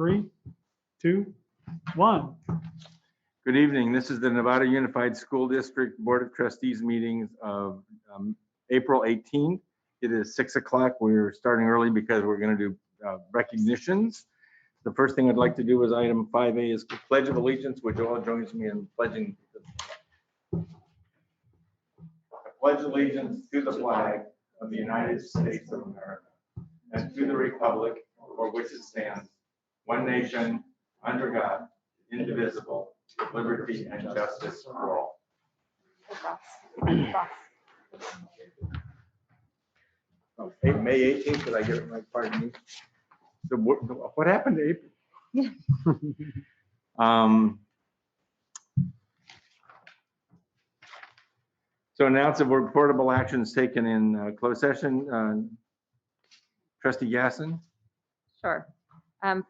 3, 2, 1. Good evening. This is the Novato Unified School District Board of Trustees meetings of April 18th. It is 6 o'clock. We're starting early because we're going to do recognitions. The first thing I'd like to do is item 5A is Pledge of Allegiance, which all joins me in pledging. I pledge allegiance to the flag of the United States of America and to the republic for which it stands, one nation, under God, indivisible, with liberty and justice for all. Okay, May 18th, did I get it right? Pardon me. So what happened to April? So announce of reportable actions taken in closed session. Trustee Gasson? Sure.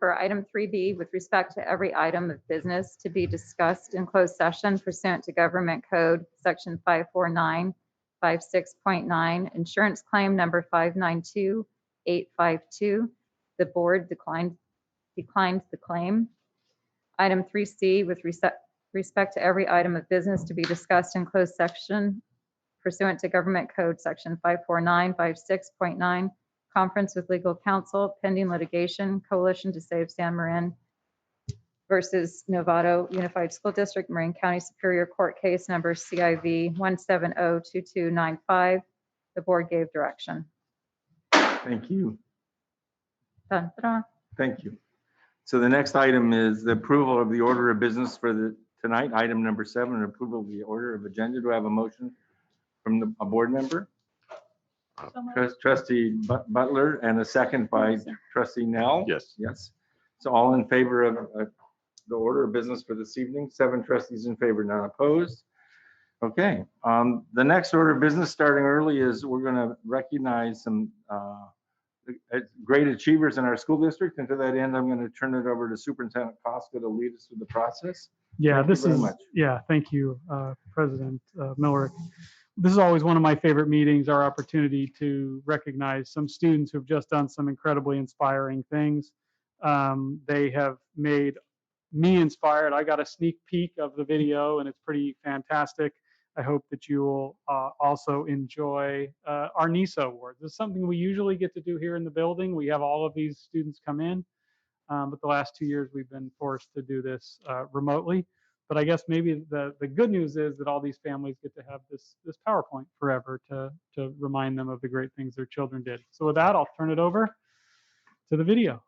For item 3B, with respect to every item of business to be discussed in closed session pursuant to Government Code Section 54956.9, insurance claim number 592852, the board declined the claim. Item 3C, with respect to every item of business to be discussed in closed session pursuant to Government Code Section 54956.9, conference with legal counsel pending litigation, Coalition to Save San Marin versus Novato Unified School District, Marin County Superior Court case number CIV 1702295. The board gave direction. Thank you. Dun, dun, dun. Thank you. So the next item is the approval of the order of business for tonight. Item number 7, approval of the order of agenda. Do I have a motion from a board member? Trustee Butler, and a second by Trustee Nell. Yes. Yes. So all in favor of the order of business for this evening? 7 trustees in favor, none opposed. Okay. The next order of business, starting early, is we're going to recognize some great achievers in our school district. And to that end, I'm going to turn it over to Superintendent Koska to lead us through the process. Yeah, Thank you very much. thank you, President Miller. This is always one of my favorite meetings, our opportunity to recognize some students who've just done some incredibly inspiring things. They have made me inspired. I got a sneak peek of the video and it's pretty fantastic. I hope that you will also enjoy our NISA Awards. This is something we usually get to do here in the building. We have all of these students come in, but the last 2 years we've been forced to do this remotely. But I guess maybe the good news is that all these families get to have this PowerPoint forever to remind them of the great things their children did. So with that, I'll turn it over to the video.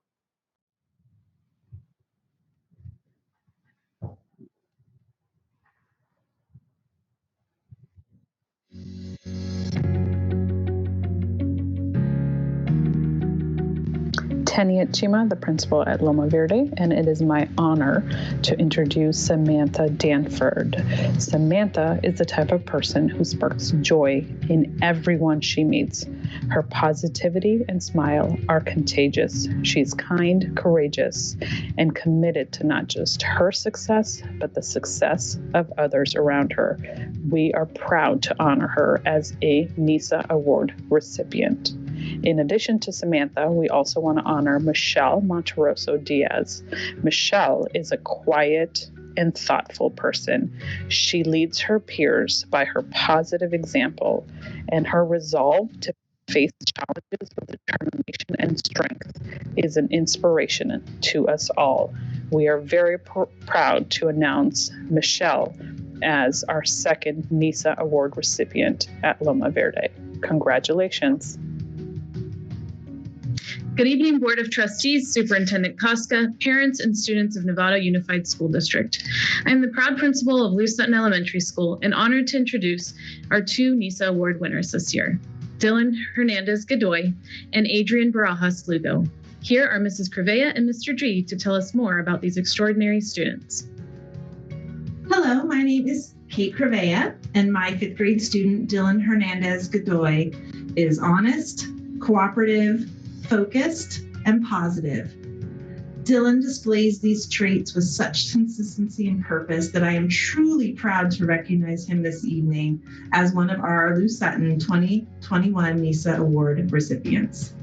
Tanaya Williams, the principal at Loma Verde, and it is my honor to introduce Samantha Danford. Samantha is the type of person who sparks joy in everyone she meets. Her positivity and smile are contagious. She's kind, courageous, and committed to not just her success, but the success of others around her. We are proud to honor her as a NISA Award recipient. In addition to Samantha, we also want to honor Michelle Monteroso Diaz. Michelle is a quiet and thoughtful person. She leads her peers by her positive example, and her resolve to face challenges with determination and strength is an inspiration to us all. We are very proud to announce Michelle as our second NISA Award recipient at Loma Verde. Congratulations. Good evening, Board of Trustees, Superintendent Koska, parents, and students of Novato Unified School District. I am the proud principal of Lew Sutton Elementary School and honored to introduce our 2 NISA Award winners this year, Dylan Hernandez Godoy and Adrian Barajas Lugo. Here are Mrs. Crevea and Mr. G to tell us more about these extraordinary students. Hello, my name is Kate Crevea, and my 5th grade student, Dylan Hernandez Godoy, is honest, cooperative, focused, and positive. Dylan displays these traits with such consistency and purpose that I am truly proud to recognize him this evening as one of our Lew Sutton 2021 NISA Award recipients.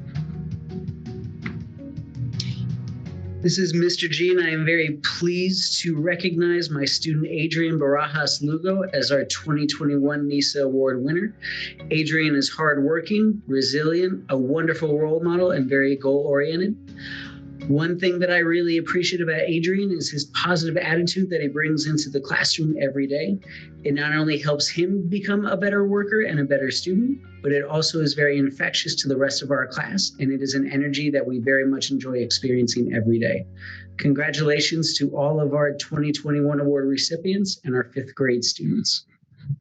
This is Mr. G, and I am very pleased to recognize my student Adrian Barajas Lugo as our 2021 NISA Award winner. Adrian is hardworking, resilient, a wonderful role model, and very goal-oriented. One thing that I really appreciate about Adrian is his positive attitude that he brings into the classroom every day. It not only helps him become a better worker and a better student, but it also is very infectious to the rest of our class, and it is an energy that we very much enjoy experiencing every day. Congratulations to all of our 2021 award recipients and our 5th grade students.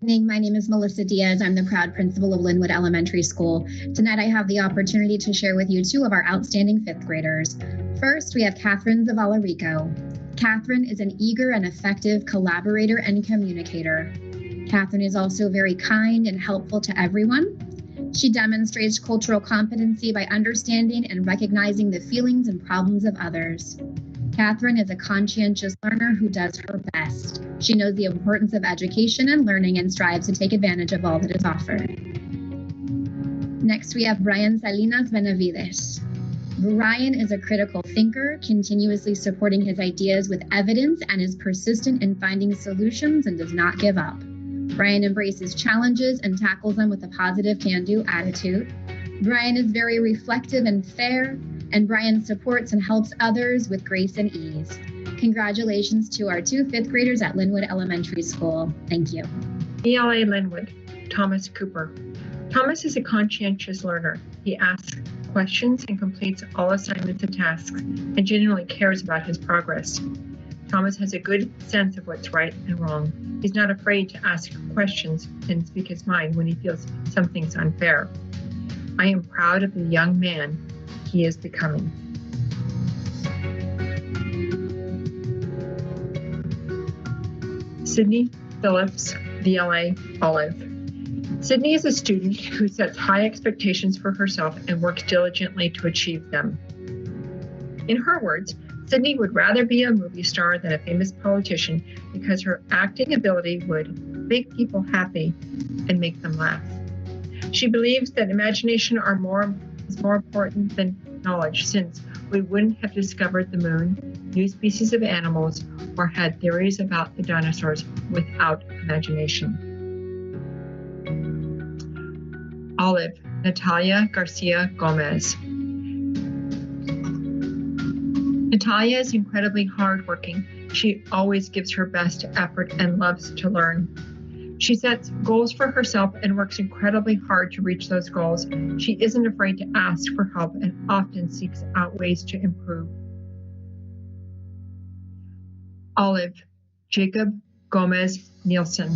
My name is Melissa Diaz. I'm the proud principal of Linwood Elementary School. Tonight I have the opportunity to share with you 2 of our outstanding 5th graders. First, we have Catherine Zavala Rico. Catherine is an eager and effective collaborator and communicator. Catherine is also very kind and helpful to everyone. She demonstrates cultural competency by understanding and recognizing the feelings and problems of others. Catherine is a conscientious learner who does her best. She knows the importance of education and learning and strives to take advantage of all that is offered. Next, we have Brian Salinas Benavides. Brian is a critical thinker, continuously supporting his ideas with evidence and is persistent in finding solutions and does not give up. Brian embraces challenges and tackles them with a positive can-do attitude. Brian is very reflective and fair, and Brian supports and helps others with grace and ease. Congratulations to our 2 5th graders at Linwood Elementary School. Thank you. ELA Linwood, Thomas Cooper. Thomas is a conscientious learner. He asks questions and completes all assignments and tasks, and genuinely cares about his progress. Thomas has a good sense of what's right and wrong. He's not afraid to ask questions and speak his mind when he feels something's unfair. I am proud of the young man he is becoming. Sydney Phillips, VLA Olive. Sydney is a student who sets high expectations for herself and works diligently to achieve them. In her words, Sydney would rather be a movie star than a famous politician because her acting ability would make people happy and make them laugh. She believes that imagination is more important than knowledge, since we wouldn't have discovered the moon, new species of animals, or had theories about the dinosaurs without imagination. Olive, Natalia Garcia Gomez. Natalia is incredibly hardworking. She always gives her best effort and loves to learn. She sets goals for herself and works incredibly hard to reach those goals. She isn't afraid to ask for help and often seeks out ways to improve. Olive, Jacob Gomez Nielsen.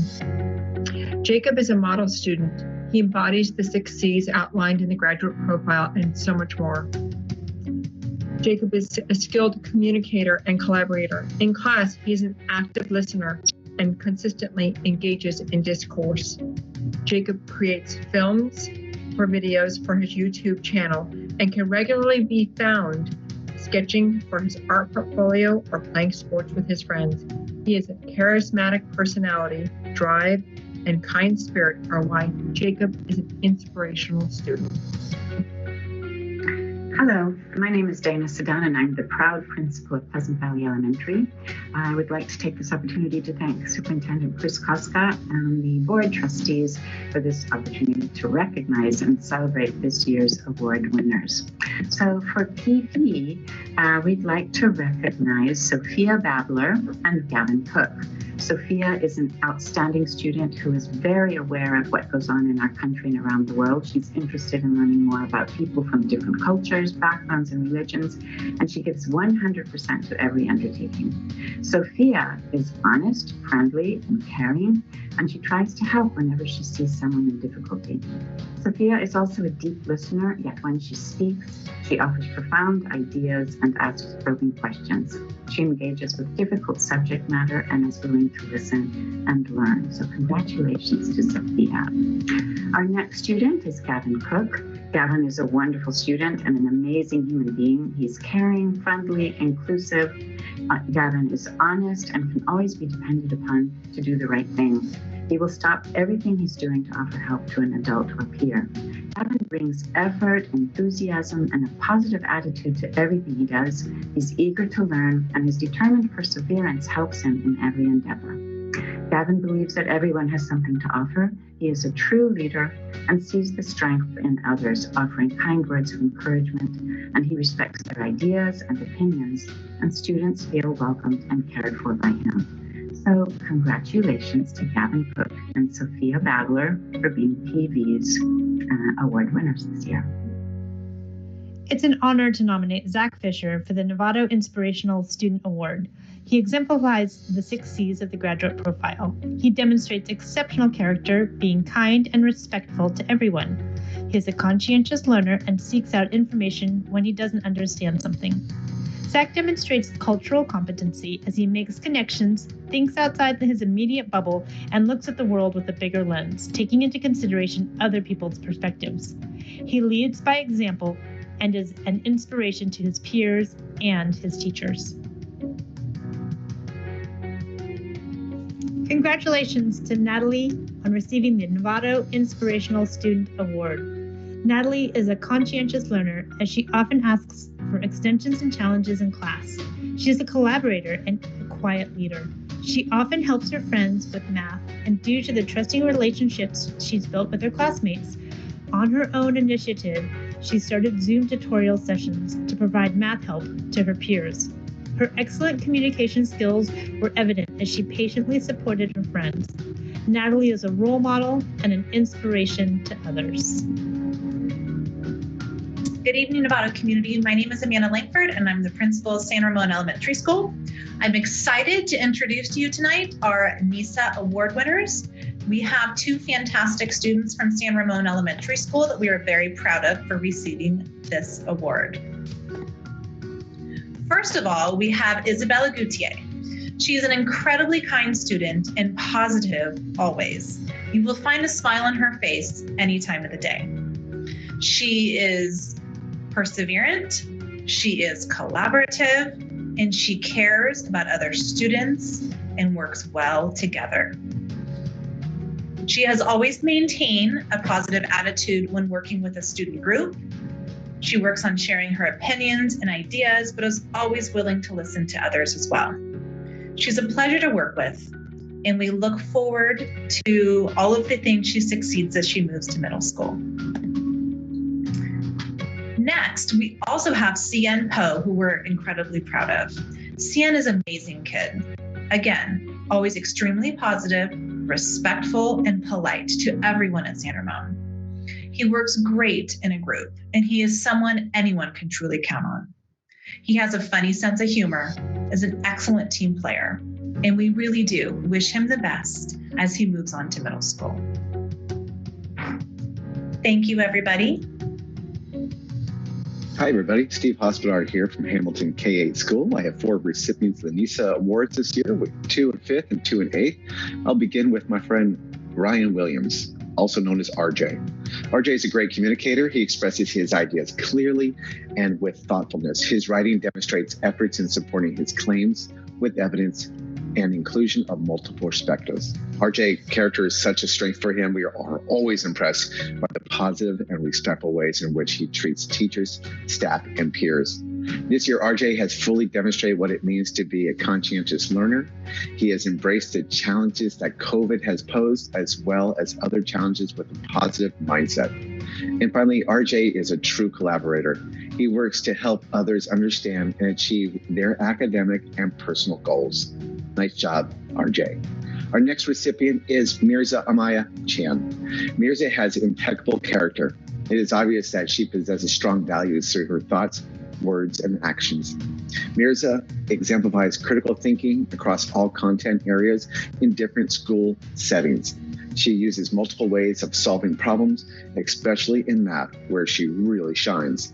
Jacob is a model student. He embodies the 6 C's outlined in the graduate profile and so much more. Jacob is a skilled communicator and collaborator. In class, he's an active listener and consistently engages in discourse. Jacob creates films or videos for his YouTube channel and can regularly be found sketching for his art portfolio or playing sports with his friends. He is a charismatic personality, drive, and kind spirit are why Jacob is an inspirational student. Hello, my name is Dana Sedan and I'm the proud principal of Pleasant Valley Elementary. I would like to take this opportunity to thank Superintendent Chris Koska and the board trustees for this opportunity to recognize and celebrate this year's award winners. So for PV, we'd like to recognize Sophia Babler and Gavin Cook. Sophia is an outstanding student who is very aware of what goes on in our country and around the world. She's interested in learning more about people from different cultures, backgrounds, and religions, and she gives 100% to every undertaking. Sophia is honest, friendly, and caring, and she tries to help whenever she sees someone in difficulty. Sophia is also a deep listener, yet when she speaks, she offers profound ideas and asks probing questions. She engages with difficult subject matter and is willing to listen and learn. So congratulations to Sophia. Our next student is Gavin Cook. Gavin is a wonderful student and an amazing human being. He's caring, friendly, inclusive. Gavin is honest and can always be depended upon to do the right thing. He will stop everything he's doing to offer help to an adult or peer. Gavin brings effort, enthusiasm, and a positive attitude to everything he does. He's eager to learn, and his determined perseverance helps him in every endeavor. Gavin believes that everyone has something to offer. He is a true leader and sees the strength in others, offering kind words of encouragement, and he respects their ideas and opinions, and students feel welcomed and cared for by him. So congratulations to Gavin Cook and Sophia Bagler for being TV's award winners this year. It's an honor to nominate Zach Fisher for the Novato Inspirational Student Award. He exemplifies the 6 C's of the graduate profile. He demonstrates exceptional character, being kind and respectful to everyone. He is a conscientious learner and seeks out information when he doesn't understand something. Zach demonstrates cultural competency as he makes connections, thinks outside his immediate bubble, and looks at the world with a bigger lens, taking into consideration other people's perspectives. He leads by example and is an inspiration to his peers and his teachers. Congratulations to Natalie on receiving the Novato Inspirational Student Award. Natalie is a conscientious learner as she often asks for extensions and challenges in class. She is a collaborator and a quiet leader. She often helps her friends with math, and due to the trusting relationships she's built with her classmates, on her own initiative, she started Zoom tutorial sessions to provide math help to her peers. Her excellent communication skills were evident as she patiently supported her friends. Natalie is a role model and an inspiration to others. Good evening, Novato community. My name is Amanda Langford, and I'm the principal of San Ramon Elementary School. I'm excited to introduce to you tonight our NISA award winners. We have 2 fantastic students from San Ramon Elementary School that we are very proud of for receiving this award. First of all, we have Isabella Gutier. She is an incredibly kind student and positive always. You will find a smile on her face any time of the day. She is perseverant, she is collaborative, and she cares about other students and works well together. She has always maintained a positive attitude when working with a student group. She works on sharing her opinions and ideas, but is always willing to listen to others as well. She's a pleasure to work with, and we look forward to all of the things she succeeds as she moves to middle school. Next, we also have Cien Poe, who we're incredibly proud of. Cien is an amazing kid. Again, always extremely positive, respectful, and polite to everyone at San Ramon. He works great in a group, and he is someone anyone can truly count on. He has a funny sense of humor, is an excellent team player, and we really do wish him the best as he moves on to middle school. Thank you, everybody. Hi, everybody. Steve Hospodar here from Hamilton K-8 School. I have 4 recipients of the NISA Awards this year, with 2 in 5th and 2 in 8th. I'll begin with my friend Ryan Williams, also known as RJ. RJ is a great communicator. He expresses his ideas clearly and with thoughtfulness. His writing demonstrates efforts in supporting his claims with evidence and inclusion of multiple perspectives. RJ character is such a strength for him. We are always impressed by the positive and respectful ways in which he treats teachers, staff, and peers. This year, RJ has fully demonstrated what it means to be a conscientious learner. He has embraced the challenges that COVID has posed, as well as other challenges with a positive mindset. And finally, RJ is a true collaborator. He works to help others understand and achieve their academic and personal goals. Nice job, RJ. Our next recipient is Mirza Amaya Chan. Mirza has impeccable character. It is obvious that she possesses strong values through her thoughts, words, and actions. Mirza exemplifies critical thinking across all content areas in different school settings. She uses multiple ways of solving problems, especially in math, where she really shines.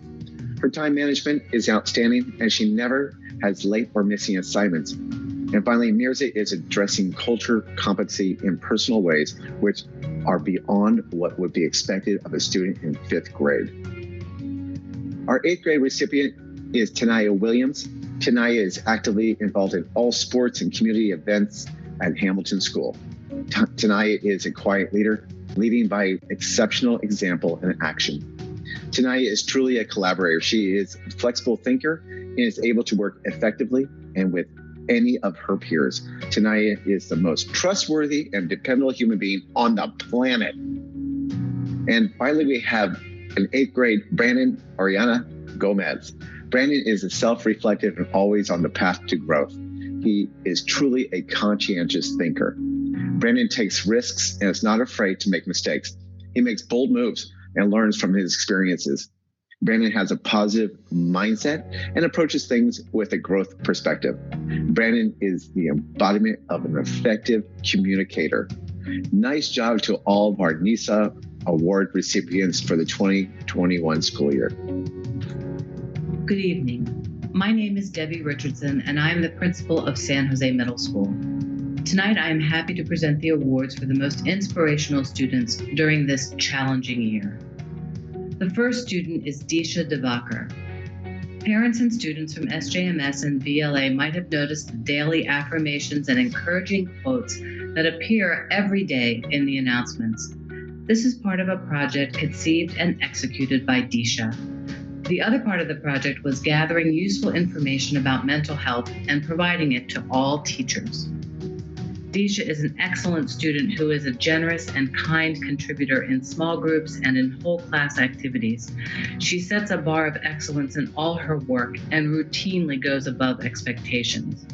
Her time management is outstanding, and she never has late or missing assignments. And finally, Mirza is addressing culture competency in personal ways, which are beyond what would be expected of a student in 5th grade. Our 8th grade recipient is Tanaya Williams. Tanaya is actively involved in all sports and community events at Hamilton School. Tanaya is a quiet leader, leading by exceptional example and action. Tanaya is truly a collaborator. She is a flexible thinker and is able to work effectively and with any of her peers. Tanaya is the most trustworthy and dependable human being on the planet. And finally, we have an 8th grade Brandon Oriana Gomez. Brandon is a self-reflective and always on the path to growth. He is truly a conscientious thinker. Brandon takes risks and is not afraid to make mistakes. He makes bold moves and learns from his experiences. Brandon has a positive mindset and approaches things with a growth perspective. Brandon is the embodiment of an effective communicator. Nice job to all of our NISA award recipients for the 2021 school year. Good evening. My name is Debbie Richardson, and I am the principal of San Jose Middle School. Tonight, I am happy to present the awards for the most inspirational students during this challenging year. The first student is Disha Devakar. Parents and students from SJMS and VLA might have noticed the daily affirmations and encouraging quotes that appear every day in the announcements. This is part of a project conceived and executed by Disha. The other part of the project was gathering useful information about mental health and providing it to all teachers. Disha is an excellent student who is a generous and kind contributor in small groups and in whole class activities. She sets a bar of excellence in all her work and routinely goes above expectations.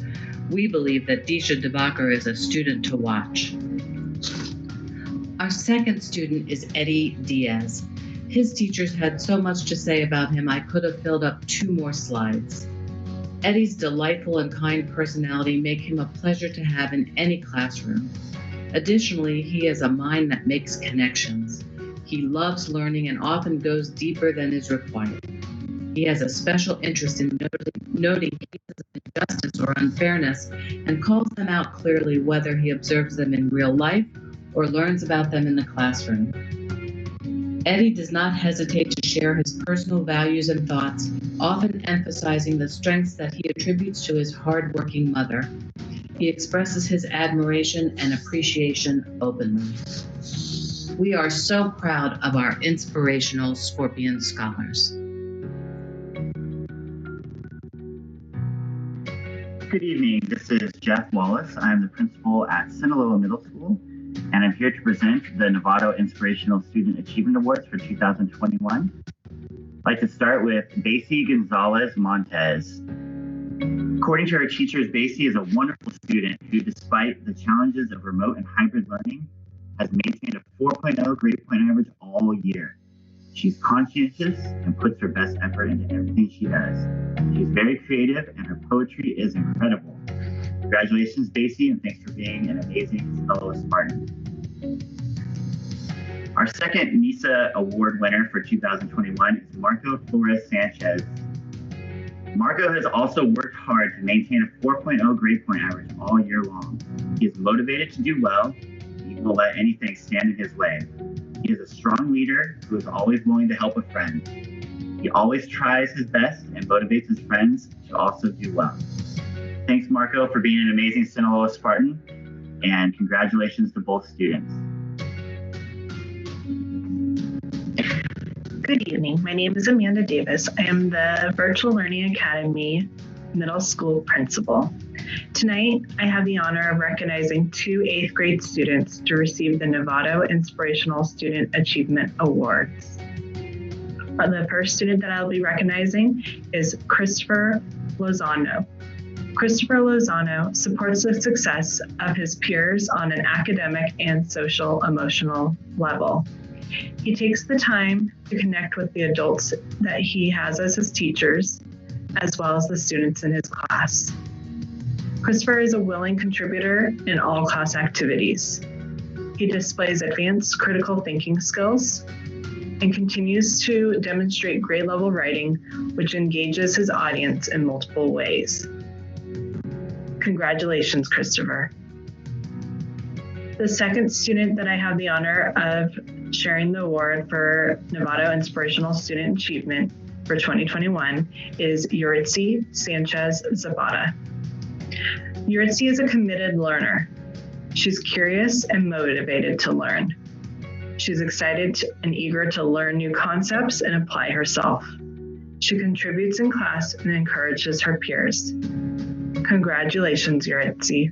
We believe that Disha Devakar is a student to watch. Our second student is Eddie Diaz. His teachers had so much to say about him, I could have filled up 2 more slides. Eddie's delightful and kind personality make him a pleasure to have in any classroom. Additionally, he has a mind that makes connections. He loves learning and often goes deeper than is required. He has a special interest in noting cases of injustice or unfairness and calls them out clearly, whether he observes them in real life or learns about them in the classroom. Eddie does not hesitate to share his personal values and thoughts, often emphasizing the strengths that he attributes to his hardworking mother. He expresses his admiration and appreciation openly. We are so proud of our inspirational Scorpion scholars. Good evening, this is Jeff Wallace. I'm the principal at Sinaloa Middle School, and I'm here to present the Novato Inspirational Student Achievement Awards for 2021. I'd like to start with Basie Gonzalez Montez. According to our teachers, Basie is a wonderful student who, despite the challenges of remote and hybrid learning, has maintained a 4.0 grade point average all year. She's conscientious and puts her best effort into everything she does. She's very creative and her poetry is incredible. Congratulations, Basie, and thanks for being an amazing fellow Spartan. Our second NISA award winner for 2021 is Marco Flores Sanchez. Marco has also worked hard to maintain a 4.0 grade point average all year long. He is motivated to do well, and he won't let anything stand in his way. He is a strong leader who is always willing to help a friend. He always tries his best and motivates his friends to also do well. Thanks, Marco, for being an amazing Sinaloa Spartan, and congratulations to both students. Good evening. My name is Amanda Davis. I am the Virtual Learning Academy Middle School principal. Tonight, I have the honor of recognizing 2 8th grade students to receive the Novato Inspirational Student Achievement Awards. The first student that I'll be recognizing is Christopher Lozano. Christopher Lozano supports the success of his peers on an academic and social emotional level. He takes the time to connect with the adults that he has as his teachers, as well as the students in his class. Christopher is a willing contributor in all class activities. He displays advanced critical thinking skills and continues to demonstrate grade level writing, which engages his audience in multiple ways. Congratulations, Christopher. The second student that I have the honor of sharing the award for Novato Inspirational Student Achievement for 2021 is Yuritsi Sanchez Zapata. Yuritsi is a committed learner. She's curious and motivated to learn. She's excited and eager to learn new concepts and apply herself. She contributes in class and encourages her peers. Congratulations, Yuritsi.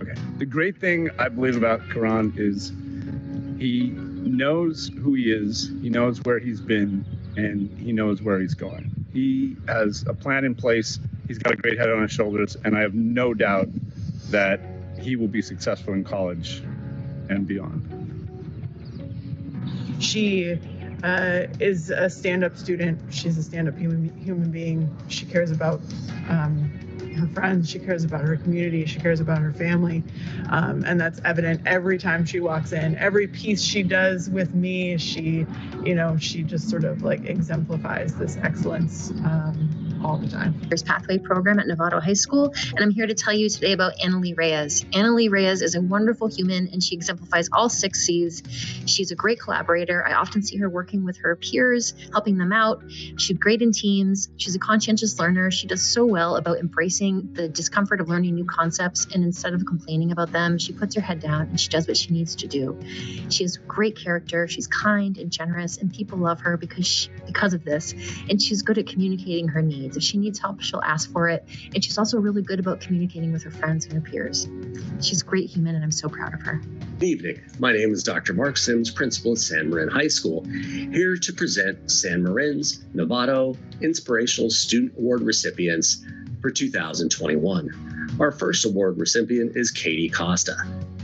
Okay. The great thing I believe about Karan is he knows who he is, he knows where he's been, and he knows where he's going. He has a plan in place, he's got a great head on his shoulders, and I have no doubt that he will be successful in college and beyond. She is a stand-up student. She's a stand-up human being. She cares about her friends. She cares about her community. She cares about her family. And that's evident every time she walks in. Every piece she does with me, she just sort of like exemplifies this excellence all the time. There's Pathway program at Novato High School, and I'm here to tell you today about Annalie Reyes. Annalie Reyes is a wonderful human, and she exemplifies all 6 C's. She's a great collaborator. I often see her working with her peers, helping them out. She's great in teams. She's a conscientious learner. She does so well about embracing the discomfort of learning new concepts, and instead of complaining about them, she puts her head down and she does what she needs to do. She has great character. She's kind and generous, and people love her because of this, and she's good at communicating her needs. If she needs help, she'll ask for it. And she's also really good about communicating with her friends and her peers. She's a great human, and I'm so proud of her. Good evening. My name is Dr. Mark Sims, principal at San Marin High School, here to present San Marin's Novato Inspirational Student Award recipients for 2021. Our first award recipient is Katie Costa.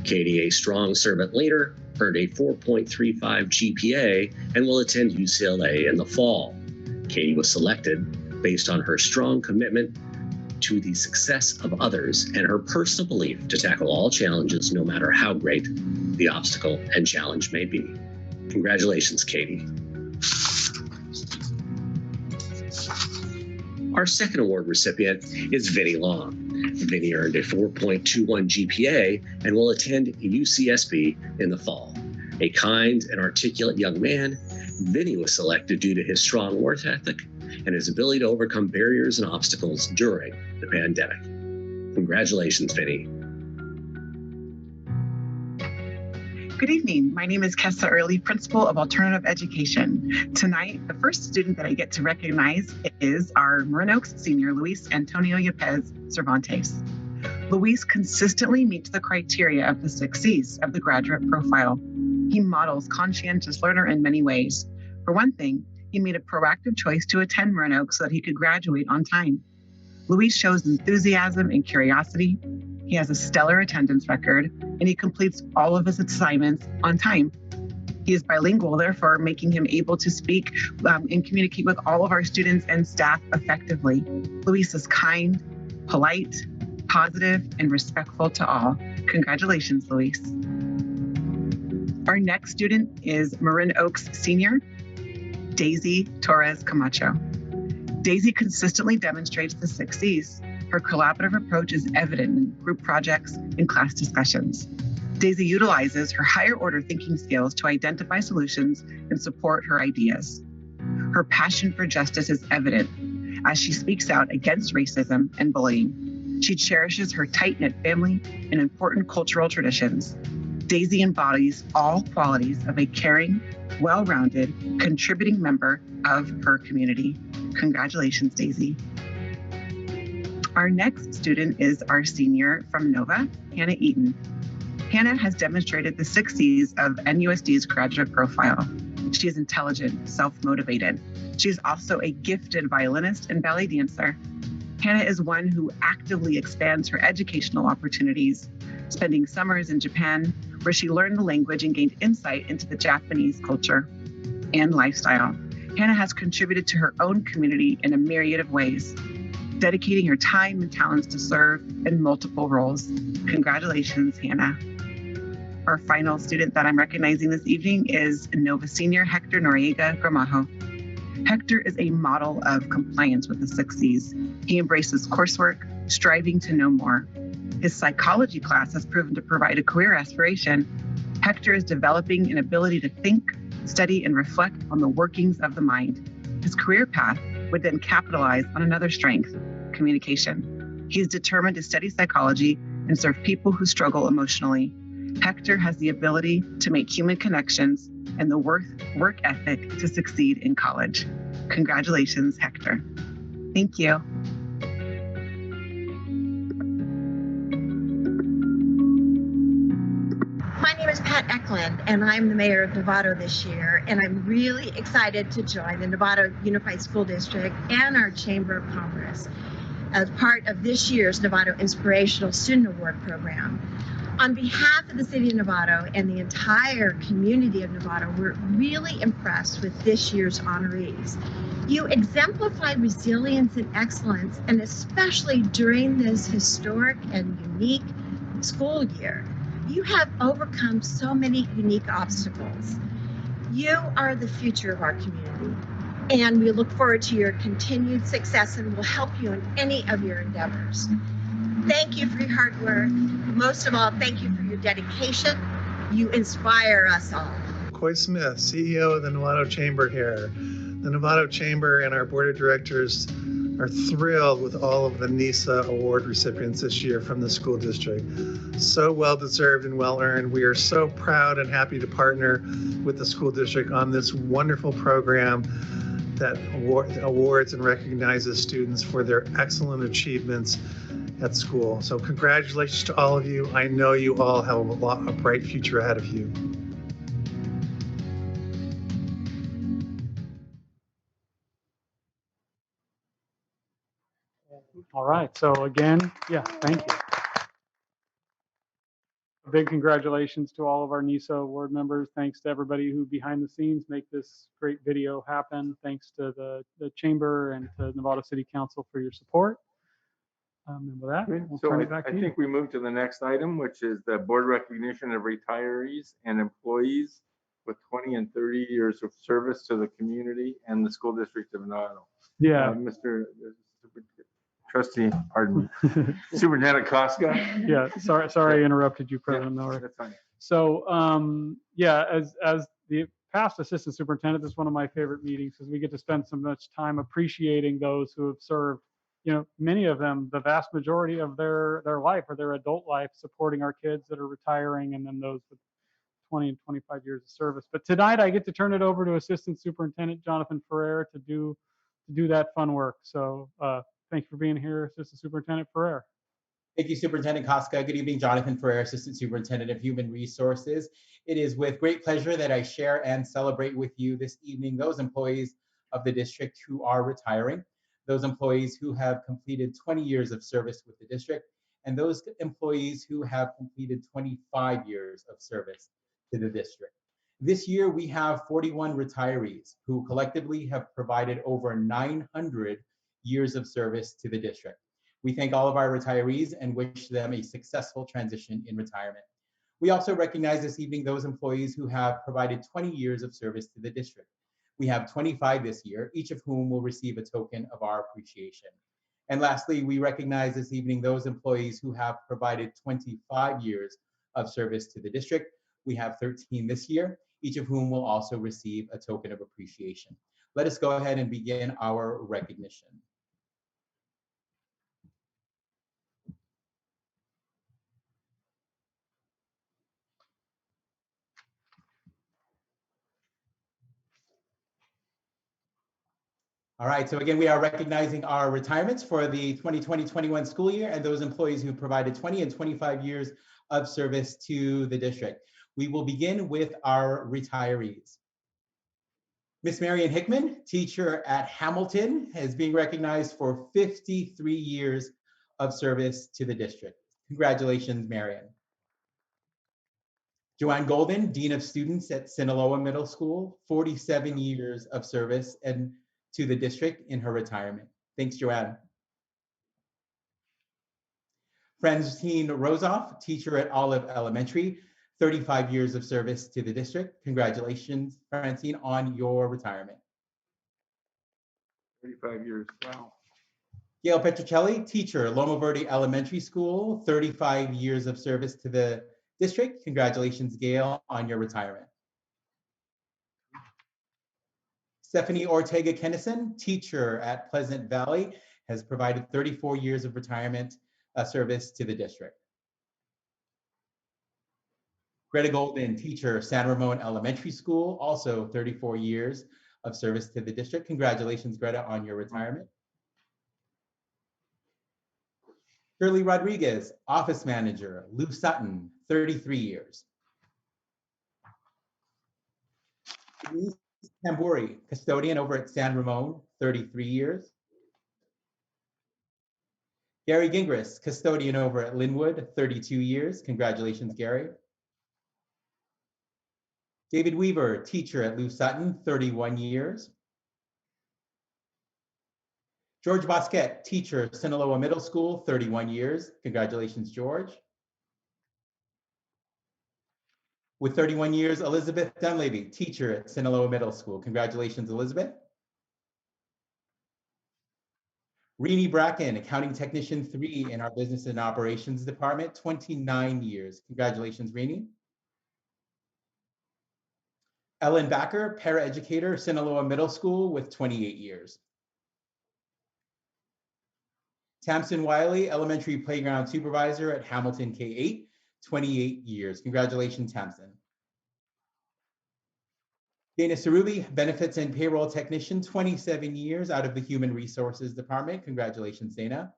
Katie, a strong servant leader, earned a 4.35 GPA and will attend UCLA in the fall. Katie was selected based on her strong commitment to the success of others and her personal belief to tackle all challenges, no matter how great the obstacle and challenge may be. Congratulations, Katie. Our second award recipient is Vinny Long. Vinny earned a 4.21 GPA and will attend UCSB in the fall. A kind and articulate young man, Vinny was selected due to his strong work ethic and his ability to overcome barriers and obstacles during the pandemic. Congratulations, Vinny. Good evening. My name is Kessa Early, Principal of Alternative Education. Tonight, the first student that I get to recognize is our Marin Oaks senior, Luis Antonio Yepes Cervantes. Luis consistently meets the criteria of the 6 C's of the graduate profile. He models conscientious learner in many ways. For one thing, he made a proactive choice to attend Marin Oaks so that he could graduate on time. Luis shows enthusiasm and curiosity. He has a stellar attendance record, and he completes all of his assignments on time. He is bilingual, therefore making him able to speak and communicate with all of our students and staff effectively. Luis is kind, polite, positive, and respectful to all. Congratulations, Luis. Our next student is Marin Oaks senior, Daisy Torres Camacho. Daisy consistently demonstrates the 6 C's. Her collaborative approach is evident in group projects and class discussions. Daisy utilizes her higher order thinking skills to identify solutions and support her ideas. Her passion for justice is evident as she speaks out against racism and bullying. She cherishes her tight-knit family and important cultural traditions. Daisy embodies all qualities of a caring, well-rounded, contributing member of her community. Congratulations, Daisy. Our next student is our senior from Nova, Hannah Eaton. Hannah has demonstrated the 6 C's of NUSD's graduate profile. She is intelligent, self-motivated. She is also a gifted violinist and ballet dancer. Hannah is one who actively expands her educational opportunities, spending summers in Japan, where she learned the language and gained insight into the Japanese culture and lifestyle. Hannah has contributed to her own community in a myriad of ways, dedicating her time and talents to serve in multiple roles. Congratulations, Hannah. Our final student that I'm recognizing this evening is Nova Senior Hector Noriega Gramajo. Hector is a model of compliance with the 6 C's. He embraces coursework, striving to know more. His psychology class has proven to provide a career aspiration. Hector is developing an ability to think, study, and reflect on the workings of the mind. His career path would then capitalize on another strength, communication. He is determined to study psychology and serve people who struggle emotionally. Hector has the ability to make human connections and the work ethic to succeed in college. Congratulations, Hector. Thank you. My name is Pat Eklund, and I'm the mayor of Novato this year, and I'm really excited to join the Novato Unified School District and our Chamber of Commerce as part of this year's Novato Inspirational Student Award Program. On behalf of the City of Novato and the entire community of Novato, we're really impressed with this year's honorees. You exemplified resilience and excellence, and especially during this historic and unique school year. You have overcome so many unique obstacles. You are the future of our community, and we look forward to your continued success and will help you in any of your endeavors. Thank you for your hard work. Most of all, thank you for your dedication. You inspire us all. Coy Smith, CEO of the Novato Chamber here. The Novato Chamber and our board of directors are thrilled with all of the NISA award recipients this year from the school district. So well deserved and well earned. We are so proud and happy to partner with the school district on this wonderful program that awards and recognizes students for their excellent achievements at school. So congratulations to all of you. I know you all have a bright future ahead of you. All right. So again, yeah, thank you. A big congratulations to all of our NISA award members. Thanks to everybody who behind the scenes make this great video happen. Thanks to the Chamber and to Novato City Council for your support. And with that, we'll turn it back to you. I think we move to the next item, which is the board recognition of retirees and employees with 20 and 30 years of service to the community and the school district of Novato. Yeah. Mr. Trustee, pardon me, Superintendent Koska. Yeah, sorry I interrupted you, President Miller. That's fine. So, yeah, as the past assistant superintendent, this is one of my favorite meetings because we get to spend so much time appreciating those who have served, many of them, the vast majority of their life or their adult life, supporting our kids that are retiring, and then those with 20 and 25 years of service. But tonight I get to turn it over to Assistant Superintendent Jonathan Ferrer to do that fun work. So thank you for being here, Assistant Superintendent Ferrer. Thank you, Superintendent Koska. Good evening, Jonathan Ferrer, Assistant Superintendent of Human Resources. It is with great pleasure that I share and celebrate with you this evening those employees of the district who are retiring, those employees who have completed 20 years of service with the district, and those employees who have completed 25 years of service to the district. This year, we have 41 retirees who collectively have provided over 900 years of service to the district. We thank all of our retirees and wish them a successful transition in retirement. We also recognize this evening those employees who have provided 20 years of service to the district. We have 25 this year, each of whom will receive a token of our appreciation. And lastly, we recognize this evening those employees who have provided 25 years of service to the district. We have 13 this year, each of whom will also receive a token of appreciation. Let us go ahead and begin our recognition. All right, so again, we are recognizing our retirements for the 2020-21 school year and those employees who provided 20 and 25 years of service to the district. We will begin with our retirees. Miss Marian Hickman, teacher at Hamilton, is being recognized for 53 years of service to the district. Congratulations, Marian. Joanne Golden, Dean of Students at Sinaloa Middle School, 47 years of service and to the district in her retirement. Thanks, Joanne. Francine Rosoff, teacher at Olive Elementary, 35 years of service to the district. Congratulations, Francine, on your retirement. 35 years, wow. Gail Petrocelli, teacher, Loma Verde Elementary School, 35 years of service to the district. Congratulations, Gail, on your retirement. Stephanie Ortega Kennison, teacher at Pleasant Valley, has provided 34 years of retirement service to the district. Greta Golden, teacher, San Ramon Elementary School, also 34 years of service to the district. Congratulations, Greta, on your retirement. Shirley Rodriguez, office manager, Lou Sutton, 33 years. Denise Tamburi, custodian over at San Ramon, 33 years. Gary Gingras, custodian over at Linwood, 32 years. Congratulations, Gary. David Weaver, teacher at Lou Sutton, 31 years. George Bosquet, teacher, Sinaloa Middle School, 31 years. Congratulations, George. With 31 years, Elizabeth Dunleavy, teacher at Sinaloa Middle School. Congratulations, Elizabeth. Rini Bracken, accounting technician 3 in our business and operations department, 29 years. Congratulations, Rini. Ellen Backer, paraeducator, Sinaloa Middle School with 28 years. Tamsin Wiley, elementary playground supervisor at Hamilton K-8, 28 years. Congratulations, Tamsin. Dana Cerubi, benefits and payroll technician, 27 years out of the human resources department. Congratulations, Dana.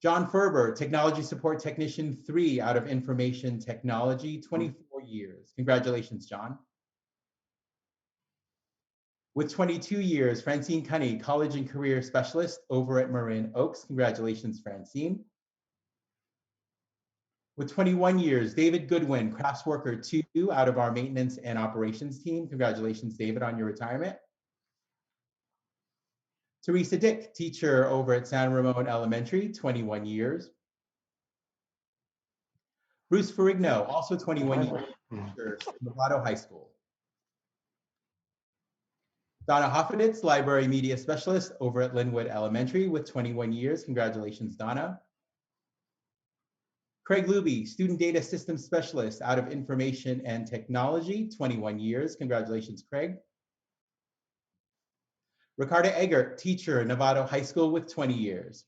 John Ferber, technology support technician 3 out of information technology, 24 years. Congratulations, John. With 22 years, Francine Cunny, college and career specialist over at Marin Oaks. Congratulations, Francine. With 21 years, David Goodwin, crafts worker 2 out of our maintenance and operations team. Congratulations, David, on your retirement. Teresa Dick, teacher over at San Ramon Elementary, 21 years. Bruce Ferrigno, also 21 years, teacher at Novato High School. Donna Hoffeditz, library media specialist over at Linwood Elementary with 21 years. Congratulations, Donna. Craig Luby, student data systems specialist out of information and technology, 21 years. Congratulations, Craig. Ricarda Eggert, teacher, Novato High School with 20 years.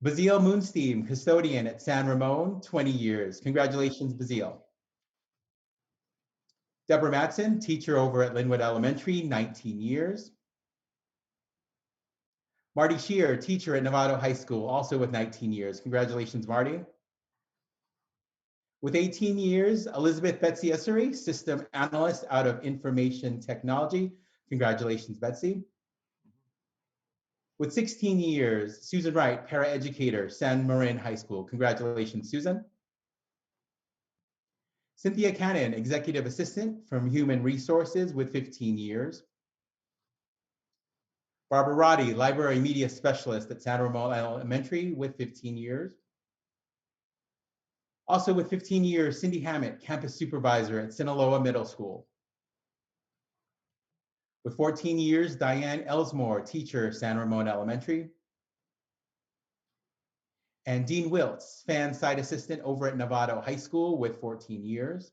Bazile Moonstein, custodian at San Ramon, 20 years. Congratulations, Bazile. Deborah Matson, teacher over at Linwood Elementary, 19 years. Marty Shear, teacher at Novato High School, also with 19 years. Congratulations, Marty. With 18 years, Elizabeth Betsy Essery, system analyst out of information technology. Congratulations, Betsy. With 16 years, Susan Wright, paraeducator, San Marin High School. Congratulations, Susan. Cynthia Cannon, executive assistant from Human Resources with 15 years. Barbara Roddy, library media specialist at San Ramon Elementary with 15 years. Also with 15 years, Cindy Hammett, campus supervisor at Sinaloa Middle School. With 14 years, Diane Elsmore, teacher, San Ramon Elementary. And Dean Wiltz, fan site assistant over at Novato High School with 14 years.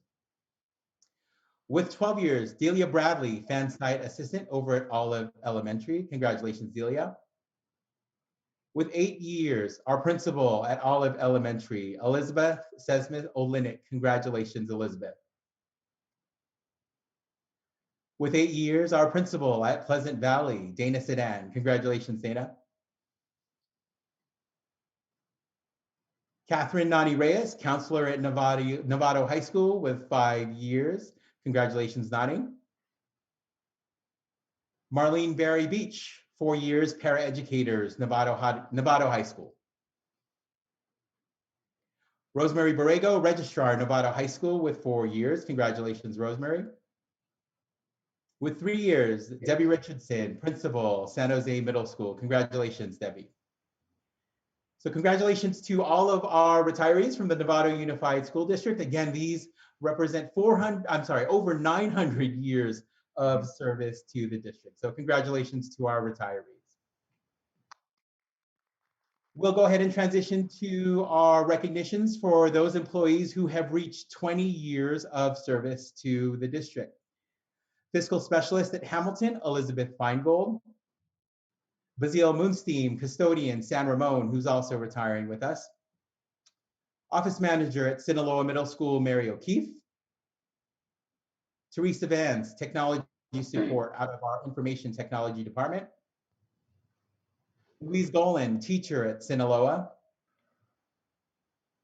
With 12 years, Delia Bradley, fan site assistant over at Olive Elementary. Congratulations, Delia. With 8 years, our principal at Olive Elementary, Elizabeth Sesmith Olinick. Congratulations, Elizabeth. With 8 years, our principal at Pleasant Valley, Dana Sedan. Congratulations, Dana. Catherine Nani Reyes, counselor at Novato High School with 5 years. Congratulations, Nani. Marlene Barry Beach, 4 years, paraeducators, Novato High School. Rosemary Borrego, registrar, Novato High School with 4 years. Congratulations, Rosemary. With 3 years, Debbie Richardson, principal, San Jose Middle School. Congratulations, Debbie. So congratulations to all of our retirees from the Novato Unified School District. Again, these represent over 900 years of service to the district. So congratulations to our retirees. We'll go ahead and transition to our recognitions for those employees who have reached 20 years of service to the district. Fiscal Specialist at Hamilton, Elizabeth Feingold. Bazil Moonstein, Custodian, San Ramon, who's also retiring with us. Office Manager at Sinaloa Middle School, Mary O'Keefe. Teresa Vance, Technology Support out of our Information Technology Department. Louise Golan, Teacher at Sinaloa.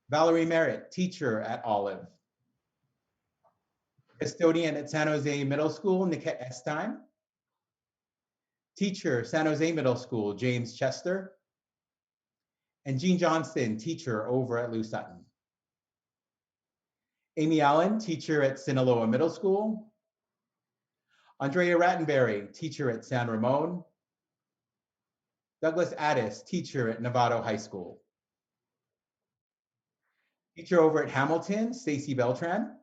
Valerie Merritt, Teacher at Olive. Custodian at San Jose Middle School, Niket Estime. Teacher, San Jose Middle School, James Chester. And Jean Johnston, Teacher over at Lou Sutton. Amy Allen, Teacher at Sinaloa Middle School. Andrea Rattenberry, Teacher at San Ramon. Douglas Addis, Teacher at Novato High School. Teacher over at Hamilton, Stacy Beltran.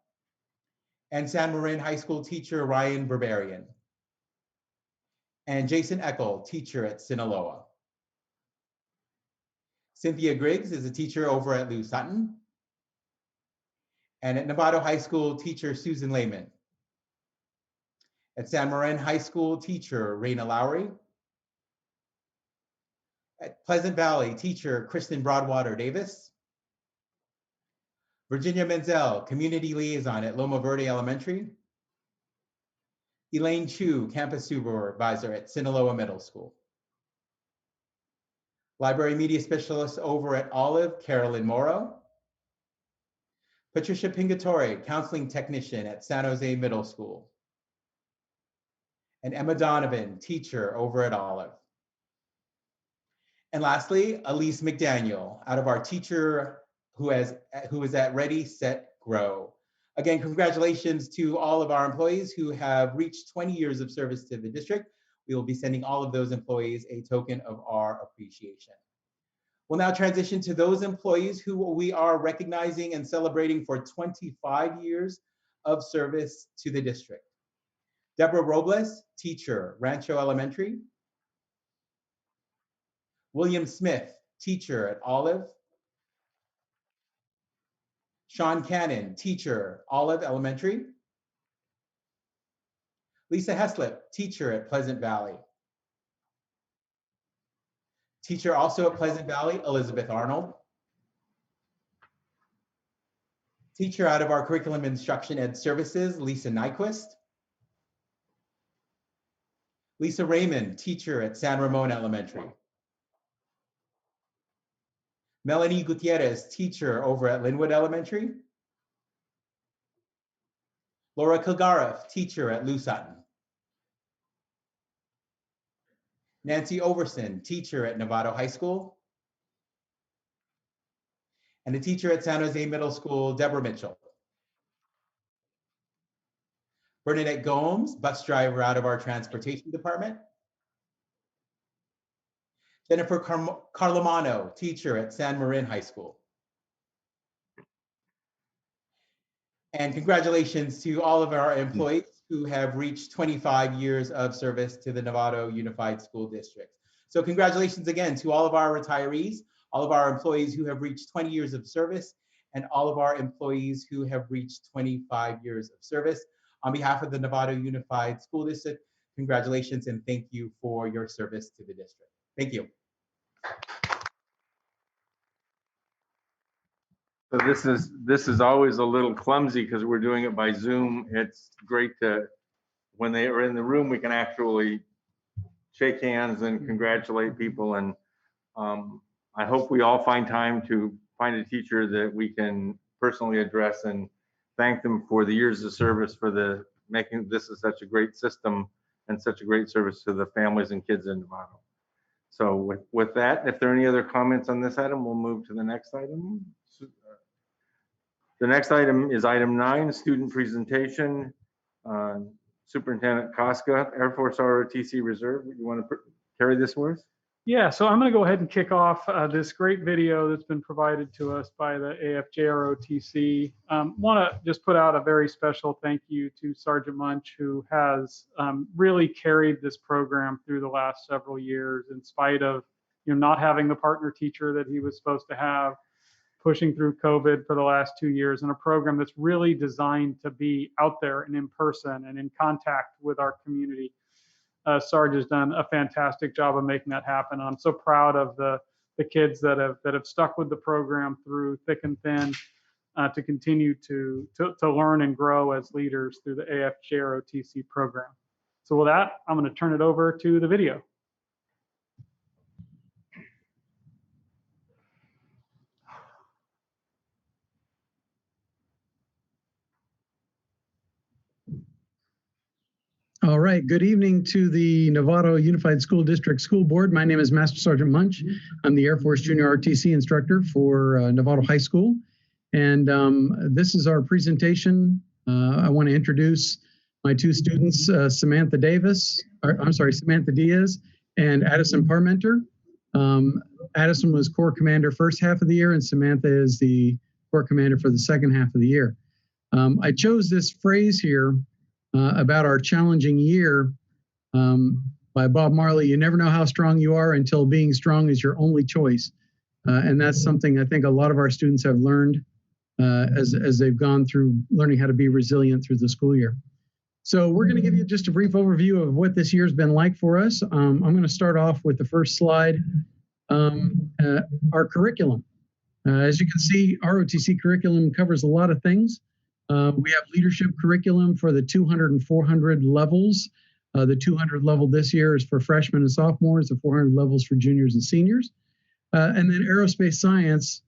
And San Marin High School Teacher, Ryan Berberian. And Jason Eckel, Teacher at Sinaloa. Cynthia Griggs is a teacher over at Lou Sutton. And at Novato High School, Teacher Susan Lehman. At San Marin High School, Teacher Raina Lowry. At Pleasant Valley, Teacher Kristen Broadwater Davis. Virginia Menzel, Community Liaison at Loma Verde Elementary. Elaine Chu, Campus Supervisor at Sinaloa Middle School. Library Media Specialist over at Olive, Carolyn Morrow. Patricia Pingatore, Counseling Technician at San Jose Middle School. And Emma Donovan, Teacher over at Olive. And lastly, Elise McDaniel, out of our teacher who is at Ready, Set, Grow. Again, congratulations to all of our employees who have reached 20 years of service to the district. We will be sending all of those employees a token of our appreciation. We'll now transition to those employees who we are recognizing and celebrating for 25 years of service to the district. Deborah Robles, Teacher, Rancho Elementary. William Smith, Teacher at Olive. Sean Cannon, Teacher, Olive Elementary. Lisa Heslip, Teacher at Pleasant Valley. Teacher also at Pleasant Valley, Elizabeth Arnold. Teacher out of our Curriculum Instruction Ed Services, Lisa Nyquist. Lisa Raymond, Teacher at San Ramon Elementary. Melanie Gutierrez, Teacher over at Linwood Elementary. Laura Kilgariff, Teacher at Lou Sutton. Nancy Overson, Teacher at Novato High School. And a teacher at San Jose Middle School, Deborah Mitchell. Bernadette Gomes, bus driver out of our Transportation Department. Jennifer Carlomano, teacher at San Marin High School. And congratulations to all of our employees who have reached 25 years of service to the Novato Unified School District. So congratulations again to all of our retirees, all of our employees who have reached 20 years of service, and all of our employees who have reached 25 years of service. On behalf of the Novato Unified School District, congratulations and thank you for your service to the district. Thank you. So this is always a little clumsy because we're doing it by Zoom. It's great to, when they are in the room, we can actually shake hands and congratulate people. And I hope we all find time to find a teacher that we can personally address and thank them for the years of service, for the making this is such a great system and such a great service to the families and kids in Novato. So with that, if there are any other comments on this item, we'll move to the next item. The next item is item 9, student presentation. Superintendent Koska, Air Force ROTC Reserve. You want to carry this for us? Yeah, so I'm going to go ahead and kick off this great video that's been provided to us by the AFJROTC. Want to just put out a very special thank you to Sergeant Munch, who has really carried this program through the last several years in spite of not having the partner teacher that he was supposed to have, pushing through COVID for the last 2 years, in a program that's really designed to be out there and in person and in contact with our community. Sarge has done a fantastic job of making that happen. And I'm so proud of the kids that have stuck with the program through thick and thin, to continue to learn and grow as leaders through the AFJROTC program. So with that, I'm going to turn it over to the video. All right, good evening to the Novato Unified School District School Board. My name is Master Sergeant Munch. I'm the Air Force Junior RTC instructor for Novato High School. And this is our presentation. I want to introduce my two students, Samantha Diaz and Addison Parmenter. Addison was Corps Commander first half of the year, and Samantha is the Corps Commander for the second half of the year. I chose this phrase here about our challenging year by Bob Marley. You never know how strong you are until being strong is your only choice. And that's something I think a lot of our students have learned as they've gone through learning how to be resilient through the school year. So we're going to give you just a brief overview of what this year's been like for us. I'm going to start off with the first slide, our curriculum. As you can see, ROTC curriculum covers a lot of things. We have leadership curriculum for the 200 and 400 levels. The 200 level this year is for freshmen and sophomores, the 400 levels for juniors and seniors. And then aerospace science,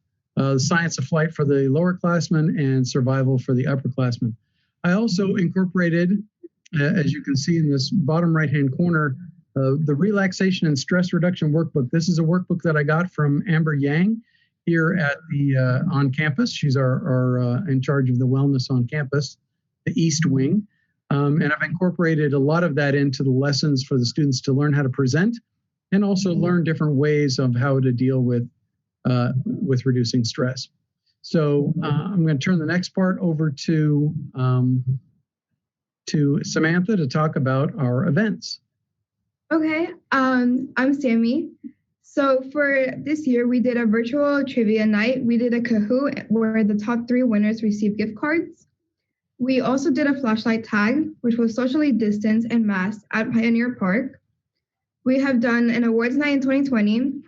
science of flight for the lower classmen and survival for the upperclassmen. I also incorporated, as you can see in this bottom right-hand corner, the relaxation and stress reduction workbook. This is a workbook that I got from Amber Yang here at the on campus. She's our in charge of the wellness on campus, the East Wing. And I've incorporated a lot of that into the lessons for the students to learn how to present and also learn different ways of how to deal with reducing stress. So I'm going to turn the next part over to Samantha to talk about our events. Okay, I'm Sammy. So for this year, we did a virtual trivia night. We did a Kahoot where the top 3 winners received gift cards. We also did a flashlight tag, which was socially distanced and masked at Pioneer Park. We have done an awards night in 2020.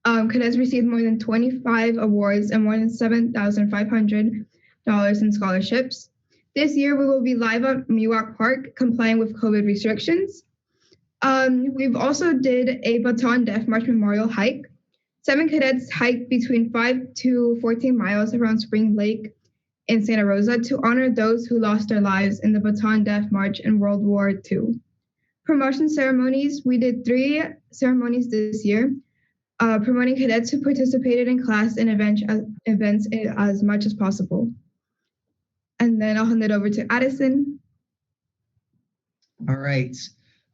Cadets received more than 25 awards and more than $7,500 in scholarships. This year, we will be live at Miwok Park, complying with COVID restrictions. We've also did a Baton Deaf March Memorial hike. 7 cadets hiked between 5 to 14 miles around Spring Lake in Santa Rosa to honor those who lost their lives in the Baton Deaf March in World War II. Promotion ceremonies, we did 3 ceremonies this year, promoting cadets who participated in class and events as much as possible. And then I'll hand it over to Addison. All right.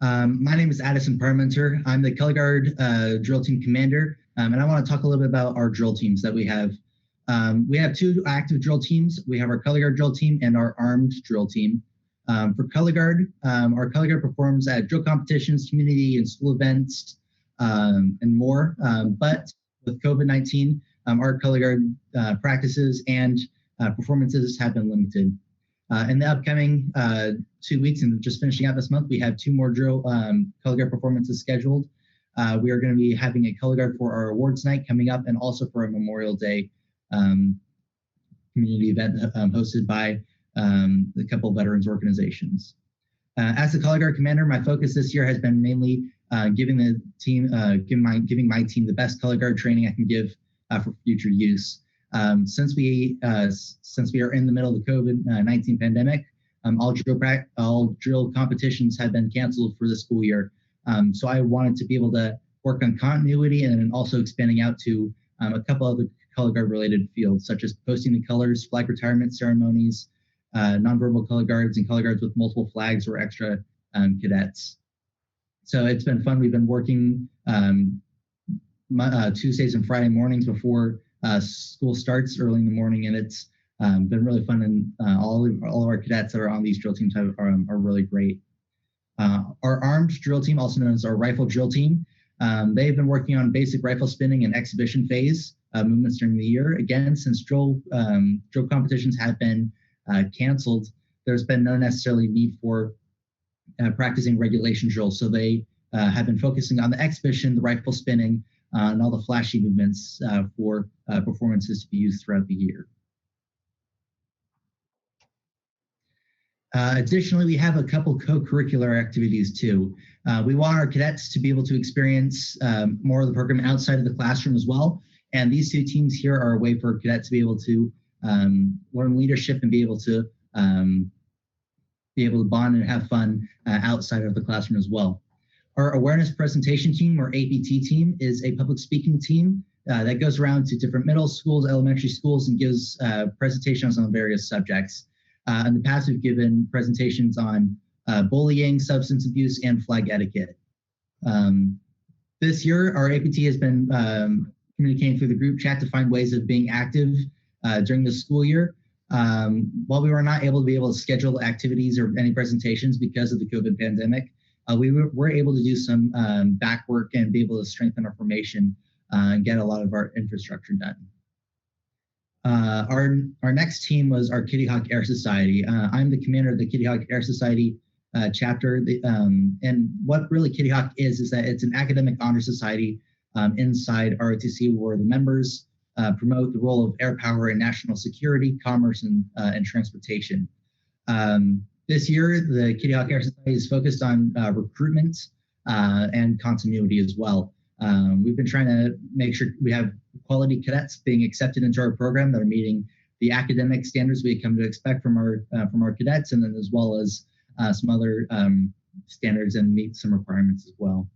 My name is Addison Parmenter. I'm the Color Guard drill team commander, and I want to talk a little bit about our drill teams that we have. We have 2 active drill teams. We have our Color Guard drill team and our armed drill team. For Color Guard, our Color Guard performs at drill competitions, community and school events, and more. But with COVID-19, our Color Guard practices and performances have been limited. In the upcoming 2 weeks and just finishing out this month, we have 2 more drill Color Guard performances scheduled. We are going to be having a Color Guard for our awards night coming up and also for a Memorial Day community event hosted by a couple of veterans organizations. As the Color Guard commander, my focus this year has been mainly giving my team the best Color Guard training I can give for future use. Since we are in the middle of the COVID-19 pandemic, all drill competitions have been canceled for the school year. So I wanted to be able to work on continuity and then also expanding out to a couple other Color Guard related fields, such as posting the colors, flag retirement ceremonies, nonverbal Color Guards, and Color Guards with multiple flags or extra cadets. So it's been fun. We've been working Tuesdays and Friday mornings before school starts early in the morning, and it's been really fun, and all of our cadets that are on these drill teams are really great. Our armed drill team, also known as our rifle drill team, They've been working on basic rifle spinning and exhibition phase movements during the year. Again, since drill competitions have been canceled, there's been no necessarily need for practicing regulation drills. So they have been focusing on the exhibition, the rifle spinning, and all the flashy movements for performances to be used throughout the year. Additionally, we have a couple co-curricular activities too. We want our cadets to be able to experience more of the program outside of the classroom as well. And these two teams here are a way for cadets to be able to learn leadership and be able to bond and have fun outside of the classroom as well. Our awareness presentation team, or APT team, is a public speaking team that goes around to different middle schools, elementary schools, and gives presentations on various subjects. In the past, we've given presentations on bullying, substance abuse, and flag etiquette. This year, our APT has been communicating through the group chat to find ways of being active during the school year. While we were not able to schedule activities or any presentations because of the COVID pandemic, we were able to do some back work and be able to strengthen our formation and get a lot of our infrastructure done. Our next team was our Kitty Hawk Air Society. I'm the commander of the Kitty Hawk Air Society chapter. And what really Kitty Hawk is that it's an academic honor society inside ROTC, where the members promote the role of air power in national security, commerce, and transportation. This year, the Kitty Hawk Air Society is focused on recruitment and continuity as well. We've been trying to make sure we have quality cadets being accepted into our program that are meeting the academic standards we come to expect from our cadets, and then as well as some other standards and meet some requirements as well.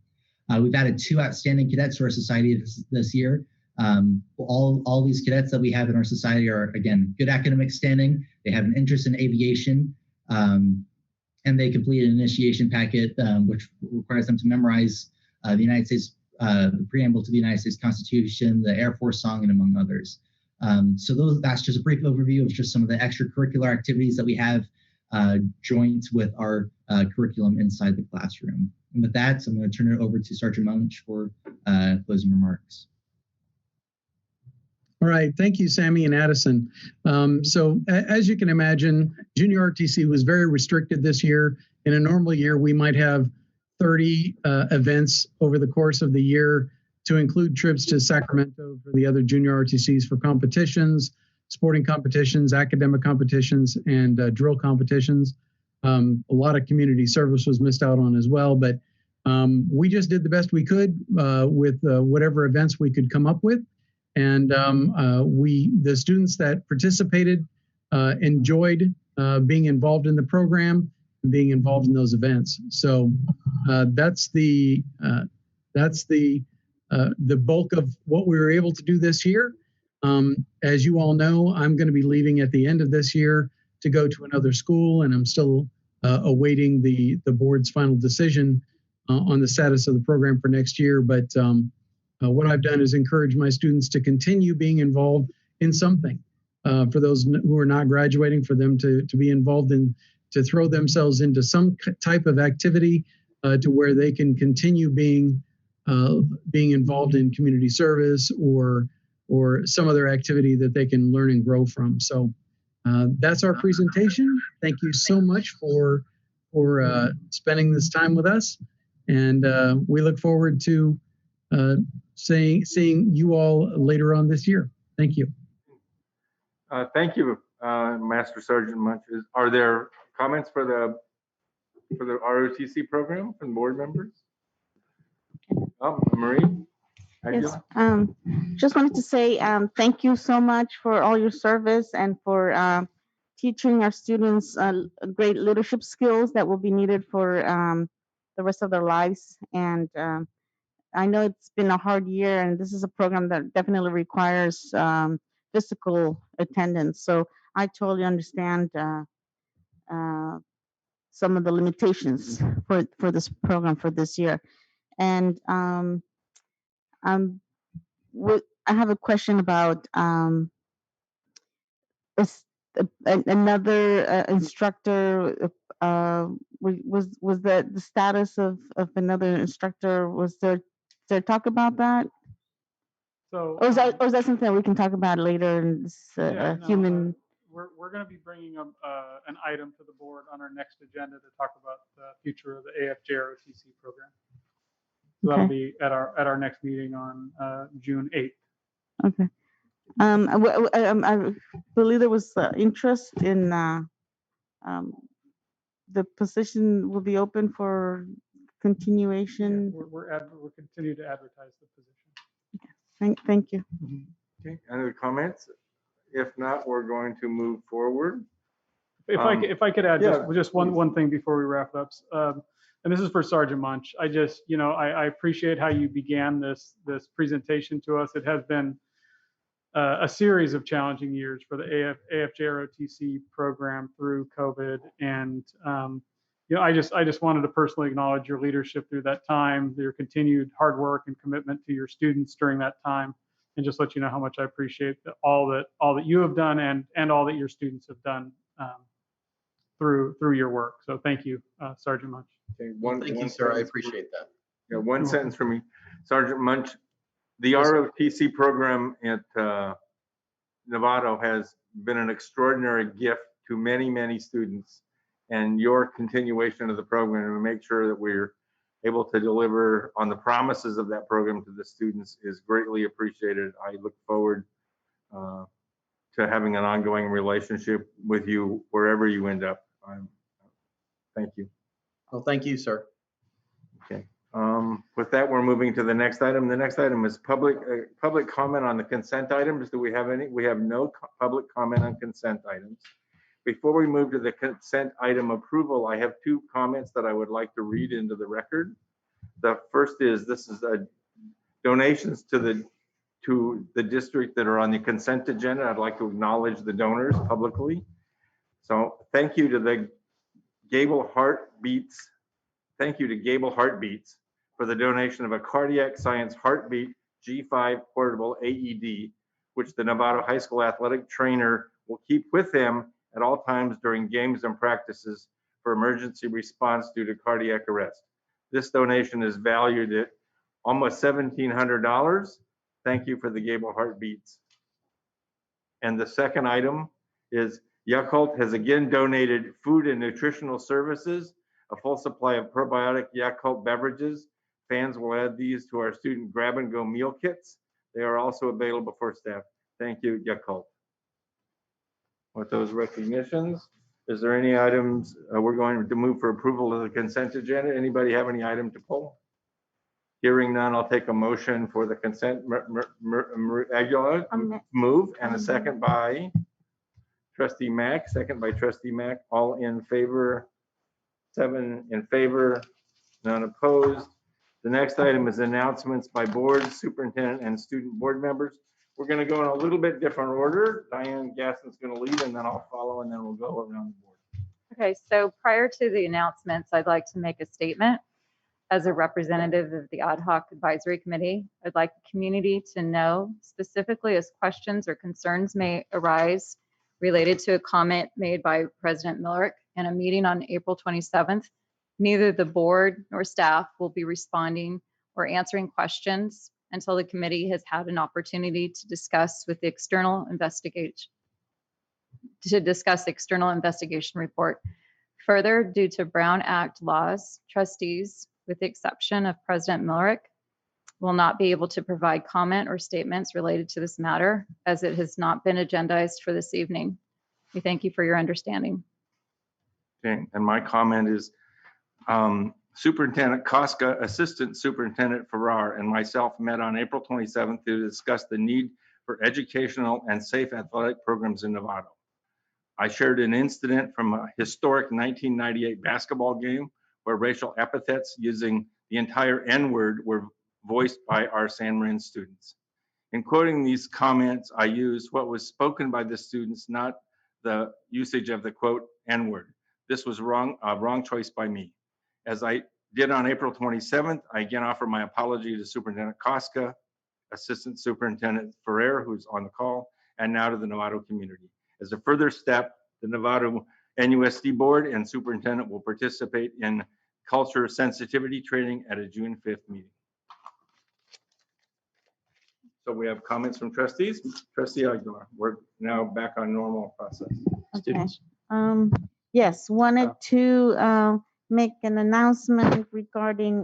We've added 2 outstanding cadets to our society this year. All these cadets that we have in our society are, again, good academic standing. They have an interest in aviation, and they complete an initiation packet, which requires them to memorize the United States, the preamble to the United States Constitution, the Air Force song, and among others. So that's just a brief overview of just some of the extracurricular activities that we have joint with our curriculum inside the classroom. And with that, I'm going to turn it over to Sergeant Munch for closing remarks. All right, thank you, Sammy and Addison. So as you can imagine, junior RTC was very restricted this year. In a normal year, we might have 30 events over the course of the year, to include trips to Sacramento for the other junior RTCs for competitions, sporting competitions, academic competitions, and drill competitions. A lot of community service was missed out on as well, but we just did the best we could with whatever events we could come up with. And the students that participated enjoyed being involved in the program and being involved in those events. So that's the bulk of what we were able to do this year. As you all know, I'm going to be leaving at the end of this year to go to another school, and I'm still awaiting the board's final decision on the status of the program for next year. But what I've done is encourage my students to continue being involved in something. For those who are not graduating, for them to be involved in, to throw themselves into some type of activity to where they can continue being involved in community service or some other activity that they can learn and grow from. So that's our presentation. Thank you so much for spending this time with us, and we look forward to seeing you all later on this year. Thank you. Thank you, Master Sergeant Munch. Are there comments for the ROTC program from board members? Marin? Yes, just wanted to say thank you so much for all your service and for teaching our students great leadership skills that will be needed for the rest of their lives. And I know it's been a hard year, and this is a program that definitely requires physical attendance. So I totally understand some of the limitations for this program for this year. And I have a question about another instructor. Was the status of another instructor? Was there to talk about that? So, Or is that something we can talk about later in this yeah, no, human? we're going to be bringing an item to the board on our next agenda to talk about the future of the AFJROTC program. So that'll be at our next meeting on June 8th. Okay. I believe there was interest in the position will be open for continuation. Yeah, we're continue to advertise the position. Thank you. Okay, any other comments? If not, we're going to move forward. If I could add just one thing before we wrap up, and this is for Sergeant Munch. I just, I appreciate how you began this presentation to us. It has been a series of challenging years for the AFJROTC program through COVID, and I just wanted to personally acknowledge your leadership through that time, your continued hard work and commitment to your students during that time, and just let you know how much I appreciate all that you have done and all that your students have done through your work. So thank you, Sergeant Munch. Okay, Thank you, sir. I appreciate that. Yeah, one sentence for me, Sergeant Munch. The ROTC program at Novato has been an extraordinary gift to many, many students, and your continuation of the program to make sure that we're able to deliver on the promises of that program to the students is greatly appreciated. I look forward to having an ongoing relationship with you wherever you end up. Thank you. Well, thank you, sir. Okay. With that, we're moving to the next item. The next item is public comment on the consent items. Do we have any? We have no public comment on consent items. Before we move to the consent item approval, I have two comments that I would like to read into the record. The first is this is donations to the district that are on the consent agenda. I'd like to acknowledge the donors publicly. So thank you to the Gable Heartbeats. Thank you to Gable Heartbeats for the donation of a cardiac science heartbeat G5 portable AED, which the Novato High School athletic trainer will keep with him at all times during games and practices for emergency response due to cardiac arrest. This donation is valued at almost $1,700. Thank you for the Gable Heartbeats. And the second item is Yakult has again donated food and nutritional services, a full supply of probiotic Yakult beverages. Fans will add these to our student grab and go meal kits. They are also available for staff. Thank you, Yakult. With those recognitions, is there any items we're going to move for approval of the consent agenda? Anybody have any item to pull? Hearing none, I'll take a motion for the consent. Aguilar, move, and a second by Trustee Mack, second by Trustee Mack. All in favor? 7 in favor, none opposed. The next item is announcements by board, superintendent, and student board members. We're going to go in a little bit different order. Diane Gasson's going to lead, and then I'll follow, and then we'll go around the board. Okay, so prior to the announcements, I'd like to make a statement. As a representative of the Ad Hoc Advisory Committee, I'd like the community to know, specifically as questions or concerns may arise related to a comment made by President Millerick in a meeting on April 27th, neither the board nor staff will be responding or answering questions until the committee has had an opportunity to discuss the external investigation report. Further, due to Brown Act laws, trustees, with the exception of President Millerick, will not be able to provide comment or statements related to this matter as it has not been agendized for this evening. We thank you for your understanding. Okay, and my comment is Superintendent Koska, Assistant Superintendent Farrar, and myself met on April 27th to discuss the need for educational and safe athletic programs in Novato. I shared an incident from a historic 1998 basketball game where racial epithets using the entire N-word were voiced by our San Marin students. In quoting these comments, I used what was spoken by the students, not the usage of the quote N-word. This was wrong choice by me. As I did on April 27th, I again offer my apology to Superintendent Koska, Assistant Superintendent Ferrer, who's on the call, and now to the Novato community. As a further step, the Novato NUSD board and superintendent will participate in culture sensitivity training at a June 5th meeting. So we have comments from trustees. Trustee Aguilar, we're now back on normal process. Okay. Yes, wanted to make an announcement regarding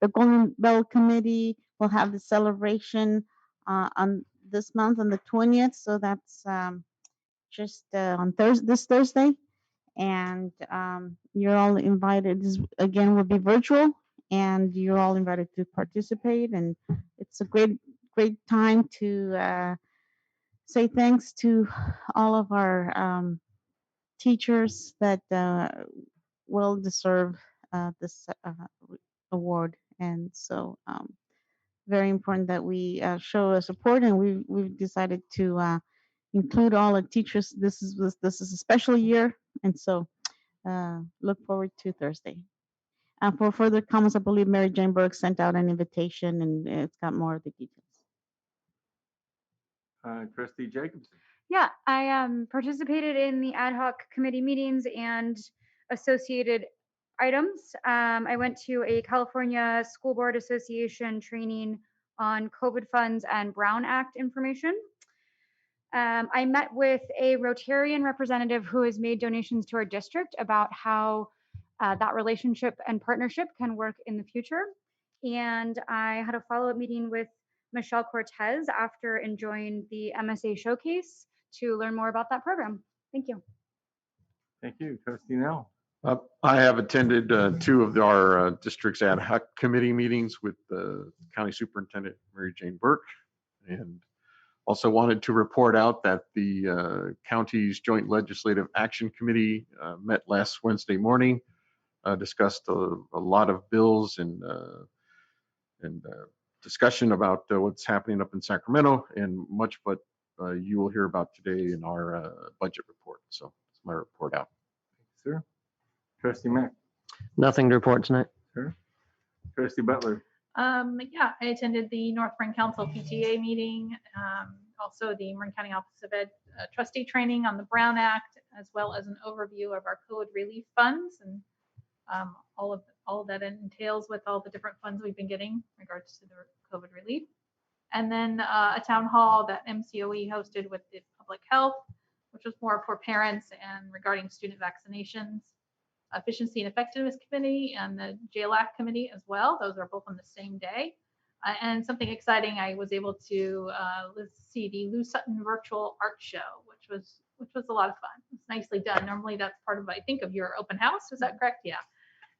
the Golden Bell Committee will have the celebration on this month on the 20th. So that's just on this Thursday. And you're all invited. This again will be virtual, and you're all invited to participate. And it's a great time to say thanks to all of our teachers that will deserve this award. And so very important that we show our support, and we've decided to include all the teachers. This is a special year, and so look forward to Thursday. For further comments, I believe Mary Jane Burke sent out an invitation, and it's got more of the details. Trustee Jacobson. Yeah, I participated in the ad hoc committee meetings and associated items. I went to a California School Board Association training on COVID funds and Brown Act information. I met with a Rotarian representative who has made donations to our district about how that relationship and partnership can work in the future. And I had a follow-up meeting with Michelle Cortez after enjoying the MSA showcase to learn more about that program. Thank you. Thank you. Trustee Nell. I have attended two of our district's ad hoc committee meetings with the County Superintendent Mary Jane Burke, and also wanted to report out that the county's Joint Legislative Action Committee met last Wednesday morning, discussed a lot of bills and discussion about what's happening up in Sacramento, and much what you will hear about today in our budget report. So that's my report out. Sir. Trustee Mack. Nothing to report tonight. Sure. Trustee Butler. Yeah, I attended the North Marin Council PTA meeting, also the Marin County Office of Ed trustee training on the Brown Act, as well as an overview of our COVID relief funds and all of that entails with all the different funds we've been getting in regards to the COVID relief. And then a town hall that MCOE hosted with the public health, which was more for parents and regarding student vaccinations. Efficiency and Effectiveness Committee and the JLAC Committee as well. Those are both on the same day. And something exciting, I was able to see the Lou Sutton Virtual Art Show, which was a lot of fun. It's nicely done. Normally that's part of, I think, of your open house. Is that correct? Yeah.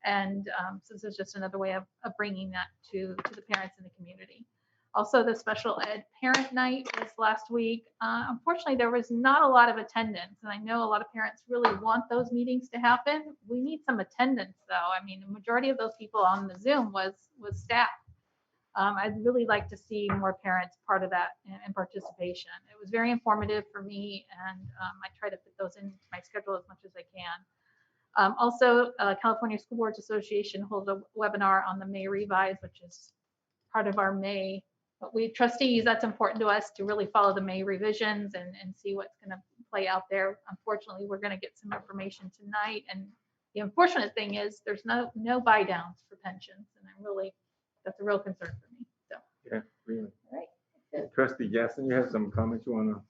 And so this is just another way of bringing that to the parents in the community. Also, the special ed parent night was last week. Unfortunately, there was not a lot of attendance, and I know a lot of parents really want those meetings to happen. We need some attendance, though. I mean, the majority of those people on the Zoom was staff. I'd really like to see more parents part of that and participation. It was very informative for me, and I try to fit those into my schedule as much as I can. Also, California School Boards Association holds a webinar on the May Revise, which is part of our May. But we trustees, that's important to us to really follow the May revisions and see what's going to play out there. Unfortunately, we're going to get some information tonight. And the unfortunate thing is there's no buy downs for pensions. And that's a real concern for me. So yeah, really. All right. Trustee Gasson, you have some comments you want to?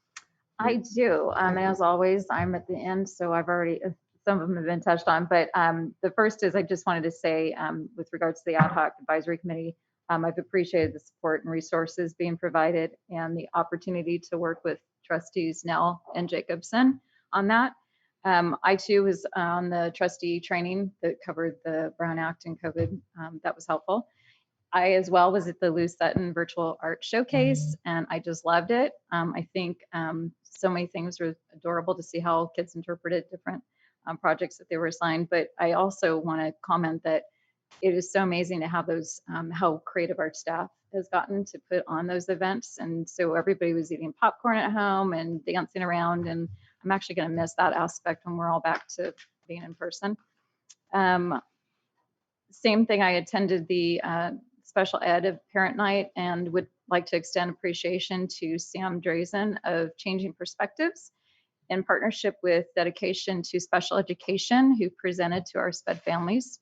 I do. As always, I'm at the end, so I've already, some of them have been touched on. But the first is I just wanted to say with regards to the ad hoc advisory committee, I've appreciated the support and resources being provided and the opportunity to work with trustees Nell and Jacobson on that. I too was on the trustee training that covered the Brown Act and COVID. That was helpful. I as well was at the Lou Sutton Virtual Art Showcase, and I just loved it. I think so many things were adorable to see how kids interpreted different projects that they were assigned. But I also want to comment that it is so amazing to have those, how creative our staff has gotten to put on those events. And so everybody was eating popcorn at home and dancing around. And I'm actually going to miss that aspect when we're all back to being in person. Same thing, I attended the special ed of parent night and would like to extend appreciation to Sam Drazen of Changing Perspectives in partnership with Dedication to Special Education, who presented to our SPED families.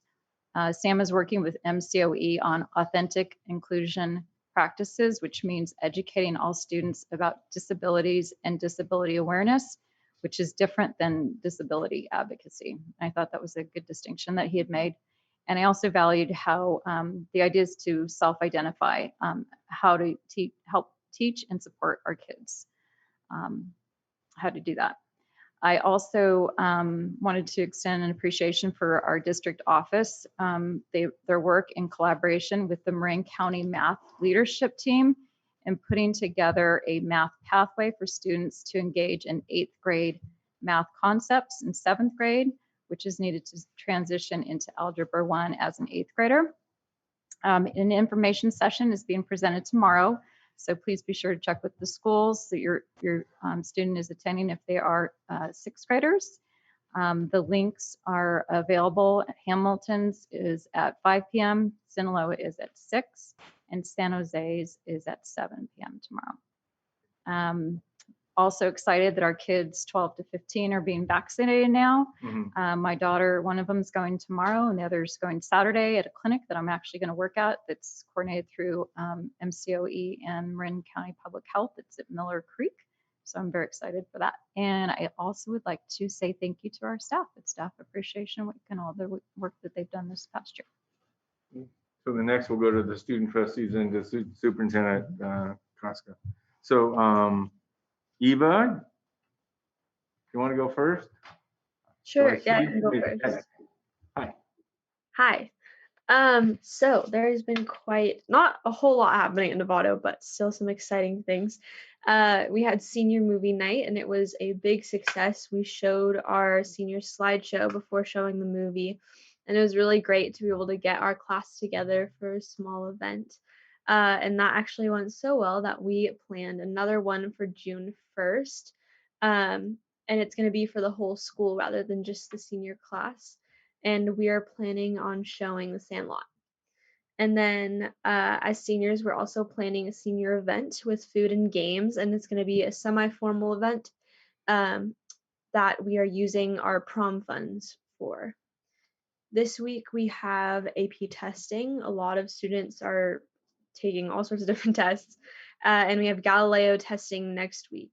Sam is working with MCOE on authentic inclusion practices, which means educating all students about disabilities and disability awareness, which is different than disability advocacy. I thought that was a good distinction that he had made. And I also valued how the idea is to self-identify how to help teach and support our kids, how to do that. I also wanted to extend an appreciation for our district office, their work in collaboration with the Marin County Math Leadership Team in putting together a math pathway for students to engage in 8th grade math concepts in 7th grade, which is needed to transition into Algebra 1 as an 8th grader. An information session is being presented tomorrow, so please be sure to check with the schools that your student is attending if they are 6th graders. The links are available. Hamilton's is at 5 p.m., Sinaloa is at 6, and San Jose's is at 7 p.m. tomorrow. Also excited that our kids 12 to 15 are being vaccinated now. My daughter, one of them is going tomorrow and the other is going Saturday at a clinic that I'm actually going to work at that's coordinated through MCOE and Marin County Public Health. It's at Miller Creek. So I'm very excited for that. And I also would like to say thank you to our staff at Staff Appreciation Week and all the work that they've done this past year. So the next we'll go to the student trustees and the Superintendent Casca. So Eva, you want to go first? Sure, yeah, I can go first. Hi. Hi. So there has been not a whole lot happening in Novato, but still some exciting things. We had senior movie night and it was a big success. We showed our senior slideshow before showing the movie, and it was really great to be able to get our class together for a small event. And that actually went so well that we planned another one for June 1st. And it's going to be for the whole school rather than just the senior class. And we are planning on showing The Sandlot. And then as seniors, we're also planning a senior event with food and games, and it's going to be a semi-formal event that we are using our prom funds for. This week we have AP testing. A lot of students are taking all sorts of different tests, and we have Galileo testing next week.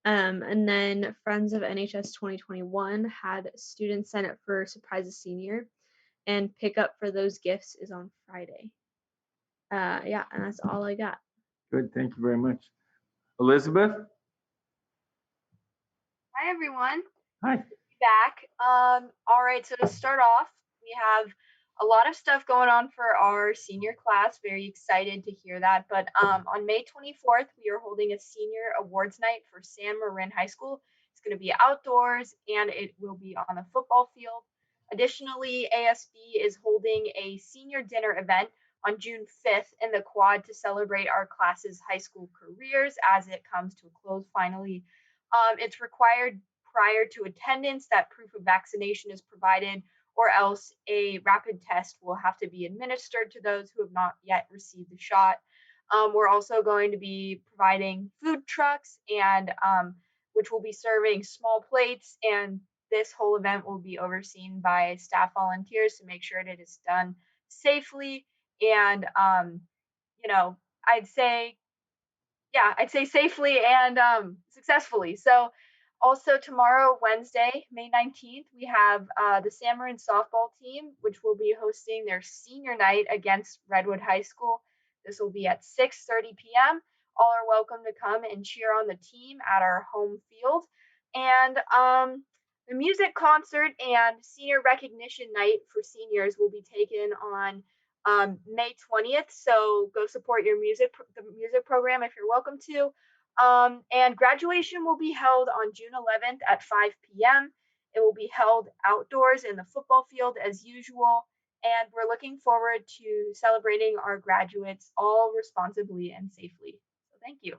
And then Friends of NHS 2021 had students sign up for Surprise a Senior, and pickup for those gifts is on Friday. Yeah, and that's all I got. Good, thank you very much. Elizabeth? Hi, everyone. Hi. Back. All right, so to start off, we have a lot of stuff going on for our senior class. Very excited to hear that. But on May 24th, we are holding a senior awards night for San Marin High School. It's going to be outdoors and it will be on the football field. Additionally, ASB is holding a senior dinner event on June 5th in the quad to celebrate our class's high school careers as it comes to a close finally. It's required prior to attendance that proof of vaccination is provided, or else a rapid test will have to be administered to those who have not yet received the shot. We're also going to be providing food trucks and which will be serving small plates, and this whole event will be overseen by staff volunteers to make sure that it is done safely and I'd say safely and successfully. So also tomorrow, Wednesday, May 19th, we have the Xamarin Softball team, which will be hosting their senior night against Redwood High School. This will be at 6:30 p.m. All are welcome to come and cheer on the team at our home field. And the music concert and senior recognition night for seniors will be taken on May 20th. So go support the music program if you're welcome to. And graduation will be held on June 11th at 5 p.m. It will be held outdoors in the football field as usual. And we're looking forward to celebrating our graduates all responsibly and safely. So thank you.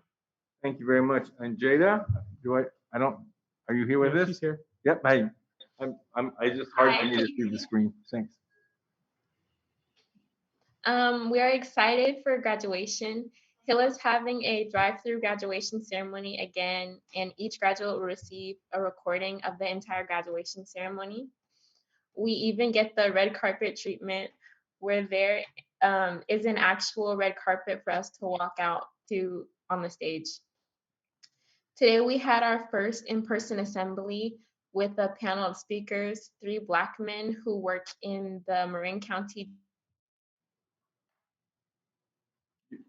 Thank you very much. And Jada, are you here with us? She's here. Yep. I just hard for me to see the screen. Thanks. We are excited for graduation. Hill is having a drive-through graduation ceremony again, and each graduate will receive a recording of the entire graduation ceremony. We even get the red carpet treatment. We're there is an actual red carpet for us to walk out to on the stage. Today we had our first in-person assembly with a panel of speakers, 3 Black men who work in the Marin County.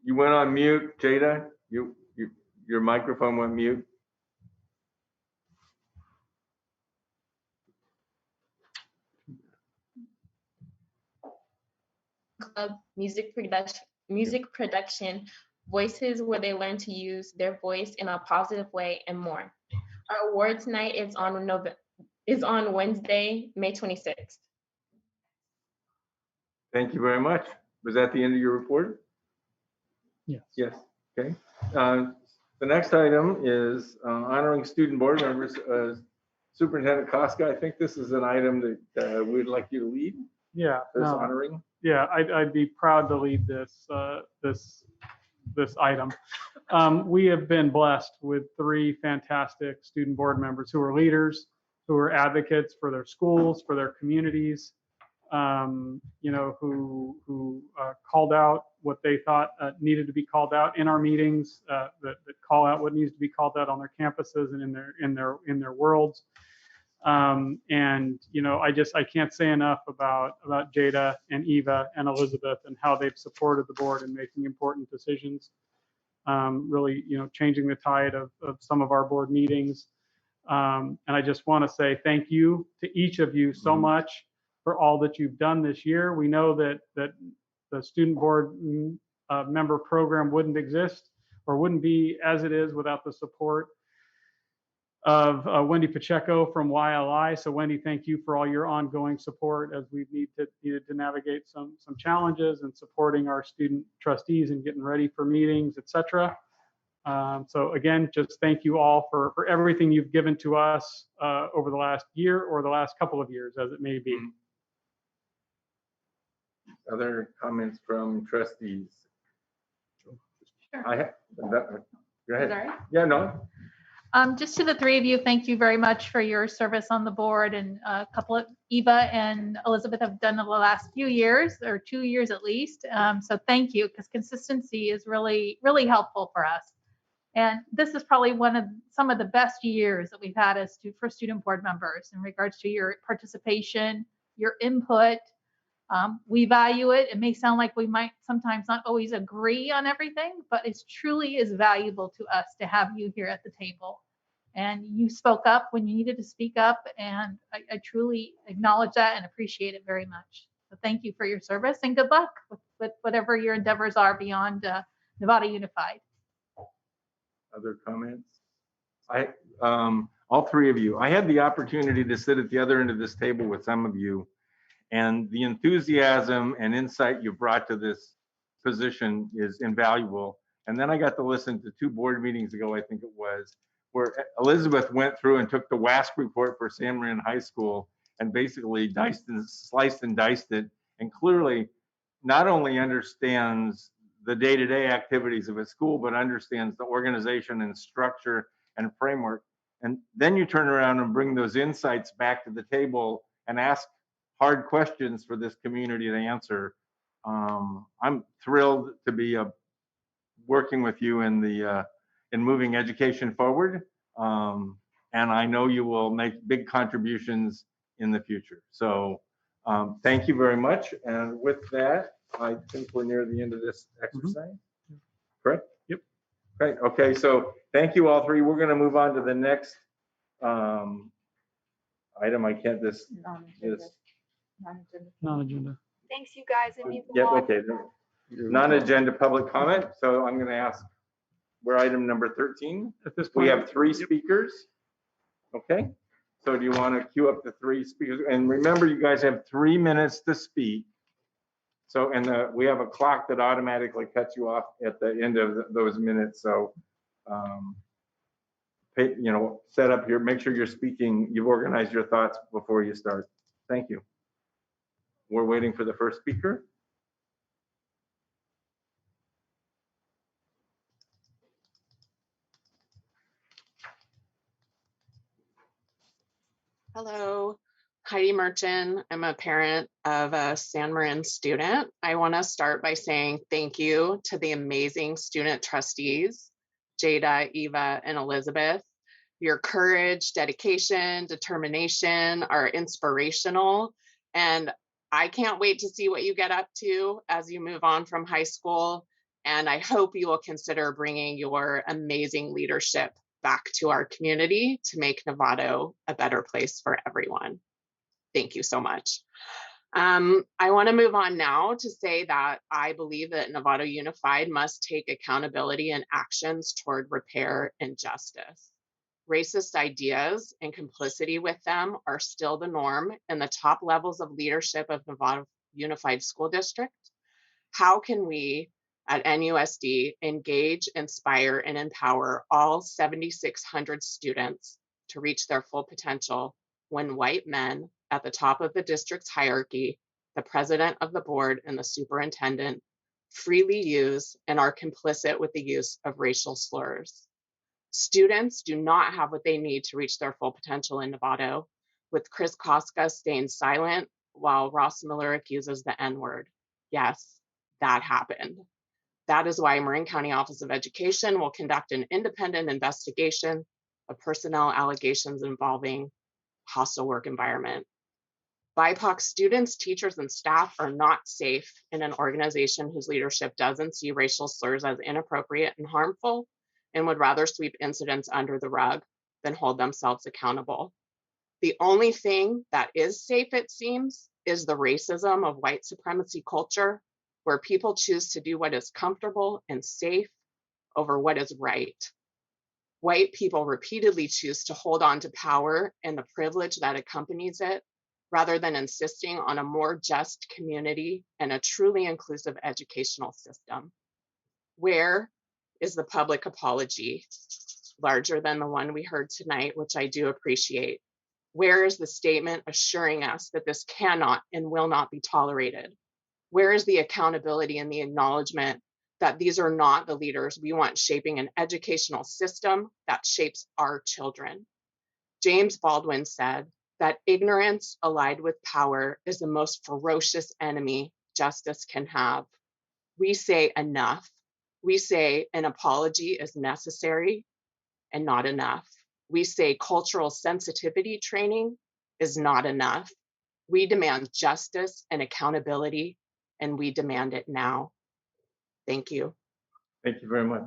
You went on mute, Jada. Your microphone went mute. Club, music production, voices where they learn to use their voice in a positive way, and more. Our awards night is on Wednesday, May 26th. Thank you very much. Was that the end of your report? Yes. Yes. Okay. The next item is honoring student board members. Superintendent Koska, I think this is an item that we'd like you to lead. Yeah. This no. honoring. Yeah, I'd be proud to lead this this item. We have been blessed with 3 fantastic student board members who are leaders, who are advocates for their schools, for their communities, you know, who called out what they thought needed to be called out in our meetings, that call out what needs to be called out on their campuses and in their worlds. And you know, I can't say enough about Jada and Eva and Elizabeth and how they've supported the board in making important decisions. Really, you know, changing the tide of some of our board meetings. And I just want to say thank you to each of you so much for all that you've done this year. We know that the student board member program wouldn't exist or wouldn't be as it is without the support of Wendy Pacheco from YLI. So Wendy, thank you for all your ongoing support as we needed to navigate some challenges and supporting our student trustees and getting ready for meetings, etc. So again, just thank you all for everything you've given to us over the last year or the last couple of years, as it may be. Other comments from trustees? Sure. Go ahead. Sorry. Yeah, no. Just to the 3 of you, thank you very much for your service on the board, and a couple of Eva and Elizabeth have done in the last few years, or 2 years at least. So thank you, because consistency is really, really helpful for us. And this is probably some of the best years that we've had for student board members in regards to your participation, your input. We value it. It may sound like we might sometimes not always agree on everything, but it truly is valuable to us to have you here at the table. And you spoke up when you needed to speak up, and I truly acknowledge that and appreciate it very much. So thank you for your service, and good luck with whatever your endeavors are beyond Nevada Unified. Other comments? All 3 of you. I had the opportunity to sit at the other end of this table with some of you, and the enthusiasm and insight you brought to this position is invaluable. And then I got to listen to 2 board meetings ago, I think it was, where Elizabeth went through and took the WASC report for San Marin High School and basically sliced and diced it, and clearly not only understands the day-to-day activities of a school, but understands the organization and structure and framework. And then you turn around and bring those insights back to the table and ask hard questions for this community to answer. I'm thrilled to be working with you in moving education forward. And I know you will make big contributions in the future. So thank you very much. And with that, I think we're near the end of this exercise. Correct? Yep. Great. Okay. So thank you all 3. We're going to move on to the next item. I can't this. Non-agenda. Thanks, you guys. It means a Yep. lot. Okay. Non-agenda public comment. So I'm going to ask. We're item number 13. At this point, we have 3 speakers. Okay. So do you want to queue up the 3 speakers? And remember, you guys have 3 minutes to speak. So, and we have a clock that automatically cuts you off at the end of those minutes. So, you know, set up your, make sure you're speaking, you've organized your thoughts before you start. Thank you. We're waiting for the first speaker. Hello, Heidi Merchant. I'm a parent of a San Marin student. I want to start by saying thank you to the amazing student trustees, Jada, Eva, and Elizabeth. Your courage, dedication, determination are inspirational. And I can't wait to see what you get up to as you move on from high school. And I hope you will consider bringing your amazing leadership back to our community to make Novato a better place for everyone. Thank you so much. I want to move on now to say that I believe that Novato Unified must take accountability and actions toward repair and justice. Racist ideas and complicity with them are still the norm in the top levels of leadership of Novato Unified School District. How can we at NUSD engage, inspire, and empower all 7,600 students to reach their full potential when white men at the top of the district's hierarchy, the president of the board and the superintendent, freely use and are complicit with the use of racial slurs? Students do not have what they need to reach their full potential in Novato, with Chris Koska staying silent while Ross Miller accuses the N-word. Yes, that happened. That is why Marin County Office of Education will conduct an independent investigation of personnel allegations involving hostile work environment. BIPOC students, teachers, and staff are not safe in an organization whose leadership doesn't see racial slurs as inappropriate and harmful and would rather sweep incidents under the rug than hold themselves accountable. The only thing that is safe, it seems, is the racism of white supremacy culture, where people choose to do what is comfortable and safe over what is right. White people repeatedly choose to hold on to power and the privilege that accompanies it, rather than insisting on a more just community and a truly inclusive educational system. Where is the public apology, larger than the one we heard tonight, which I do appreciate? Where is the statement assuring us that this cannot and will not be tolerated? Where is the accountability and the acknowledgement that these are not the leaders we want shaping an educational system that shapes our children? James Baldwin said that ignorance allied with power is the most ferocious enemy justice can have. We say enough. We say an apology is necessary and not enough. We say cultural sensitivity training is not enough. We demand justice and accountability, and we demand it now. Thank you. Thank you very much.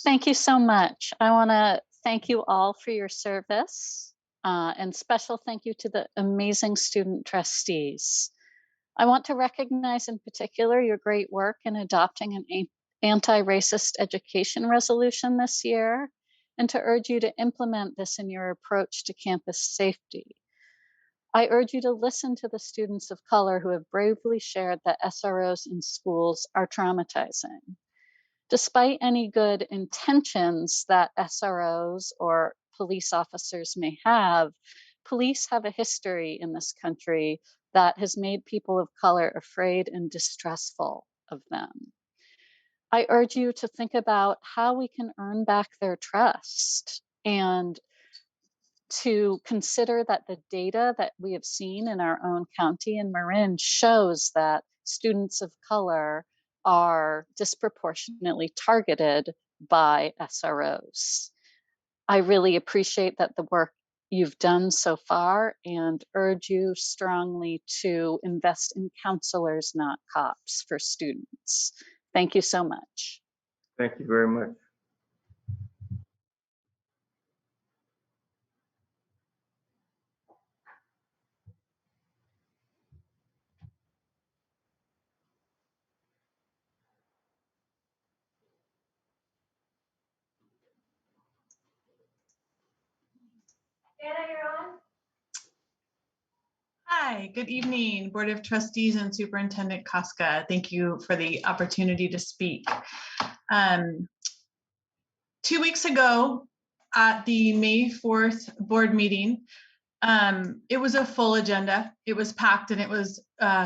Thank you so much. I want to thank you all for your service, and special thank you to the amazing student trustees. I want to recognize in particular your great work in adopting an anti-racist education resolution this year, and to urge you to implement this in your approach to campus safety. I urge you to listen to the students of color who have bravely shared that SROs in schools are traumatizing. Despite any good intentions that SROs or police officers may have, police have a history in this country that has made people of color afraid and distrustful of them. I urge you to think about how we can earn back their trust, and to consider that the data that we have seen in our own county in Marin shows that students of color are disproportionately targeted by SROs. I really appreciate that the work you've done so far, and urge you strongly to invest in counselors, not cops, for students. Thank you so much. Thank you very much. Hi, good evening, Board of Trustees and Superintendent Koska. Thank you for the opportunity to speak. 2 weeks ago at the May 4th board meeting, it was a full agenda. It was packed and it was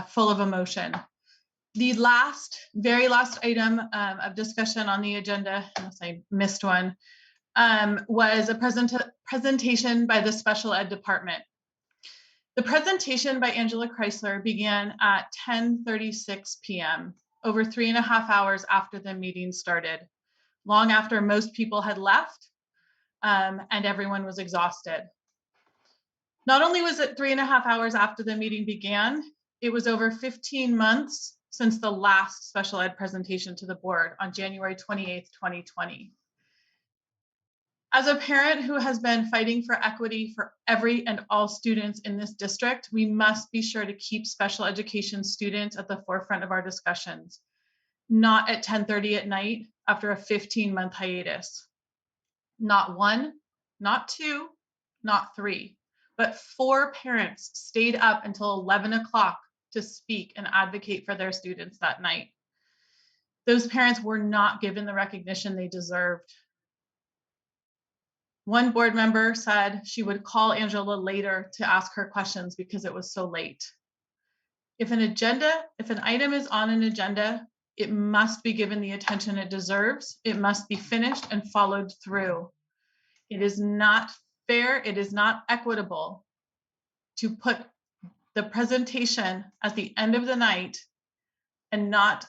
full of emotion. The very last item of discussion on the agenda, unless I missed one, was a presentation by the special ed department. The presentation by Angela Chrysler began at 10:36 p.m., over 3.5 hours after the meeting started, long after most people had left and everyone was exhausted. Not only was it 3.5 hours after the meeting began, it was over 15 months since the last special ed presentation to the board on January 28th, 2020. As a parent who has been fighting for equity for every and all students in this district, we must be sure to keep special education students at the forefront of our discussions, not at 10:30 at night after a 15-month hiatus. Not one, not two, not three, but 4 parents stayed up until 11 o'clock to speak and advocate for their students that night. Those parents were not given the recognition they deserved. One board member said she would call Angela later to ask her questions because it was so late. If an item is on an agenda, it must be given the attention it deserves. It must be finished and followed through. It is not fair, it is not equitable to put the presentation at the end of the night and not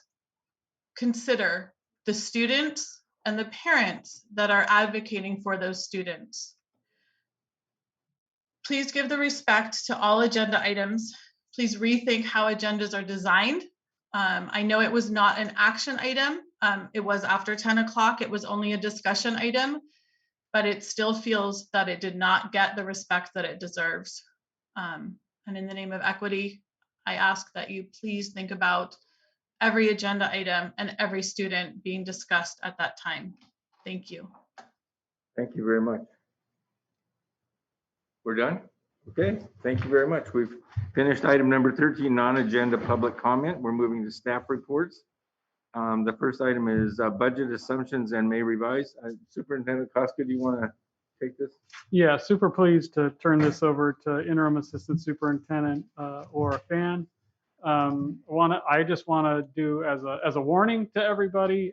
consider the students and the parents that are advocating for those students. Please give the respect to all agenda items. Please rethink how agendas are designed. I know it was not an action item. It was after 10 o'clock. It was only a discussion item, but it still feels that it did not get the respect that it deserves. And in the name of equity, I ask that you please think about every agenda item and every student being discussed at that time. Thank you. Thank you very much. We're done? Okay, thank you very much. We've finished item number 13, non-agenda public comment. We're moving to staff reports. The first item is budget assumptions and may revise. Superintendent Koska, do you want to take this? Yeah, super pleased to turn this over to Interim Assistant Superintendent Laura Fan. I just want to do as a warning to everybody.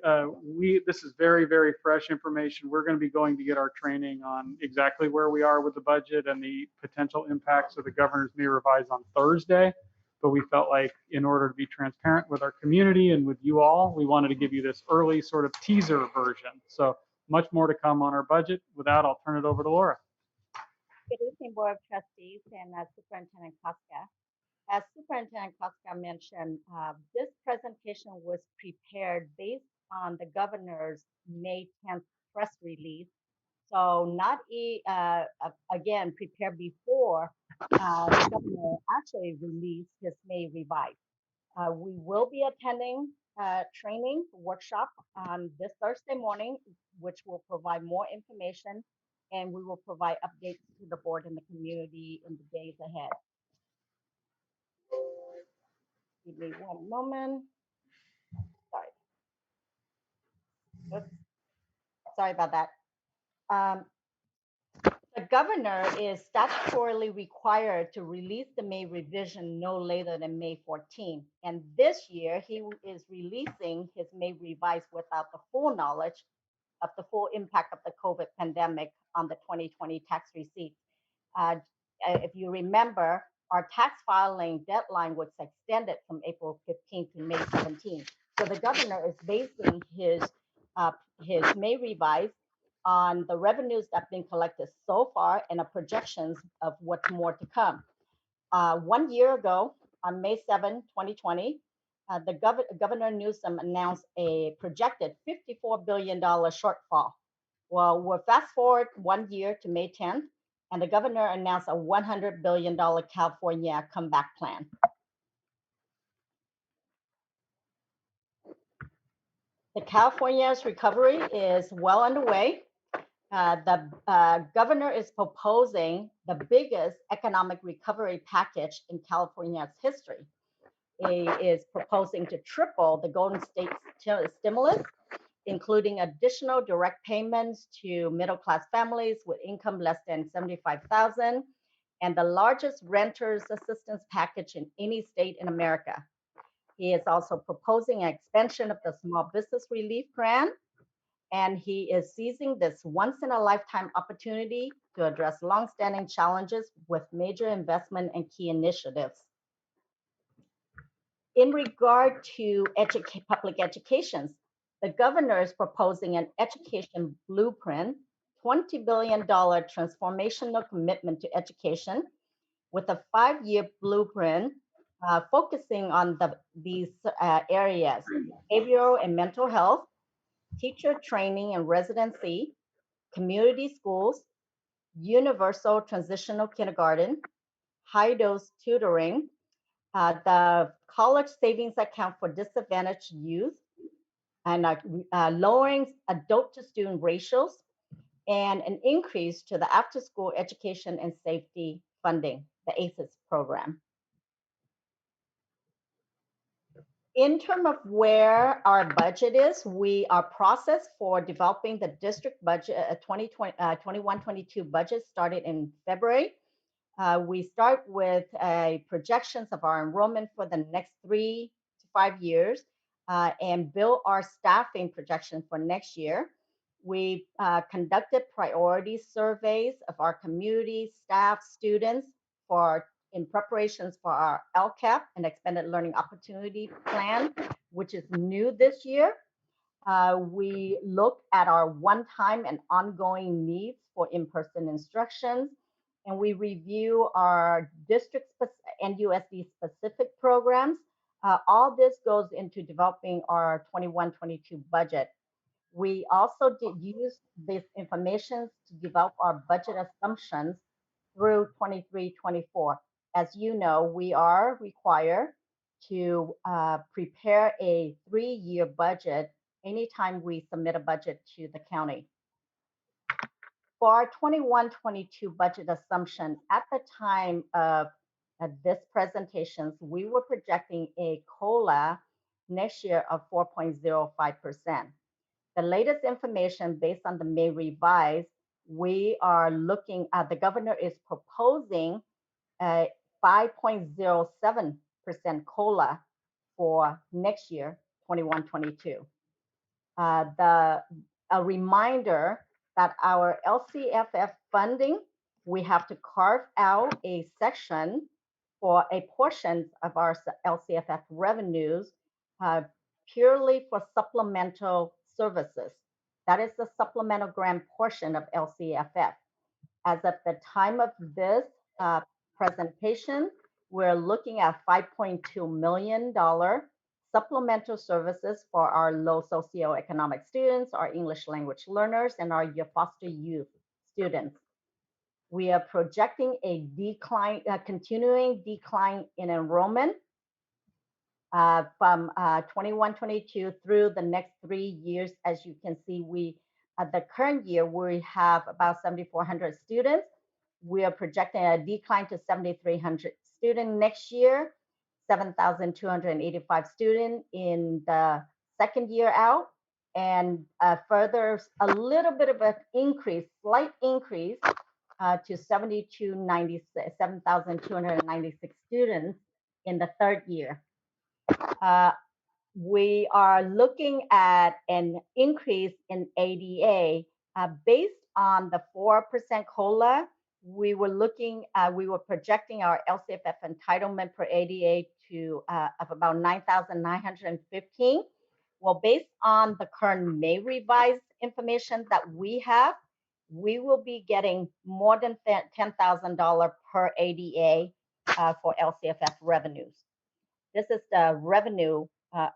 This is very, very fresh information. We're going to be going to get our training on exactly where we are with the budget and the potential impacts of the governor's may revise on Thursday. But we felt like in order to be transparent with our community and with you all, we wanted to give you this early sort of teaser version. So much more to come on our budget. With that, I'll turn it over to Laura. Good evening, Board of Trustees and Superintendent Koska. As Superintendent Koska mentioned, this presentation was prepared based on the governor's May 10th press release. So not again prepared before the governor actually released his May revise. We will be attending training workshop on this Thursday morning, which will provide more information, and we will provide updates to the board and the community in the days ahead. Give me one moment. Sorry. Oops. Sorry about that. The governor is statutorily required to release the May revision no later than May 14. And this year, he is releasing his May revise without the full knowledge of the full impact of the COVID pandemic on the 2020 tax receipts. If you remember, our tax filing deadline was extended from April 15th to May 17th. So the governor is basing his May revise on the revenues that have been collected so far and the projections of what's more to come. 1 year ago, on May 7, 2020, Governor Newsom announced a projected $54 billion shortfall. Well, we're fast forward 1 year to May 10th, and the governor announced a $100 billion California comeback plan. The California's recovery is well underway. The governor is proposing the biggest economic recovery package in California's history. He is proposing to triple the Golden State stimulus, including additional direct payments to middle-class families with income less than $75,000, and the largest renters assistance package in any state in America. He is also proposing an expansion of the Small Business Relief Grant, and he is seizing this once-in-a-lifetime opportunity to address longstanding challenges with major investment and key initiatives. In regard to public educations, the governor is proposing an education blueprint, $20 billion transformational commitment to education with a 5-year blueprint focusing on these areas: behavioral and mental health, teacher training and residency, community schools, universal transitional kindergarten, high-dose tutoring, the college savings account for disadvantaged youth, and lowering adult-to-student ratios, and an increase to the after-school education and safety funding, the ACES program. In terms of where our budget is, we are processed for developing the district budget, 21-22 budget started in February. We start with projections of our enrollment for the next 3 to 5 years and build our staffing projection for next year. We conducted priority surveys of our community, staff, students in preparations for our LCAP and Expanded Learning Opportunity Plan, which is new this year. We look at our one-time and ongoing needs for in-person instructions, and we review our district NUSD specific programs. All this goes into developing our 21-22 budget. We also did use this information to develop our budget assumptions through 23-24. As you know, we are required to prepare a 3-year budget anytime we submit a budget to the county. For our 21-22 budget assumption, at the time of this presentations, we were projecting a COLA next year of 4.05%. The latest information based on the May revise, we are looking at, the governor is proposing a 5.07% COLA for next year, 21-22. A reminder that our LCFF funding, we have to carve out a section for a portion of our LCFF revenues purely for supplemental services. That is the supplemental grant portion of LCFF. As of the time of this presentation, we're looking at $5.2 million supplemental services for our low socioeconomic students, our English language learners, and our foster youth students. We are projecting a decline, continuing decline in enrollment from 21-22 through the next 3 years. As you can see, the current year, we have about 7,400 students. We are projecting a decline to 7,300 students next year, 7,285 students in the second year out, and further a little bit of an increase, slight increase to 7,296 students in the third year. We are looking at an increase in ADA based on the 4% COLA. We were projecting our LCFF entitlement per ADA to of about 9,915. Well, based on the current May revised information that we have, we will be getting more than $10,000 per ADA for LCFF revenues. This is the revenue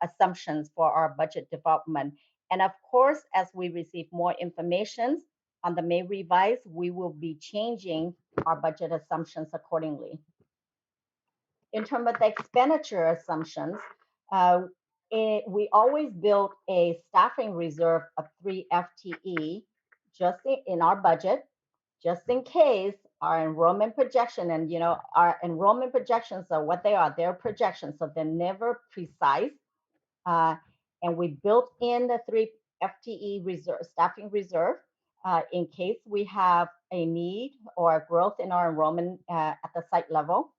assumptions for our budget development. And of course, as we receive more information on the May revise, we will be changing our budget assumptions accordingly. In terms of the expenditure assumptions, we always build a staffing reserve of 3 FTE in our budget, just in case our enrollment projection, and our enrollment projections are what they are, they're projections, so they're never precise. And we built in the 3 FTE reserve, staffing reserve, in case we have a need or a growth in our enrollment at the site level.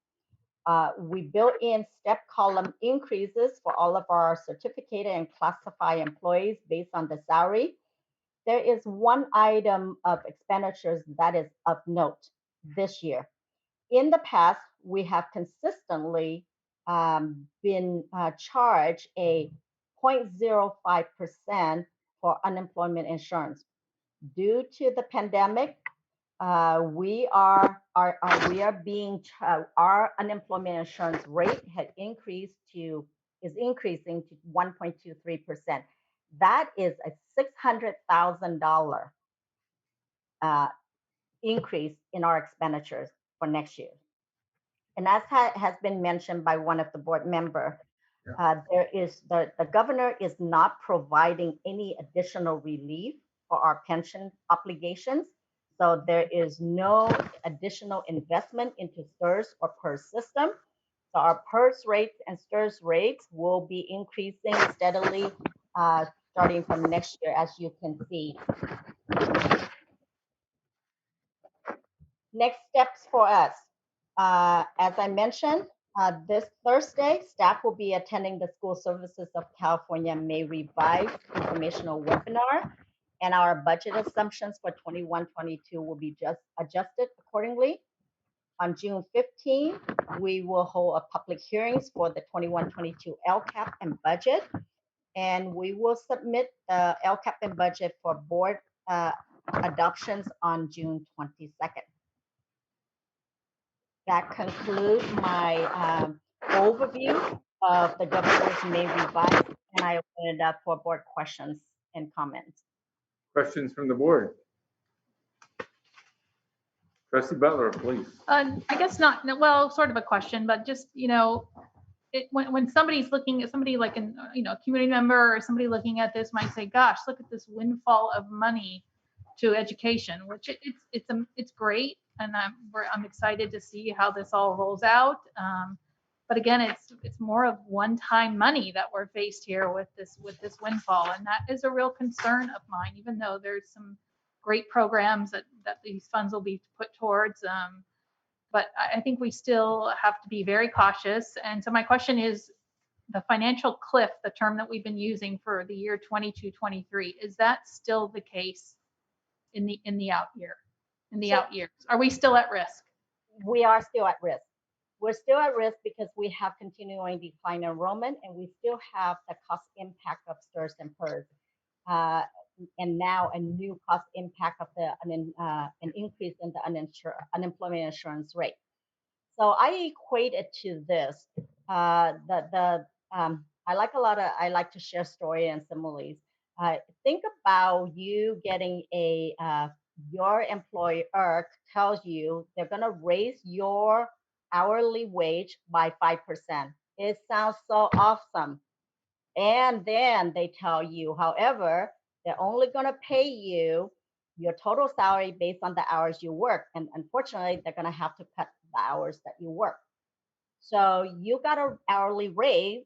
We built in step column increases for all of our certificated and classified employees based on the salary. There is one item of expenditures that is of note this year. In the past, we have consistently been charged a 0.05% for unemployment insurance. Due to the pandemic, we are being our unemployment insurance rate is increasing to 1.23%. That is a $600,000 increase in our expenditures for next year. And as has been mentioned by one of the board member, the governor is not providing any additional relief for our pension obligations. So there is no additional investment into STRS or PERS system. So our PERS rates and STRS rates will be increasing steadily starting from next year, as you can see. Next steps for us. As I mentioned, this Thursday, staff will be attending the School Services of California May Revised informational webinar, and our budget assumptions for 21-22 will be just adjusted accordingly. On June 15, we will hold a public hearings for the 21-22 LCAP and budget, and we will submit the LCAP and budget for board adoptions on June 22nd. That concludes my overview of the governor's May Revised, and I open it up for board questions and comments. Questions from the board? Trustee Butler, please. I guess not, well, sort of a question, but just, when somebody's looking at somebody like a community member or somebody looking at this might say, gosh, look at this windfall of money to education, which it's great. And I'm excited to see how this all rolls out. But again, it's more of one-time money that we're faced here with this windfall, and that is a real concern of mine. Even though there's some great programs that these funds will be put towards, but I think we still have to be very cautious. And so my question is, the financial cliff, the term that we've been using for the year 22-23, is that still the case in the out year? In the out years, are we still at risk? We are still at risk. We're still at risk because we have continuing decline enrollment, and we still have the cost impact of STRS and PERS, and now a new cost impact of an increase in the unemployment insurance rate. So I equate it to this. I like to share story and similes. Think about you getting your employer tells you they're going to raise your hourly wage by 5%. It sounds so awesome. And then they tell you, however, they're only going to pay you your total salary based on the hours you work. And unfortunately, they're going to have to cut the hours that you work. So you got an hourly raise,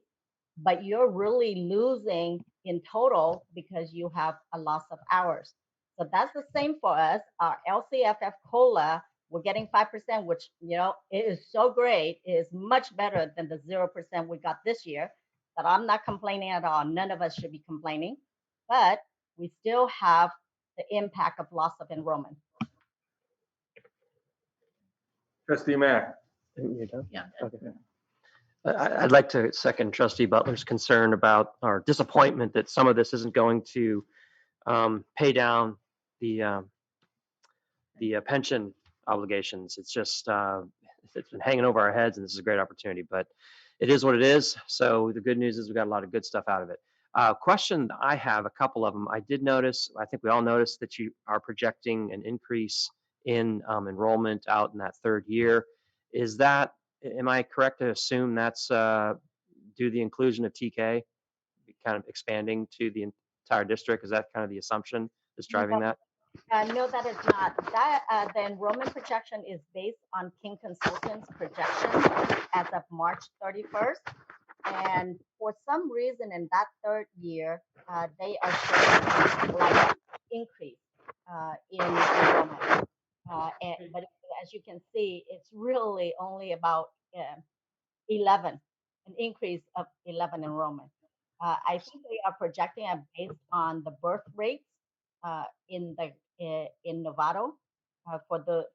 but you're really losing in total because you have a loss of hours. So that's the same for us. Our LCFF COLA, we're getting 5%, which, it is so great. It is much better than the 0% we got this year. But I'm not complaining at all. None of us should be complaining. But we still have the impact of loss of enrollment. Trustee Mack. You're done? Yeah. Okay. I'd like to second Trustee Butler's concern about our disappointment that some of this isn't going to pay down the pension obligations. It's just it's been hanging over our heads, and this is a great opportunity, but it is what it is. So the good news is we got a lot of good stuff out of it. Question I have, a couple of them. I did notice, I think we all noticed that you are projecting an increase in enrollment out in that third year. Is that, am I correct to assume that's due to the inclusion of TK, kind of expanding to the entire district? Is that kind of the assumption that's driving that? No, that is not. The enrollment projection is based on King Consultants projections as of March 31st. And for some reason in that third year, they are showing like increase in enrollment. But as you can see, it's really only about 11, an increase of 11 enrollment. I think they are projecting it based on the birth rates in Novato for the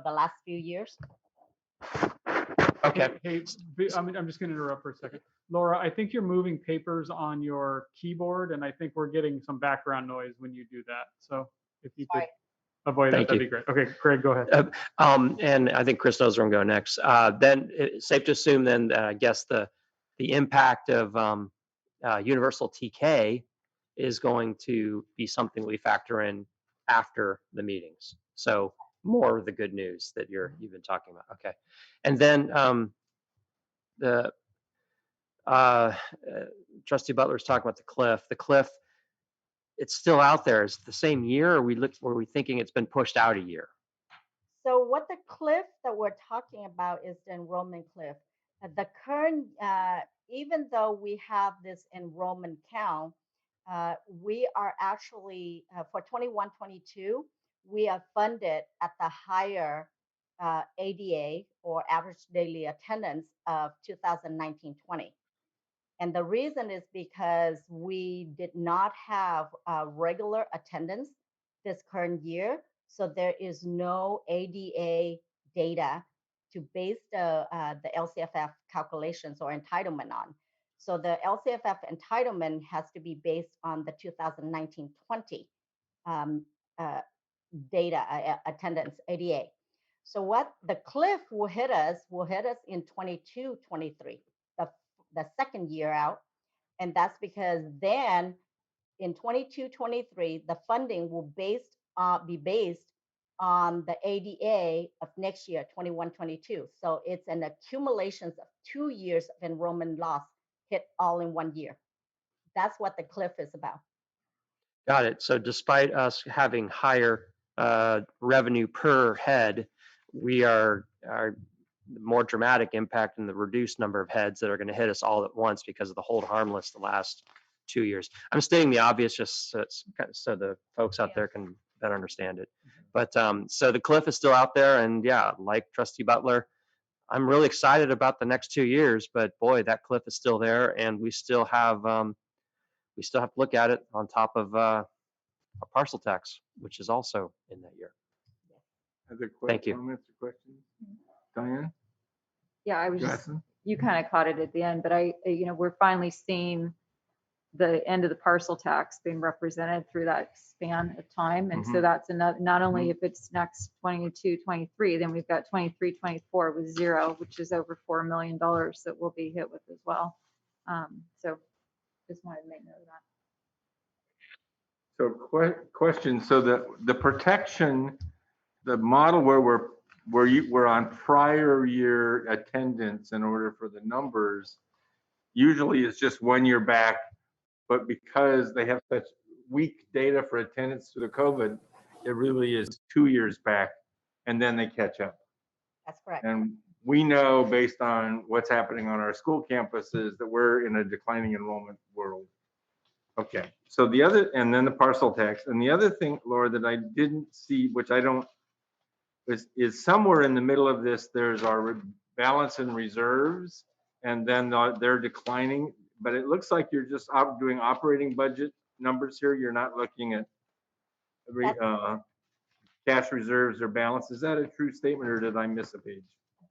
last few years. Okay. Hey, I'm just going to interrupt for a second. Laura, I think you're moving papers on your keyboard, and I think we're getting some background noise when you do that. So if you could avoid that, Thank that'd you. be great. Okay, Craig, go ahead. And I think Chris knows where I'm going next. Then it's safe to assume then, I guess the impact of universal TK is going to be something we factor in after the meetings. So more of the good news that you've been talking about. Okay. And then the Trustee Butler's talking about the cliff. The cliff, it's still out there. It's the same year, or were we thinking it's been pushed out a year? So what the cliff that we're talking about is the enrollment cliff. The current, even though we have this enrollment count, we are actually, for 21-22, we are funded at the higher ADA or average daily attendance of 2019-20. And the reason is because we did not have regular attendance this current year. So there is no ADA data to base the LCFF calculations or entitlement on. So the LCFF entitlement has to be based on the 2019-20 data attendance ADA. So what the cliff will hit us in 22-23, the second year out. And that's because then in 22-23, the funding will be based on the ADA of next year, 21-22. So it's an accumulation of 2 years of enrollment loss hit all in 1 year. That's what the cliff is about. Got it. So despite us having higher revenue per head, we are more dramatic impact in the reduced number of heads that are going to hit us all at once because of the hold harmless the last 2 years. I'm stating the obvious just so the folks out there can better understand it. But so the cliff is still out there, and yeah, like Trustee Butler, I'm really excited about the next 2 years. But boy, that cliff is still there, and we still have to look at it on top of a parcel tax, which is also in that year. Other Thank you. comments or questions? Diane? Yeah, I was just, Jackson? you kind of caught it at the end, but we're finally seeing the end of the parcel tax being represented through that span of time. And so that's not only if it's next 22-23, then we've got 23-24 with zero, which is over $4 million that we'll be hit with as well. So just wanted to make note of that. So question, so the protection, the model where we're on prior year attendance in order for the numbers, usually it's just 1 year back, but because they have such weak data for attendance through the COVID, it really is 2 years back, and then they catch up. That's correct. And we know based on what's happening on our school campuses that we're in a declining enrollment world. Okay, so and then the parcel tax. And the other thing, Laura, that I didn't see, which I don't, is somewhere in the middle of this, there's our balance and reserves, and then they're declining. But it looks like you're just doing operating budget numbers here. You're not looking at cash reserves or balance. Is that a true statement, or did I miss a page?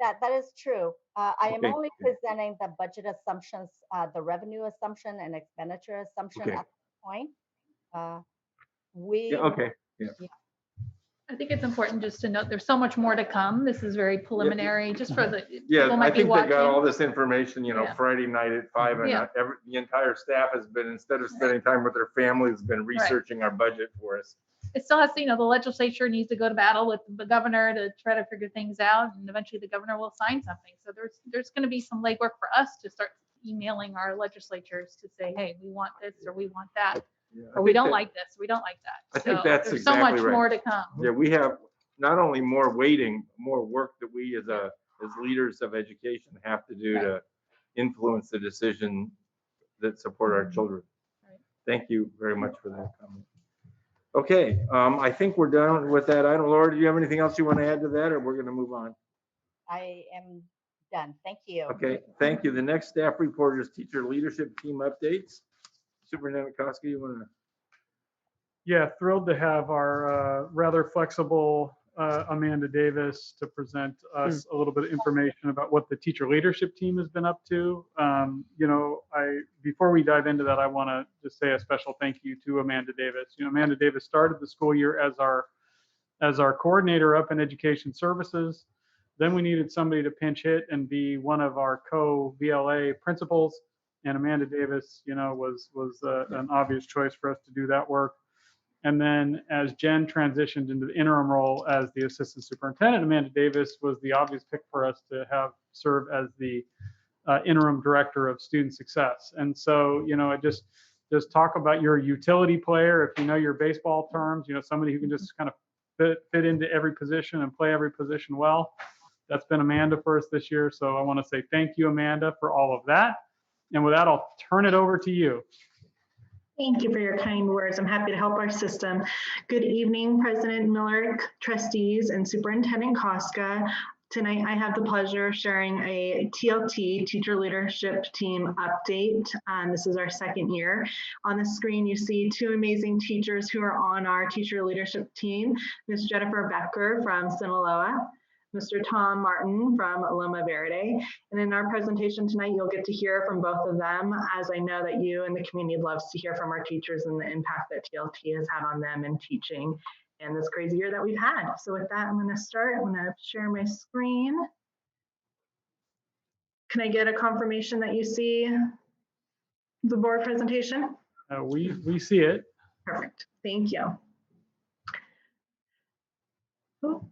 That is true. I am only presenting the budget assumptions, the revenue assumption and expenditure assumption at this point. I think it's important just to note there's so much more to come. This is very preliminary, just for the yeah. people I might think be they watching. got all this information, Friday night at 5, and the entire staff has been, instead of spending time with their families, been researching our budget for us. It still has to, the legislature needs to go to battle with the governor to try to figure things out, and eventually the governor will sign something. So there's going to be some legwork for us to start emailing our legislatures to say, hey, we want this or we want that. or we don't like this, we don't like that. I think So that's there's so exactly much right. more to come. Yeah, we have not only more waiting, more work that we as leaders of education have to do to influence the decision that support our children. Thank you very much for that comment. Okay, I think we're done with that item. Laura, do you have anything else you want to add to that, or we're going to move on? I am done. Thank you. Okay, thank you. The next staff report is teacher leadership team updates. Superintendent Koski, you want to? Yeah, thrilled to have our rather flexible Amanda Davis to present us a little bit of information about what the teacher leadership team has been up to. You know, before we dive into that, I want to just say a special thank you to Amanda Davis. You know, Amanda Davis started the school year as our coordinator up in education services. Then we needed somebody to pinch hit and be one of our co-VLA principals. And Amanda Davis, you know, was an obvious choice for us to do that work. And then as Jen transitioned into the interim role as the assistant superintendent, Amanda Davis was the obvious pick for us to have serve as the interim director of student success. And so, you know, just talk about your utility player. If you know your baseball terms, you know, somebody who can just kind of fit into every position and play every position well. That's been Amanda for us this year. So I want to say thank you, Amanda, for all of that. And with that, I'll turn it over to you. Thank you for your kind words. I'm happy to help our system. Good evening, President Miller, trustees, and Superintendent Koska. Tonight, I have the pleasure of sharing a TLT, Teacher Leadership Team update. This is our second year. On the screen, you see two amazing teachers who are on our teacher leadership team, Ms. Jennifer Becker from Sinaloa, Mr. Tom Martin from Loma Verde. And in our presentation tonight, you'll get to hear from both of them, as I know that you and the community loves to hear from our teachers and the impact that TLT has had on them in teaching and this crazy year that we've had. So with that, I'm gonna start. I'm gonna share my screen. Can I get a confirmation that you see the board presentation? We see it. Perfect, thank you. Oh.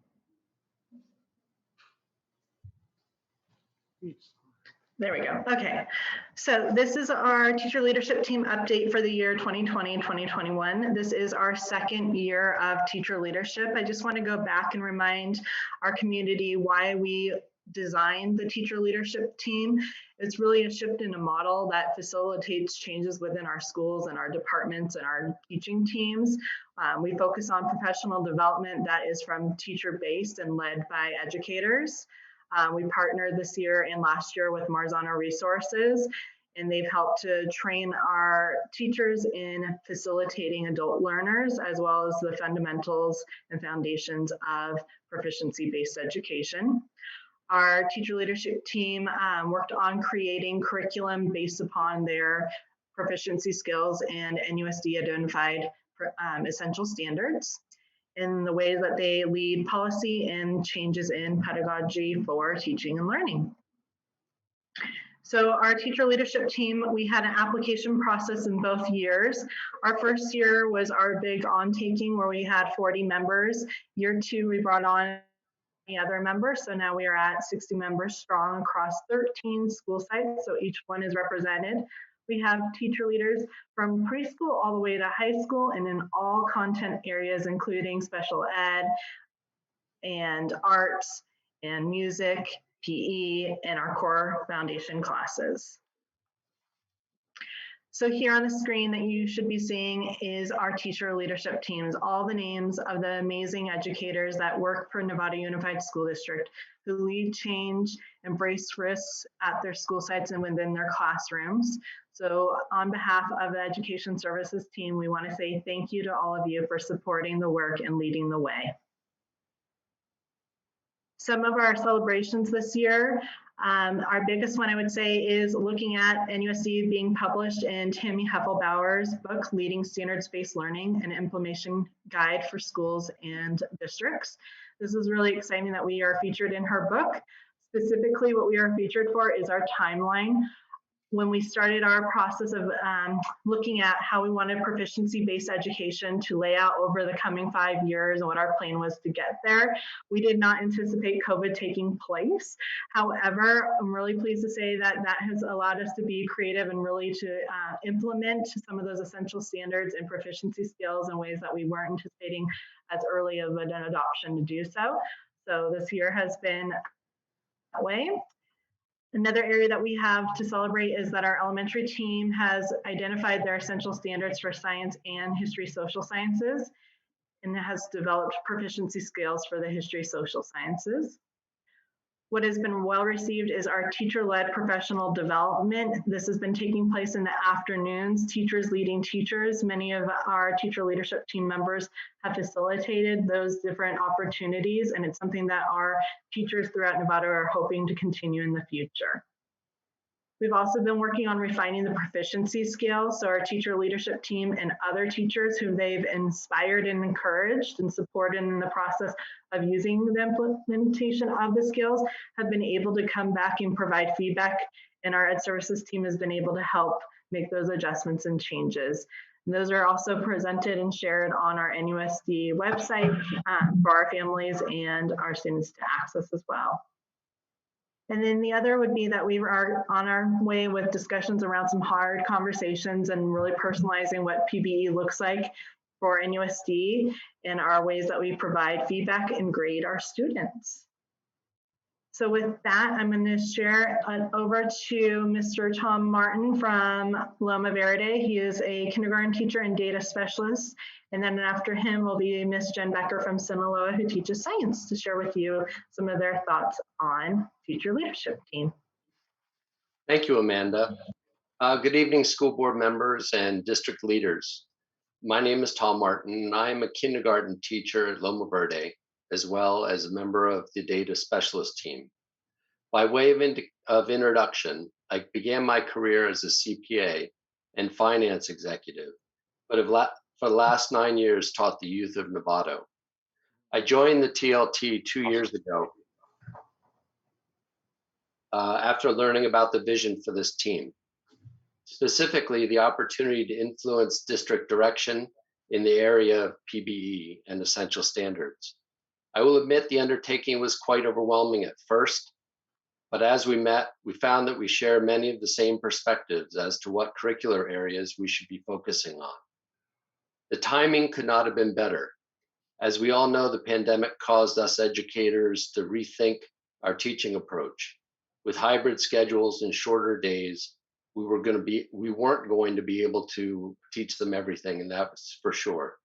There we go. Okay, so this is our teacher leadership team update for the year 2020-2021. This is our second year of teacher leadership. I just want to go back and remind our community why we designed the teacher leadership team. It's really a shift in a model that facilitates changes within our schools and our departments and our teaching teams. We focus on professional development that is from teacher-based and led by educators. We partnered this year and last year with Lozano Resources, and they've helped to train our teachers in facilitating adult learners, as well as the fundamentals and foundations of proficiency-based education. Our teacher leadership team worked on creating curriculum based upon their proficiency skills and NUSD identified essential standards in the ways that they lead policy and changes in pedagogy for teaching and learning. So our teacher leadership team, we had an application process in both years. Our first year was our big on-taking where we had 40 members. Year two, we brought on the other members. So now we are at 60 members strong across 13 school sites. So each one is represented. We have teacher leaders from preschool all the way to high school and in all content areas, including special ed and arts and music, PE, and our core foundation classes. So here on the screen that you should be seeing is our teacher leadership teams, all the names of the amazing educators that work for Novato Unified School District, who lead change, embrace risks at their school sites and within their classrooms. So on behalf of the Education Services team, we want to say thank you to all of you for supporting the work and leading the way. Some of our celebrations this year, our biggest one I would say is looking at NUSD being published in Tammy Heffelbauer's book, Leading Standards-Based Learning, an Implementation Guide for Schools and Districts. This is really exciting that we are featured in her book. Specifically, what we are featured for is our timeline when we started our process of looking at how we wanted proficiency-based education to lay out over the coming 5 years and what our plan was to get there, we did not anticipate COVID taking place. However, I'm really pleased to say that that has allowed us to be creative and really to implement some of those essential standards and proficiency skills in ways that we weren't anticipating as early of an adoption to do so. So this year has been that way. Another area that we have to celebrate is that our elementary team has identified their essential standards for science and history social sciences, and has developed proficiency scales for the history social sciences. What has been well received is our teacher-led professional development. This has been taking place in the afternoons, teachers leading teachers. Many of our teacher leadership team members have facilitated those different opportunities, and it's something that our teachers throughout Novato are hoping to continue in the future. We've also been working on refining the proficiency scale. So our teacher leadership team and other teachers who they've inspired and encouraged and supported in the process of using the implementation of the skills have been able to come back and provide feedback. And our Ed Services team has been able to help make those adjustments and changes. And those are also presented and shared on our NUSD website for our families and our students to access as well. And then the other would be that we are on our way with discussions around some hard conversations and really personalizing what PBE looks like for NUSD and our ways that we provide feedback and grade our students. So with that, I'm going to share over to Mr. Tom Martin from Loma Verde. He is a kindergarten teacher and data specialist. And then after him will be Miss Jen Becker from Sinaloa, who teaches science, to share with you some of their thoughts on teacher leadership team. Thank you, Amanda. Good evening, school board members and district leaders. My name is Tom Martin, and I am a kindergarten teacher at Loma Verde, as well as a member of the data specialist team. By way of introduction, I began my career as a CPA and finance executive, but for the last 9 years taught the youth of Novato. I joined the TLT 2 years ago after learning about the vision for this team, specifically the opportunity to influence district direction in the area of PBE and essential standards. I will admit the undertaking was quite overwhelming at first, but as we met, we found that we share many of the same perspectives as to what curricular areas we should be focusing on. The timing could not have been better. As we all know, the pandemic caused us educators to rethink our teaching approach. With hybrid schedules and shorter days, we weren't going to be able to teach them everything, and that was for sure.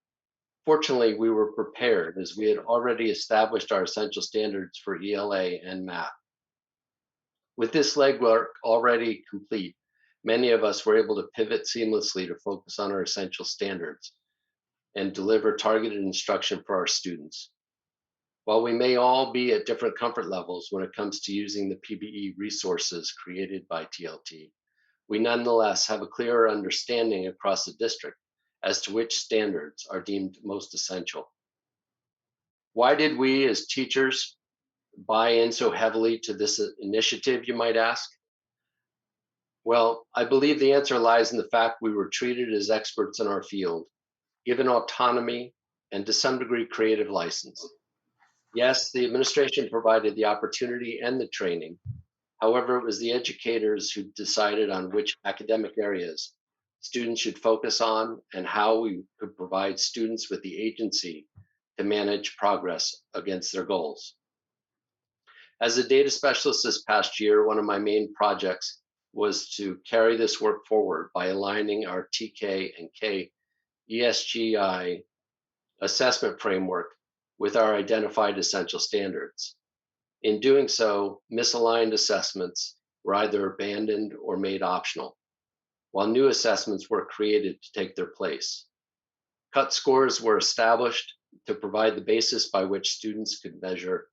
Fortunately, we were prepared as we had already established our essential standards for ELA and math. With this legwork already complete, many of us were able to pivot seamlessly to focus on our essential standards and deliver targeted instruction for our students. While we may all be at different comfort levels when it comes to using the PBE resources created by TLT, we nonetheless have a clearer understanding across the district as to which standards are deemed most essential. Why did we as teachers buy in so heavily to this initiative, you might ask? Well, I believe the answer lies in the fact we were treated as experts in our field, given autonomy and to some degree creative license. Yes, the administration provided the opportunity and the training. However, it was the educators who decided on which academic areas students should focus on and how we could provide students with the agency to manage progress against their goals. As a data specialist this past year, one of my main projects was to carry this work forward by aligning our TK and K ESGI assessment framework with our identified essential standards. In doing so, misaligned assessments were either abandoned or made optional, while new assessments were created to take their place. Cut scores were established to provide the basis by which students could measure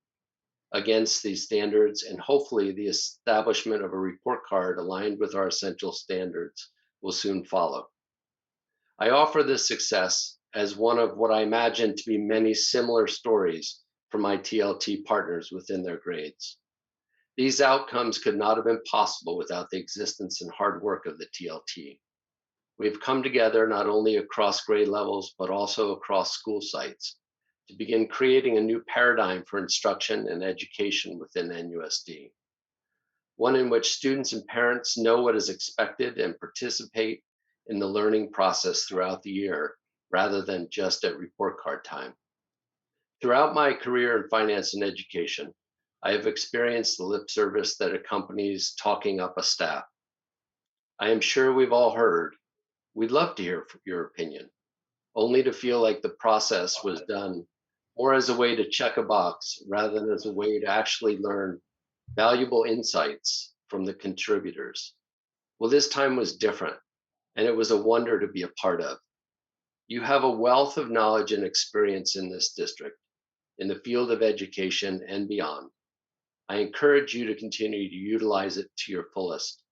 against these standards, and hopefully the establishment of a report card aligned with our essential standards will soon follow. I offer this success as one of what I imagine to be many similar stories from my TLT partners within their grades. These outcomes could not have been possible without the existence and hard work of the TLT. We've come together not only across grade levels, but also across school sites to begin creating a new paradigm for instruction and education within NUSD. One in which students and parents know what is expected and participate in the learning process throughout the year, rather than just at report card time. Throughout my career in finance and education, I have experienced the lip service that accompanies talking up a staff. I am sure we've all heard, "We'd love to hear your opinion," only to feel like the process was done more as a way to check a box rather than as a way to actually learn valuable insights from the contributors. Well, this time was different, and it was a wonder to be a part of. You have a wealth of knowledge and experience in this district, in the field of education and beyond. I encourage you to continue to utilize it to your fullest.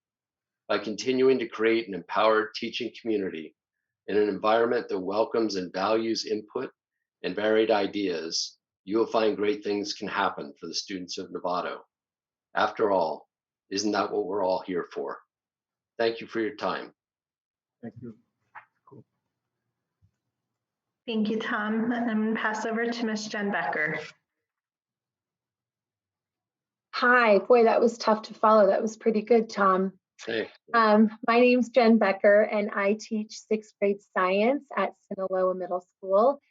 By continuing to create an empowered teaching community in an environment that welcomes and values input and varied ideas, you will find great things can happen for the students of Novato. After all, isn't that what we're all here for? Thank you for your time. Thank you. Cool. Thank you, Tom. I'm going to pass over to Ms. Jen Becker. Hi, boy, that was tough to follow. That was pretty good, Tom. Hey. My name's Jen Becker, and I teach 6th grade science at Sinaloa Middle School.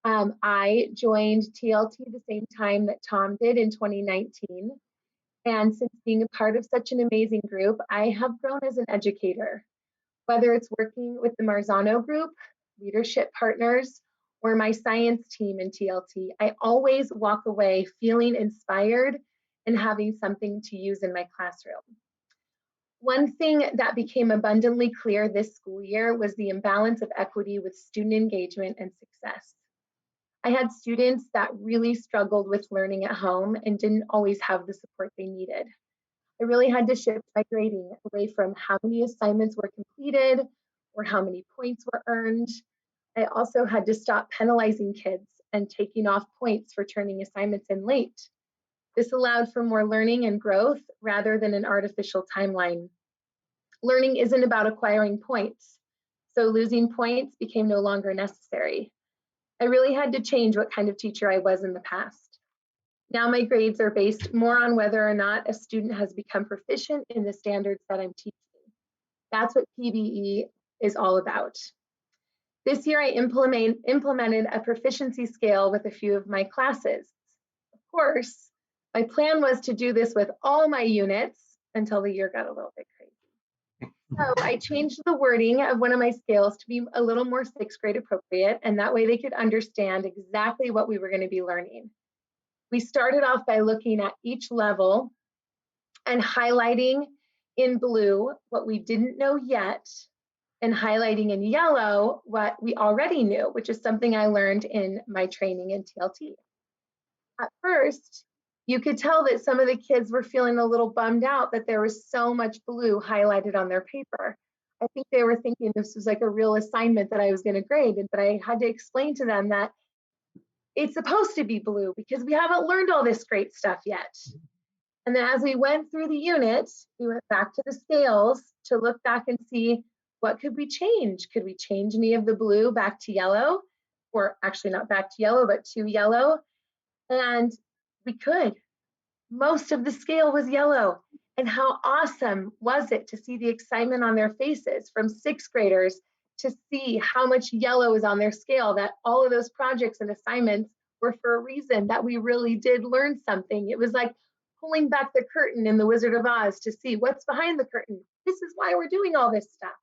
I joined TLT the same time that Tom did in 2019. And since being a part of such an amazing group, I have grown as an educator. Whether it's working with the Lozano group, leadership partners, or my science team in TLT, I always walk away feeling inspired and having something to use in my classroom. One thing that became abundantly clear this school year was the imbalance of equity with student engagement and success. I had students that really struggled with learning at home and didn't always have the support they needed. I really had to shift my grading away from how many assignments were completed or how many points were earned. I also had to stop penalizing kids and taking off points for turning assignments in late. This allowed for more learning and growth rather than an artificial timeline. Learning isn't about acquiring points, so losing points became no longer necessary. I really had to change what kind of teacher I was in the past. Now my grades are based more on whether or not a student has become proficient in the standards that I'm teaching. That's what PBE is all about. This year I implemented a proficiency scale with a few of my classes. Of course, my plan was to do this with all my units until the year got a little bit crazy. So I changed the wording of one of my scales to be a little more 6th grade appropriate, and that way they could understand exactly what we were going to be learning. We started off by looking at each level and highlighting in blue what we didn't know yet, and highlighting in yellow what we already knew, which is something I learned in my training in TLT. At first, you could tell that some of the kids were feeling a little bummed out that there was so much blue highlighted on their paper. I think they were thinking this was like a real assignment that I was going to grade, but I had to explain to them that it's supposed to be blue because we haven't learned all this great stuff yet. And then as we went through the units, we went back to the scales to look back and see what could we change? Could we change any of the blue back to yellow? Or actually not back to yellow, but to yellow. And we could. Most of the scale was yellow. And how awesome was it to see the excitement on their faces from 6th graders to see how much yellow is on their scale, that all of those projects and assignments were for a reason, that we really did learn something. It was like pulling back the curtain in The Wizard of Oz to see what's behind the curtain. This is why we're doing all this stuff.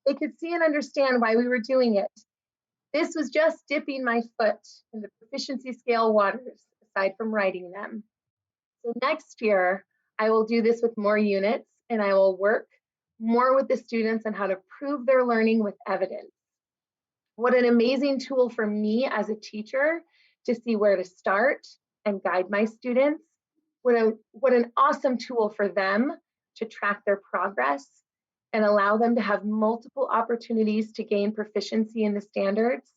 They could see and understand why we were doing it. This was just dipping my foot in the proficiency scale waters, aside from writing them. So next year, I will do this with more units, and I will work more with the students on how to prove their learning with evidence. What an amazing tool for me as a teacher to see where to start and guide my students. What an awesome tool for them to track their progress and allow them to have multiple opportunities to gain proficiency in the standards.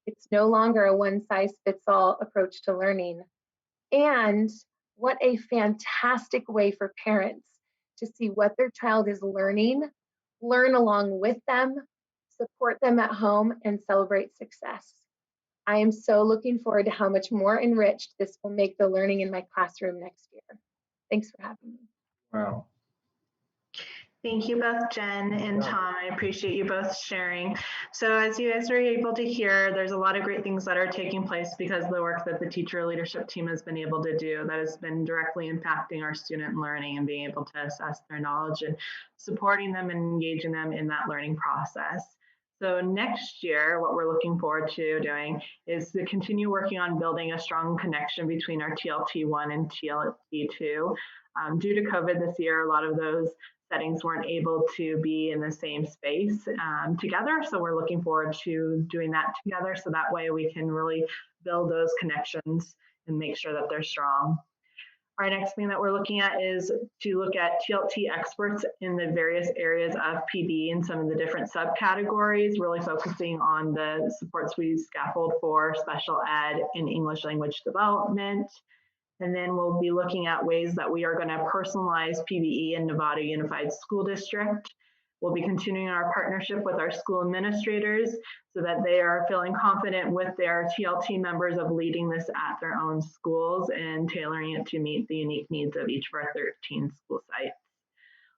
It's no longer a one-size-fits-all approach to learning. And What a fantastic way for parents to see what their child is learning, learn along with them, support them at home, and celebrate success. I am so looking forward to how much more enriched this will make the learning in my classroom next year. Thanks for having me. Wow. Thank you both, Jen and Tom. I appreciate you both sharing. So as you guys are able to hear, there's a lot of great things that are taking place because of the work that the teacher leadership team has been able to do that has been directly impacting our student learning and being able to assess their knowledge and supporting them and engaging them in that learning process. So next year, what we're looking forward to doing is to continue working on building a strong connection between our TLT1 and TLT2. Due to COVID this year, a lot of those settings weren't able to be in the same space together. So we're looking forward to doing that together. So that way we can really build those connections and make sure that they're strong. Our next thing that we're looking at is to look at TLT experts in the various areas of PB and some of the different subcategories, really focusing on the supports we scaffold for special ed and English language development. And then we'll be looking at ways that we are going to personalize PBE in Novato Unified School District. We'll be continuing our partnership with our school administrators so that they are feeling confident with their TLT members of leading this at their own schools and tailoring it to meet the unique needs of each of our 13 school sites.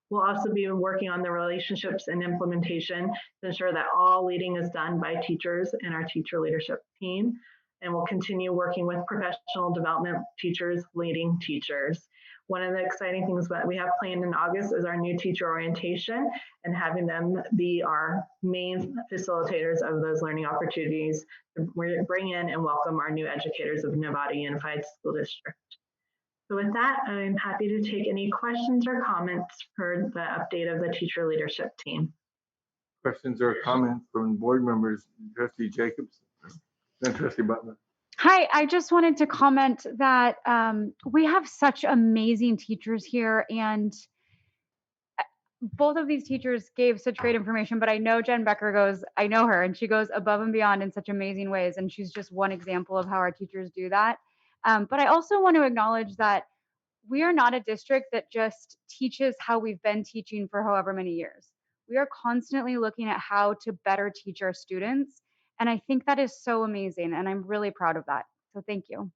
We'll also be working on the relationships and implementation to ensure that all leading is done by teachers and our teacher leadership team. And we'll continue working with professional development teachers leading teachers. One of the exciting things that we have planned in August is our new teacher orientation and having them be our main facilitators of those learning opportunities to bring in and welcome our new educators of Novato Unified School District. So with that, I'm happy to take any questions or comments for the update of the teacher leadership team. Questions or comments from board members? Trustee Jacobs, then Trustee Butler. Hi, I just wanted to comment that we have such amazing teachers here, and both of these teachers gave such great information, but I know Jen Becker goes, I know her, and she goes above and beyond in such amazing ways, and she's just one example of how our teachers do that. But I also want to acknowledge that we are not a district that just teaches how we've been teaching for however many years. We are constantly looking at how to better teach our students. And I think that is so amazing. And I'm really proud of that. So thank you.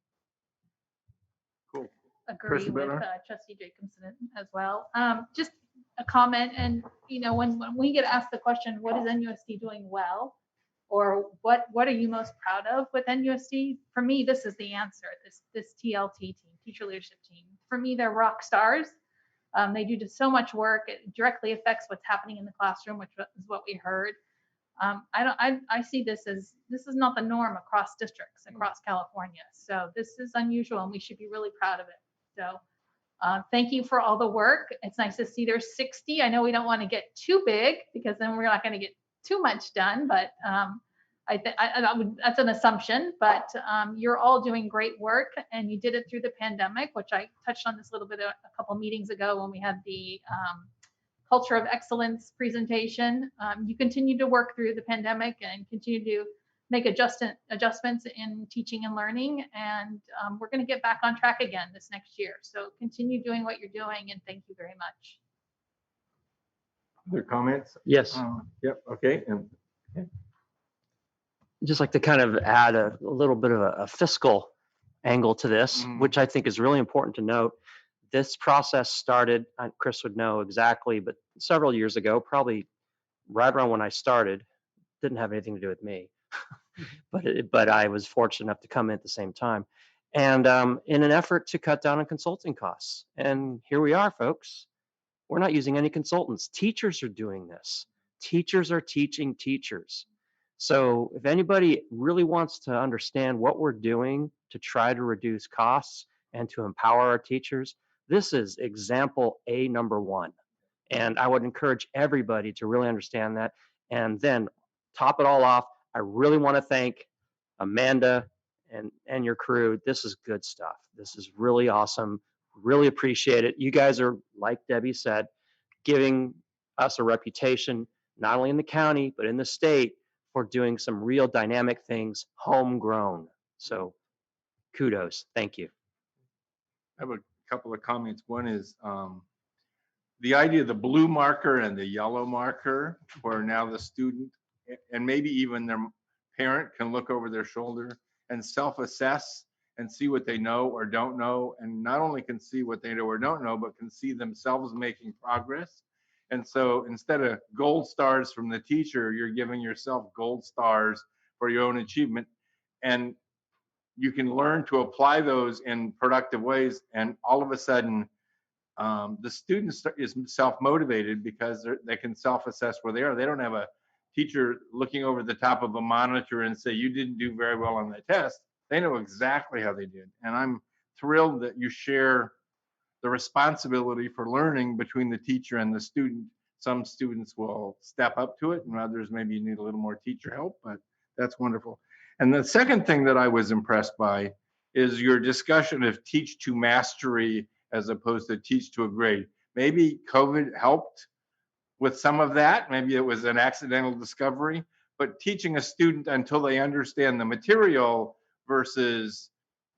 Cool. Agree with Trustee Jacobson as well. Just a comment, and you know, when we get asked the question, what is NUSD doing well? Or what are you most proud of with NUSD? For me, this is the answer, this TLT team, teacher leadership team. For me, they're rock stars. They do just so much work. It directly affects what's happening in the classroom, which is what we heard. I see this is not the norm across districts, across California. So this is unusual and we should be really proud of it. So thank you for all the work. It's nice to see there's 60. I know we don't want to get too big because then we're not going to get too much done, but that's an assumption, but you're all doing great work and you did it through the pandemic, which I touched on this a little bit a couple meetings ago when we had the Culture of Excellence presentation. You continue to work through the pandemic and continue to make adjustments in teaching and learning, and we're going to get back on track again this next year. So continue doing what you're doing, and thank you very much. Other comments? Yes. Yep. Okay. Just like to kind of add a little bit of a fiscal angle to this, which I think is really important to note. This process started, Chris would know exactly, but several years ago, probably right around when I started. Didn't have anything to do with me, but I was fortunate enough to come in at the same time. And in an effort to cut down on consulting costs. And here we are, folks. We're not using any consultants. Teachers are doing this. Teachers are teaching teachers. So if anybody really wants to understand what we're doing to try to reduce costs and to empower our teachers, this is example A number 1. And I would encourage everybody to really understand that. And then top it all off, I really want to thank Amanda and your crew. This is good stuff. This is really awesome. Really appreciate it. You guys are, like Debbie said, giving us a reputation, not only in the county, but in the state, for doing some real dynamic things, homegrown. So kudos. Thank you. I have a couple of comments. One is the idea of the blue marker and the yellow marker, where now the student and maybe even their parent can look over their shoulder and self-assess and see what they know or don't know, and not only can see what they know or don't know, but can see themselves making progress. And so instead of gold stars from the teacher, you're giving yourself gold stars for your own achievement. And you can learn to apply those in productive ways. And all of a sudden, the student is self-motivated because they can self-assess where they are. They don't have a teacher looking over the top of a monitor and say, you didn't do very well on that test. They know exactly how they did. And I'm thrilled that you share the responsibility for learning between the teacher and the student. Some students will step up to it and others maybe need a little more teacher help, but that's wonderful. And the second thing that I was impressed by is your discussion of teach to mastery as opposed to teach to a grade. Maybe COVID helped with some of that. Maybe it was an accidental discovery, but teaching a student until they understand the material versus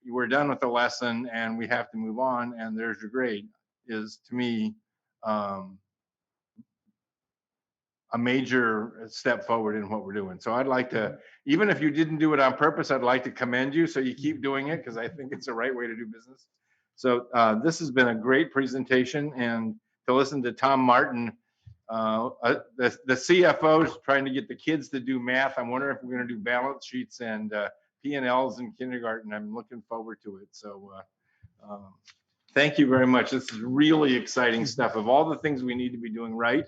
we're done with the lesson and we have to move on and there's your grade is, to me, a major step forward in what we're doing. So I'd like to, even if you didn't do it on purpose, I'd like to commend you so you keep doing it because I think it's the right way to do business. So this has been a great presentation, and to listen to Tom Martin, the CFO's trying to get the kids to do math. I'm wondering if we're going to do balance sheets and P&Ls in kindergarten. I'm looking forward to it. So thank you very much. This is really exciting stuff. Of all the things we need to be doing right,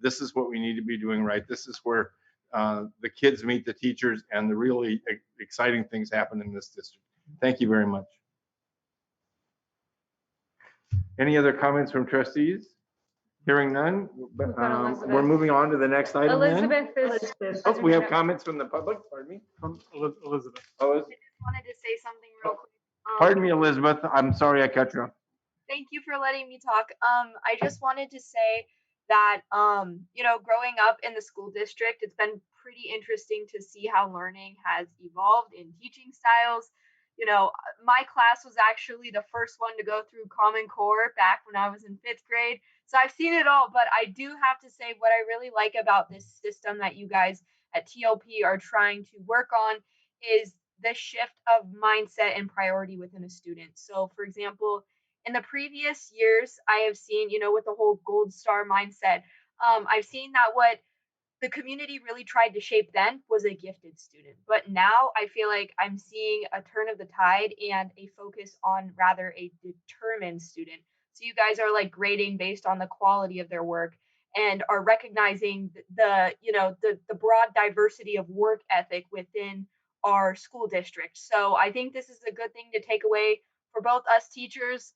this is what we need to be doing right. This is where the kids meet the teachers and the really exciting things happen in this district. Thank you very much. Any other comments from trustees? Hearing none, we're moving on to the next item. Elizabeth is. Oh, we have comments from the public. Pardon me. From Elizabeth. Oh, I just wanted to say something real quick. Pardon me, Elizabeth. I'm sorry I cut you off. Thank you for letting me talk. I just wanted to say that, growing up in the school district, it's been pretty interesting to see how learning has evolved in teaching styles. My class was actually the first one to go through Common Core back when I was in 5th grade. So I've seen it all, but I do have to say what I really like about this system that you guys at TLP are trying to work on is the shift of mindset and priority within a student. So for example, in the previous years, I have seen, with the whole gold star mindset, I've seen that what the community really tried to shape then was a gifted student. But now I feel like I'm seeing a turn of the tide and a focus on rather a determined student. So you guys are like grading based on the quality of their work and are recognizing the broad diversity of work ethic within our school district. So I think this is a good thing to take away for both us teachers,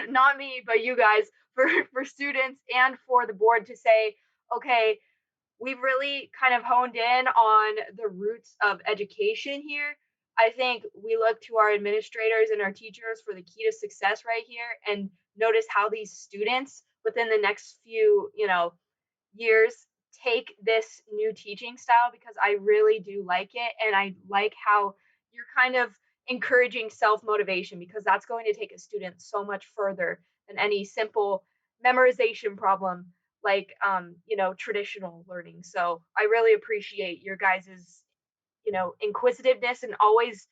not me, but you guys, for students and for the board to say, okay, we've really kind of honed in on the roots of education here. I think we look to our administrators and our teachers for the key to success right here and notice how these students within the next few, years take this new teaching style, because I really do like it. And I like how you're kind of encouraging self-motivation, because that's going to take a student so much further than any simple memorization problem like traditional learning. So I really appreciate your guys's inquisitiveness and always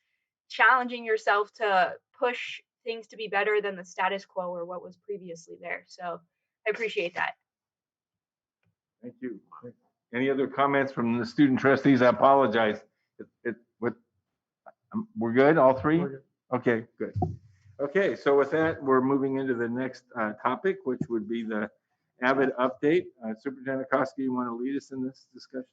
challenging yourself to push things to be better than the status quo or what was previously there. So I appreciate that. Thank you. Any other comments from the student trustees? I apologize. We're good, all three? We're good. Okay, good. Okay, so with that, we're moving into the next topic, which would be the Avid update. Superintendent Koski, you want to lead us in this discussion?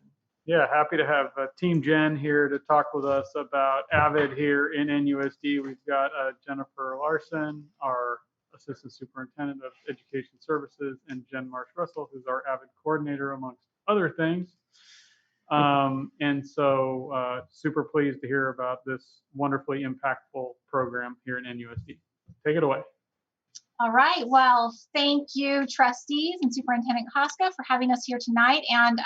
Yeah, happy to have Team Jen here to talk with us about Avid here in NUSD. We've got Jennifer Larson, our Assistant Superintendent of Education Services, and Jen Marsh-Russell, who's our Avid coordinator, amongst other things. And so super pleased to hear about this wonderfully impactful program here in NUSD. Take it away. All right. Well, thank you, trustees and Superintendent Koska, for having us here tonight. And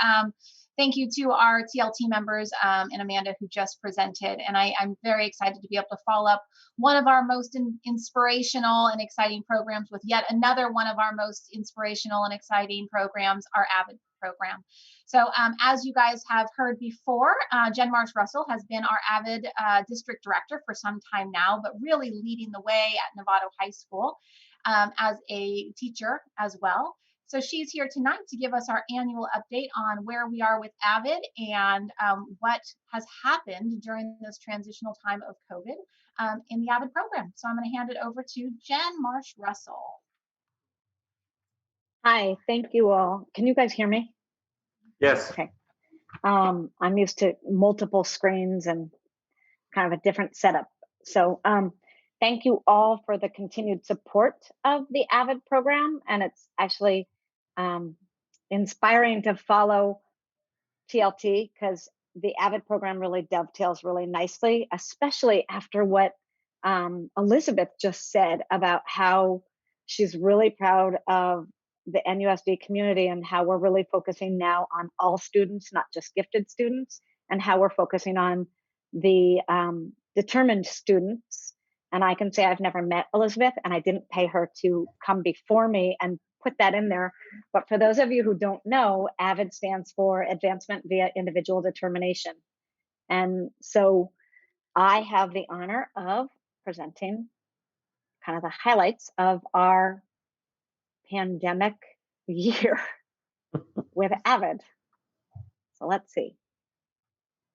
thank you to our TLT members and Amanda who just presented. And I'm very excited to be able to follow up one of our most inspirational and exciting programs with yet another one of our most inspirational and exciting programs, our Avid program. So as you guys have heard before, Jen Marsh Russell has been our Avid district director for some time now, but really leading the way at Novato High School as a teacher as well. So she's here tonight to give us our annual update on where we are with Avid and what has happened during this transitional time of COVID in the Avid program. So I'm going to hand it over to Jen Marsh Russell. Hi, thank you all. Can you guys hear me? Yes. Okay. I'm used to multiple screens and kind of a different setup. So thank you all for the continued support of the Avid program. And it's actually inspiring to follow TLT because the Avid program really dovetails really nicely, especially after what Elizabeth just said about how she's really proud of the NUSD community and how we're really focusing now on all students, not just gifted students, and how we're focusing on the determined students. And I can say I've never met Elizabeth and I didn't pay her to come before me and put that in there. But for those of you who don't know, AVID stands for Advancement via Individual Determination. And so I have the honor of presenting kind of the highlights of our pandemic year with Avid. So let's see.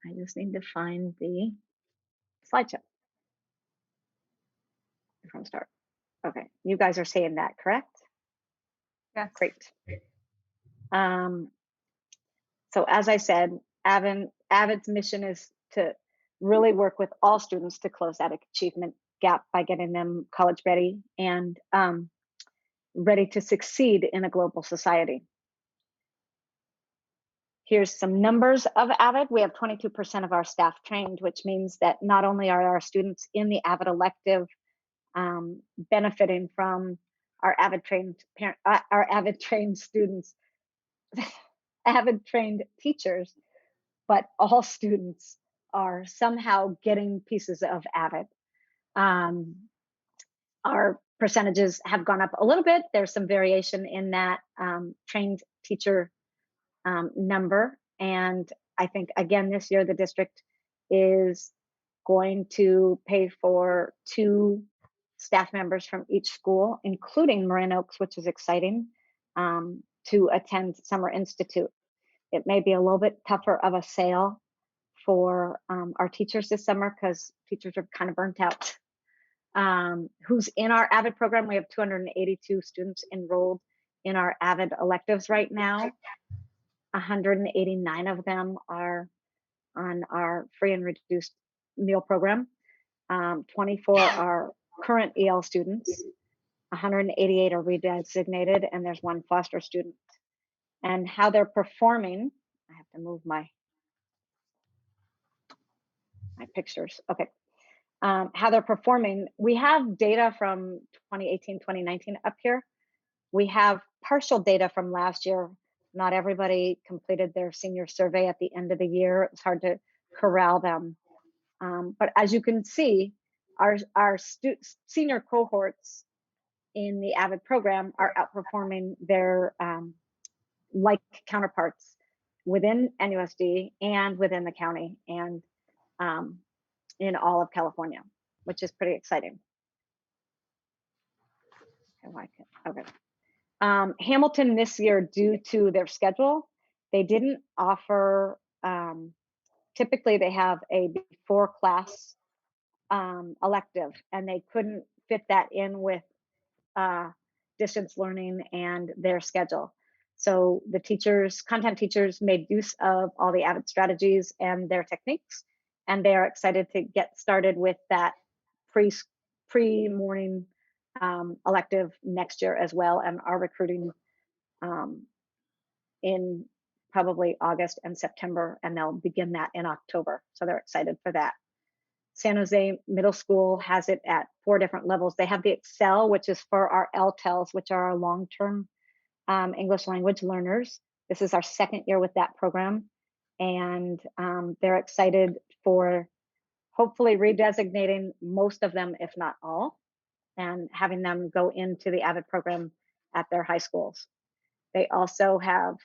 I just need to find the slideshow. From start. Okay, you guys are saying that, correct? Yes. Great. So as I said, Avid's mission is to really work with all students to close that achievement gap by getting them college ready and ready to succeed in a global society. Here's some numbers of Avid. We have 22% of our staff trained, which means that not only are our students in the Avid elective benefiting from our Avid trained students, Avid trained teachers, but all students are somehow getting pieces of Avid. Our percentages have gone up a little bit. There's some variation in that trained teacher number. And I think, again, this year the district is going to pay for 2 staff members from each school, including Marin Oaks, which is exciting, to attend Summer Institute. It may be a little bit tougher of a sale for our teachers this summer because teachers are kind of burnt out. Who's in our Avid program? We have 282 students enrolled in our Avid electives right now. 189 of them are on our free and reduced meal program. 24 are current EL students. 188 are redesignated, and there's 1 foster student. And how they're performing, I have to move my pictures. Okay. How they're performing, we have data from 2018, 2019 up here. We have partial data from last year. Not everybody completed their senior survey at the end of the year. It's hard to corral them. But as you can see, our senior cohorts in the Avid program are outperforming their like counterparts within NUSD and within the county and in all of California, which is pretty exciting. Okay. Hamilton this year, due to their schedule, they didn't offer, typically they have a before class elective, and they couldn't fit that in with distance learning and their schedule. So the content teachers made use of all the Avid strategies and their techniques, and they're excited to get started with that pre-morning elective next year as well, and are recruiting in probably August and September, and they'll begin that in October. So they're excited for that. San Jose Middle School has it at 4 different levels. They have the Excel, which is for our LTELs, which are our long-term English language learners. This is our 2nd year with that program. and they're excited for hopefully redesignating most of them, if not all, and having them go into the Avid program at their high schools. They also have,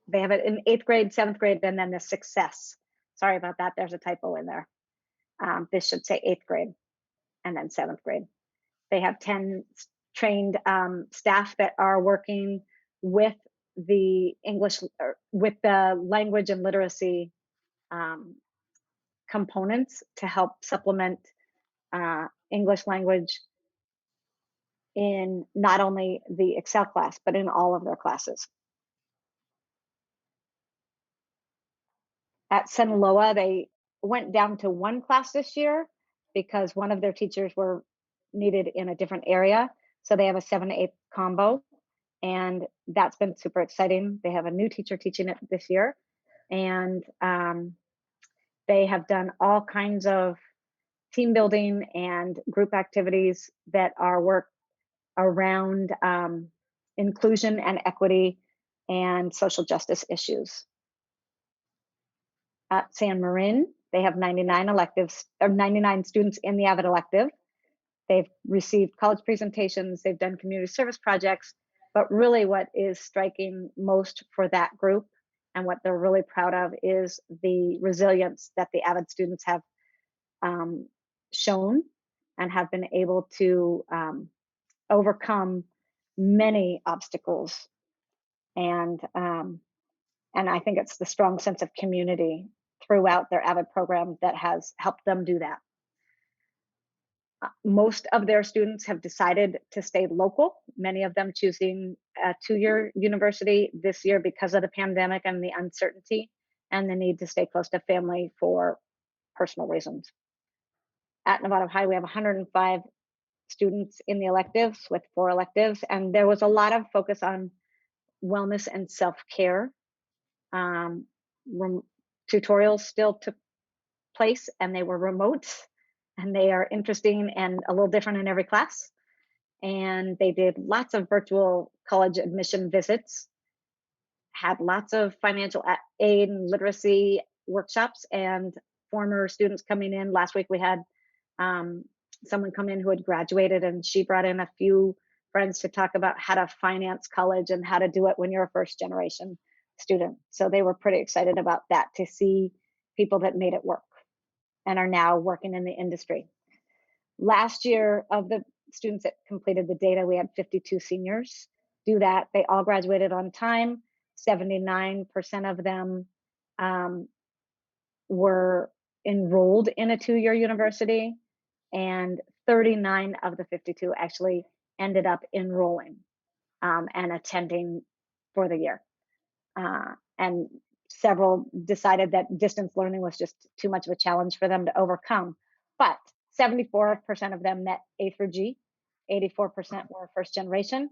they have it in 8th grade, 7th grade, and then the success. Sorry about that, there's a typo in there. This should say 8th grade and then 7th grade. They have 10 trained staff that are working with the English, with the language and literacy components to help supplement English language in not only the Excel class, but in all of their classes. At Sinaloa, they went down to 1 class this year because one of their teachers were needed in a different area. So they have a 7 to 8 combo, and that's been super exciting. They have a new teacher teaching it this year, and they have done all kinds of team building and group activities that are work around inclusion and equity and social justice issues. At San Marin, they have 99 electives, or 99 students in the Avid elective. They've received college presentations, they've done community service projects, but really what is striking most for that group and what they're really proud of is the resilience that the Avid students have shown and have been able to overcome many obstacles. And I think it's the strong sense of community throughout their Avid program that has helped them do that. Most of their students have decided to stay local, many of them choosing a 2-year university this year because of the pandemic and the uncertainty and the need to stay close to family for personal reasons. At Novato High, we have 105 students in the electives with 4 electives, and there was a lot of focus on wellness and self-care. Tutorials still took place and they were remote, and they are interesting and a little different in every class. And they did lots of virtual college admission visits, had lots of financial aid and literacy workshops, and former students coming in. Last week we had someone come in who had graduated, and she brought in a few friends to talk about how to finance college and how to do it when you're a first generation student. So they were pretty excited about that, to see people that made it work and are now working in the industry. Last year, of the students that completed the data, we had 52 seniors do that. They all graduated on time. 79% of them were enrolled in a 2-year university, and 39 of the 52 actually ended up enrolling and attending for the year. And several decided that distance learning was just too much of a challenge for them to overcome. But 74% of them met A through G, 84% were first generation,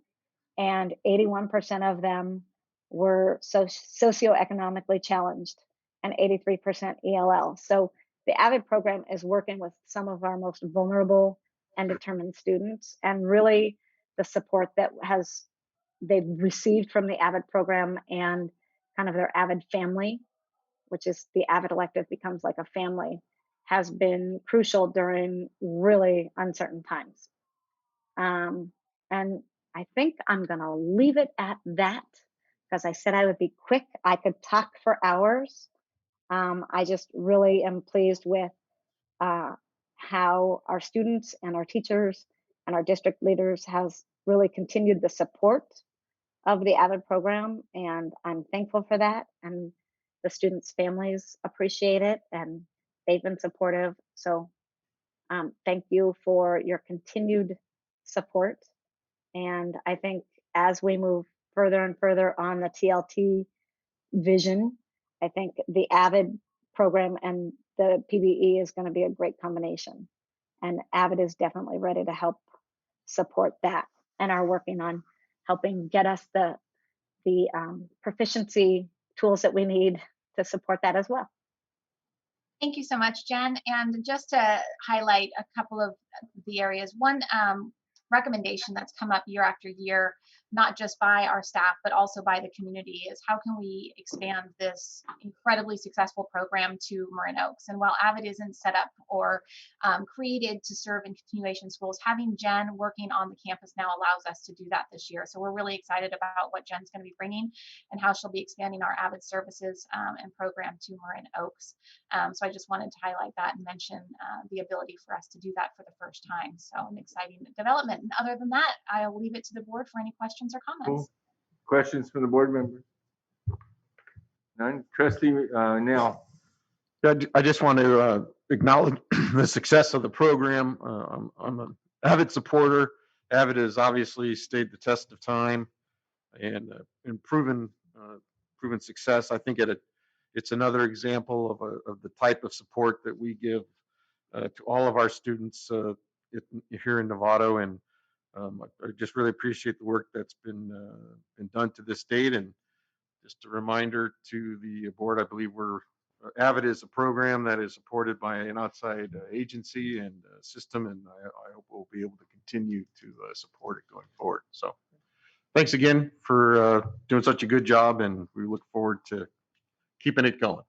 and 81% of them were socioeconomically challenged, and 83% ELL. So the Avid program is working with some of our most vulnerable and determined students, and really the support that they've received from the Avid program and kind of their Avid family, which is the Avid elective becomes like a family, has been crucial during really uncertain times. And I think I'm gonna leave it at that, because I said I would be quick. I could talk for hours. I just really am pleased with how our students and our teachers and our district leaders has really continued the support of the Avid program, and I'm thankful for that. And the students' families appreciate it, and they've been supportive. So thank you for your continued support. And I think as we move further and further on the TLT vision, I think the Avid program and the PBE is going to be a great combination. And Avid is definitely ready to help support that, and are working on helping get us the proficiency tools that we need to support that as well. Thank you so much, Jen. And just to highlight a couple of the areas, one, recommendation that's come up year after year, not just by our staff, but also by the community, is how can we expand this incredibly successful program to Marin Oaks? And while Avid isn't set up or created to serve in continuation schools, having Jen working on the campus now allows us to do that this year. So we're really excited about what Jen's going to be bringing and how she'll be expanding our Avid services and program to Marin Oaks. So I just wanted to highlight that and mention the ability for us to do that for the first time. So an exciting development. And other than that, I'll leave it to the board for any questions or comments. Cool. Questions from the board members? None. Trustee Nell. Yeah, I just want to acknowledge the success of the program. I'm an Avid supporter. Avid has obviously stayed the test of time and proven success. I think it's another example of the type of support that we give to all of our students here in Novato, and I just really appreciate the work that's been done to this date. And just a reminder to the board, I believe Avid is a program that is supported by an outside agency and system, and I hope we'll be able to continue to support it going forward. So thanks again for doing such a good job, and we look forward to keeping it going.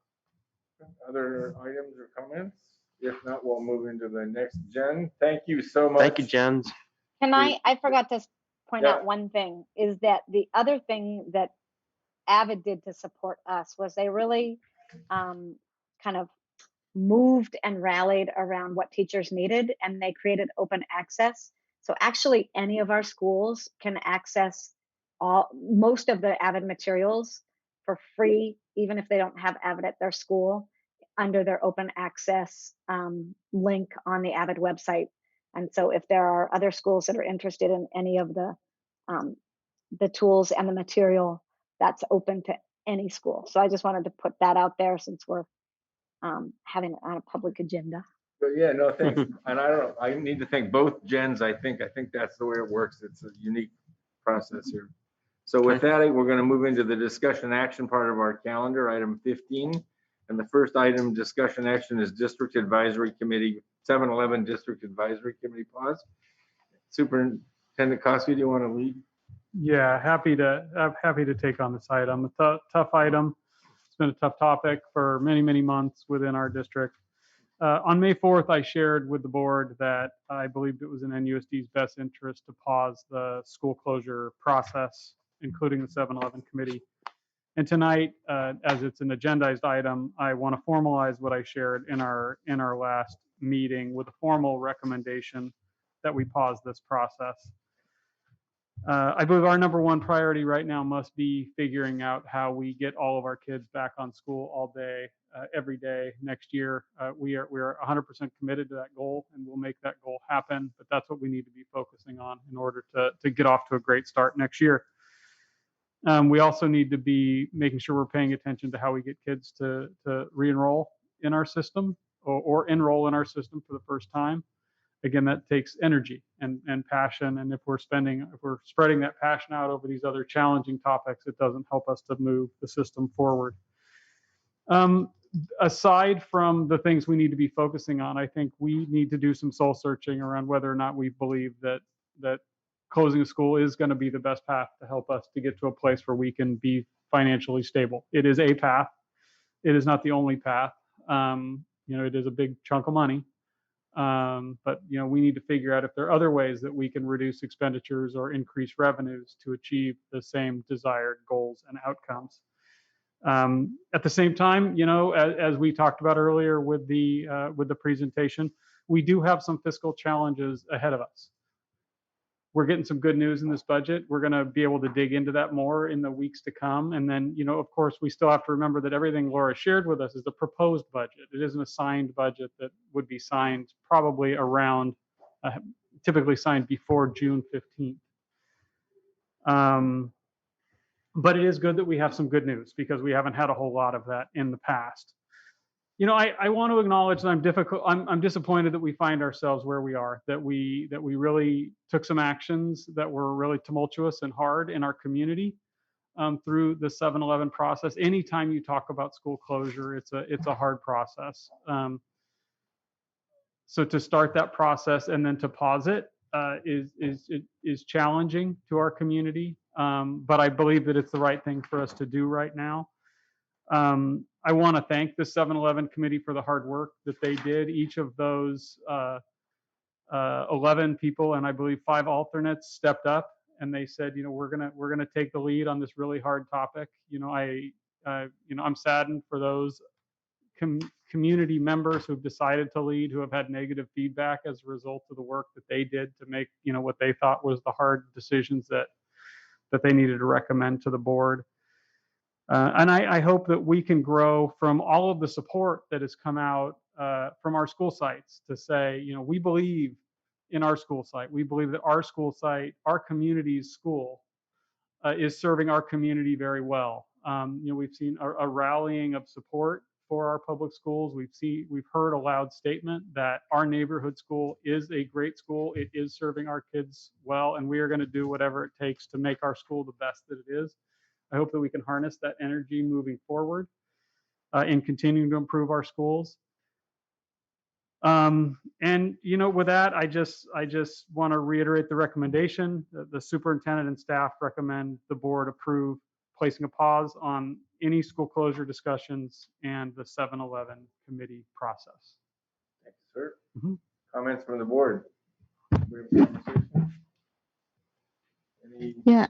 Other items or comments? If not, we'll move into the next. Jen, thank you so much. Thank you, Jen. Can I forgot to point Yeah. out one thing, is that the other thing that Avid did to support us was they really kind of moved and rallied around what teachers needed, and they created open access. So actually any of our schools can access most of the Avid materials for free, even if they don't have Avid at their school, under their open access link on the Avid website. And so if there are other schools that are interested in any of the tools and the material, that's open to any school. So I just wanted to put that out there since we're having it on a public agenda. But yeah, no, thanks. And I need to thank both Jens. I think that's the way it works. It's a unique process here. So with that, we're going to move into the discussion action part of our calendar, item 15. And the first item discussion action is District Advisory Committee, 7-11 District Advisory Committee pause. Superintendent Kosky, do you want to lead? Yeah, happy to take on this item. A tough item. It's been a tough topic for many, many months within our district. On May 4th, I shared with the board that I believed it was in NUSD's best interest to pause the school closure process, including the 7-11 committee. And tonight, as it's an agendized item, I want to formalize what I shared in our last meeting with a formal recommendation that we pause this process. I believe our number one priority right now must be figuring out how we get all of our kids back on school all day, every day next year. We are 100% committed to that goal, and we'll make that goal happen. But that's what we need to be focusing on in order to get off to a great start next year. We also need to be making sure we're paying attention to how we get kids to re-enroll in our system or enroll in our system for the first time. Again, that takes energy and passion. And if we're spreading that passion out over these other challenging topics, it doesn't help us to move the system forward. Aside from the things we need to be focusing on, I think we need to do some soul searching around whether or not we believe that closing a school is going to be the best path to help us to get to a place where we can be financially stable. It is a path. It is not the only path. It is a big chunk of money. But we need to figure out if there are other ways that we can reduce expenditures or increase revenues to achieve the same desired goals and outcomes. At the same time, as we talked about earlier with the presentation, we do have some fiscal challenges ahead of us. We're getting some good news in this budget. We're going to be able to dig into that more in the weeks to come. And then, of course, we still have to remember that everything Laura shared with us is the proposed budget. It isn't a signed budget that would be signed probably around, typically signed before June 15th. But it is good that we have some good news because we haven't had a whole lot of that in the past. I want to acknowledge that I'm disappointed that we find ourselves where we are, that we really took some actions that were really tumultuous and hard in our community through the 7-11 process. Anytime you talk about school closure, it's a hard process. So to start that process and then to pause it, is challenging to our community, but I believe that it's the right thing for us to do right now. I want to thank the 7-Eleven committee for the hard work that they did. Each of those 11 people, and I believe 5 alternates, stepped up and they said, we're gonna take the lead on this really hard topic. I'm saddened for those community members who've decided to lead, who have had negative feedback as a result of the work that they did to make, what they thought was the hard decisions that they needed to recommend to the board. And I hope that we can grow from all of the support that has come out from our school sites to say, we believe in our school site. We believe that our school site, our community's school, is serving our community very well. We've seen a rallying of support for our public schools. We've heard a loud statement that our neighborhood school is a great school. It is serving our kids well, and we are going to do whatever it takes to make our school the best that it is. I hope that we can harness that energy moving forward and continuing to improve our schools. And with that, I just want to reiterate the recommendation. The superintendent and staff recommend the board approve placing a pause on any school closure discussions and the 7-Eleven committee process. Thank you, sir. Mm-hmm. Comments from the board? Yeah.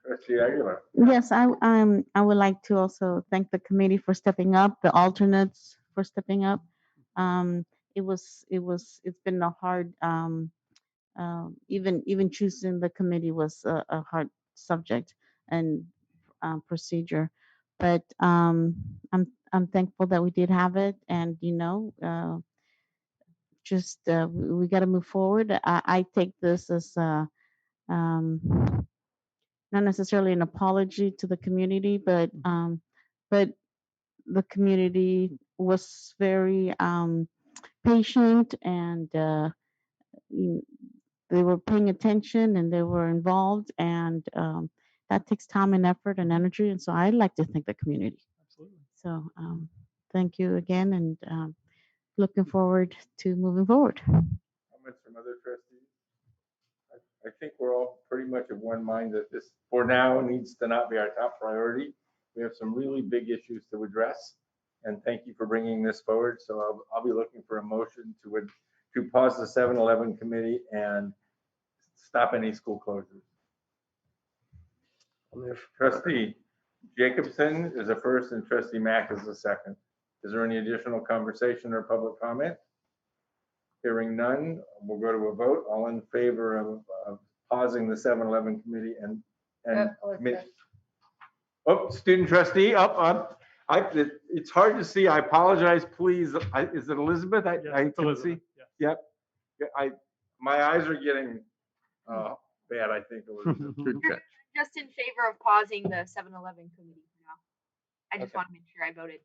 Trustee Aguilar. Yes, I would like to also thank the committee for stepping up, the alternates for stepping up. It's been a hard, even choosing the committee was a hard subject and procedure, but I'm thankful that we did have it, and just we got to move forward. I take this as not necessarily an apology to the community, but the community was very patient, and they were paying attention and they were involved, and that takes time and effort and energy. And so I'd like to thank the community. Absolutely. So thank you again, and looking forward to moving forward. Comments from other trustees? I think we're all pretty much of one mind that this, for now, needs to not be our top priority. We have some really big issues to address, and thank you for bringing this forward. So I'll be looking for a motion to pause the 7-Eleven committee and stop any school closures. Trustee Jacobson is a first, and Trustee Mack is the second. Is there any additional conversation or public comment? Hearing none, we'll go to a vote. All in favor of pausing the 7-Eleven committee and committee. Oh, student trustee, up. It's hard to see. I apologize. Please, is it Elizabeth? I can Elizabeth, see. Yep. My eyes are getting bad. I think Elizabeth. Good catch. Just in favor of pausing the 7-Eleven committee for now. I just want to make sure I voted.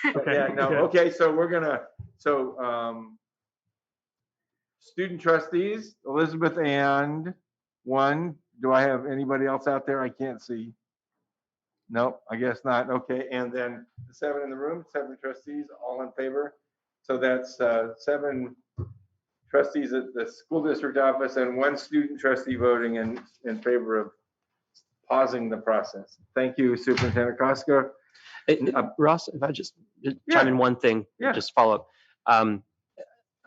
Okay. Yeah, no. Okay. So we're gonna. Student trustees, Elizabeth and one. Do I have anybody else out there? I can't see. No, I guess not. Okay. And then the 7 in the room, 7 trustees, all in favor. So that's 7 trustees at the school district office and 1 student trustee voting in favor of pausing the process. Thank you, Superintendent Costco. Ross, if I just chime in one thing, just follow up.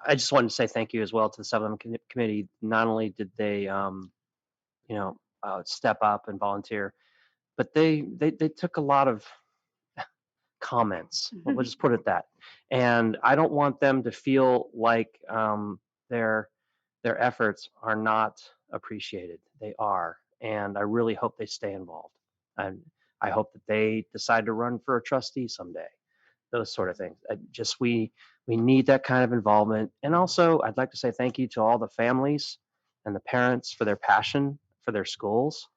I just wanted to say thank you as well to the 7-Eleven committee. Not only did they, step up and volunteer, but they took a lot of comments. We'll just put it that. And I don't want them to feel like their efforts are not appreciated. They are, and I really hope they stay involved. And I hope that they decide to run for a trustee someday. Those sort of things. We need that kind of involvement. And also, I'd like to say thank you to all the families and the parents for their passion for their schools.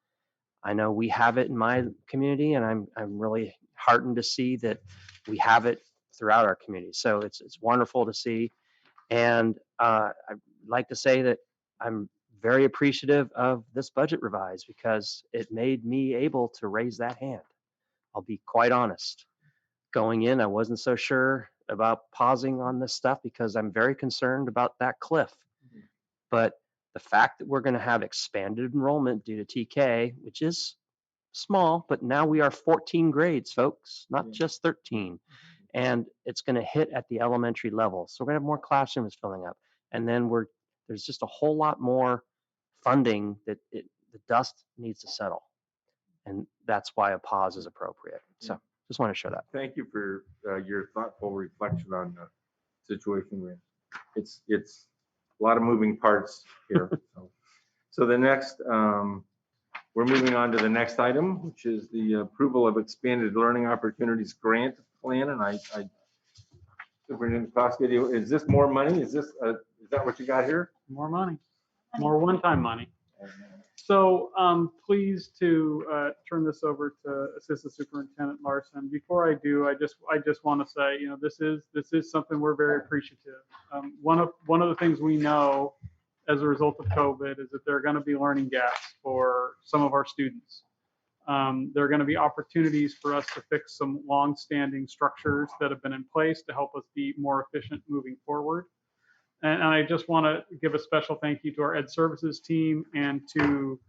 I know we have it in my community, and I'm really heartened to see that we have it throughout our community. So it's wonderful to see. And I'd like to say that I'm very appreciative of this budget revise because it made me able to raise that hand. I'll be quite honest. Going in, I wasn't so sure about pausing on this stuff because I'm very concerned about that cliff. But The fact that we're going to have expanded enrollment due to TK, which is small, but now we are 14 grades, folks, not just 13. And it's going to hit at the elementary level. So we're going to have more classrooms filling up. And then there's just a whole lot more funding that the dust needs to settle. And that's why a pause is appropriate. So just want to share that. Thank you for your thoughtful reflection on the situation we're in. It's a lot of moving parts here. So the next, we're moving on to the next item, which is the approval of expanded learning opportunities grant plan. And Superintendent Koska, is this more money? Is that what you got here? More money, more one-time money. So pleased to turn this over to Assistant Superintendent Larson. Before I do, I just want to say, this is something we're very appreciative. One of the things we know as a result of COVID is that there are going to be learning gaps for some of our students. There are going to be opportunities for us to fix some long-standing structures that have been in place to help us be more efficient moving forward. And I just want to give a special thank you to our Ed Services team and to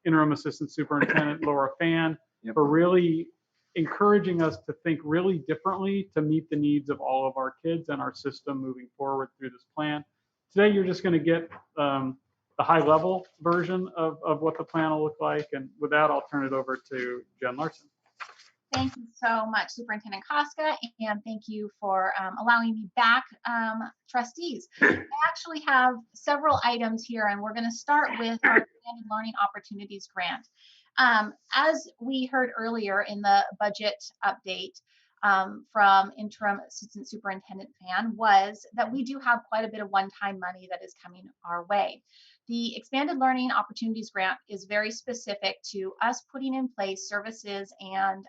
Interim Assistant Superintendent Laura Fan for really encouraging us to think really differently to meet the needs of all of our kids and our system moving forward through this plan. Today, you're just going to get the high-level version of what the plan will look like. And with that, I'll turn it over to Jen Larson. Thank you so much, Superintendent Koska, and thank you for allowing me back, trustees. I actually have several items here, and we're going to start with our Expanded Learning Opportunities Grant. As we heard earlier in the budget update from Interim Assistant Superintendent Fan, was that we do have quite a bit of one-time money that is coming our way. The Expanded Learning Opportunities Grant is very specific to us putting in place services and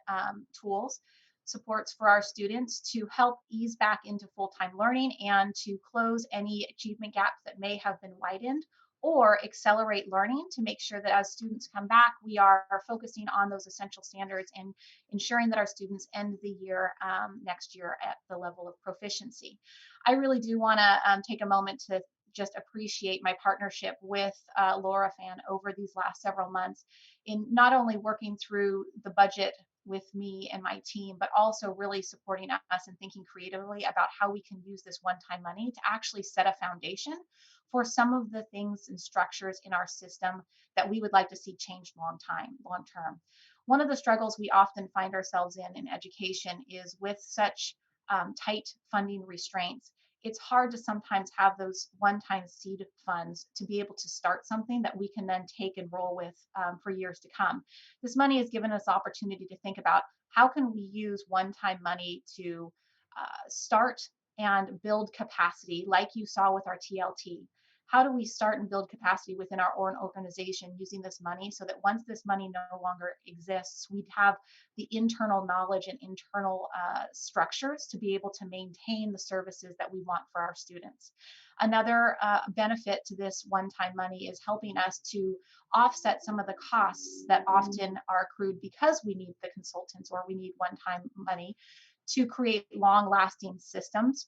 tools, supports for our students to help ease back into full-time learning and to close any achievement gaps that may have been widened or accelerate learning to make sure that as students come back, we are focusing on those essential standards and ensuring that our students end the year next year at the level of proficiency. I really do want to take a moment to just appreciate my partnership with Laura Fan over these last several months in not only working through the budget with me and my team, but also really supporting us and thinking creatively about how we can use this one-time money to actually set a foundation for some of the things and structures in our system that we would like to see changed long term. One of the struggles we often find ourselves in education is with such tight funding restraints. It's hard to sometimes have those one-time seed funds to be able to start something that we can then take and roll with for years to come. This money has given us opportunity to think about how can we use one-time money to start and build capacity like you saw with our TLT. How do we start and build capacity within our own organization using this money so that once this money no longer exists, we'd have the internal knowledge and internal structures to be able to maintain the services that we want for our students. Another benefit to this one-time money is helping us to offset some of the costs that often are accrued because we need the consultants or we need one-time money to create long-lasting systems,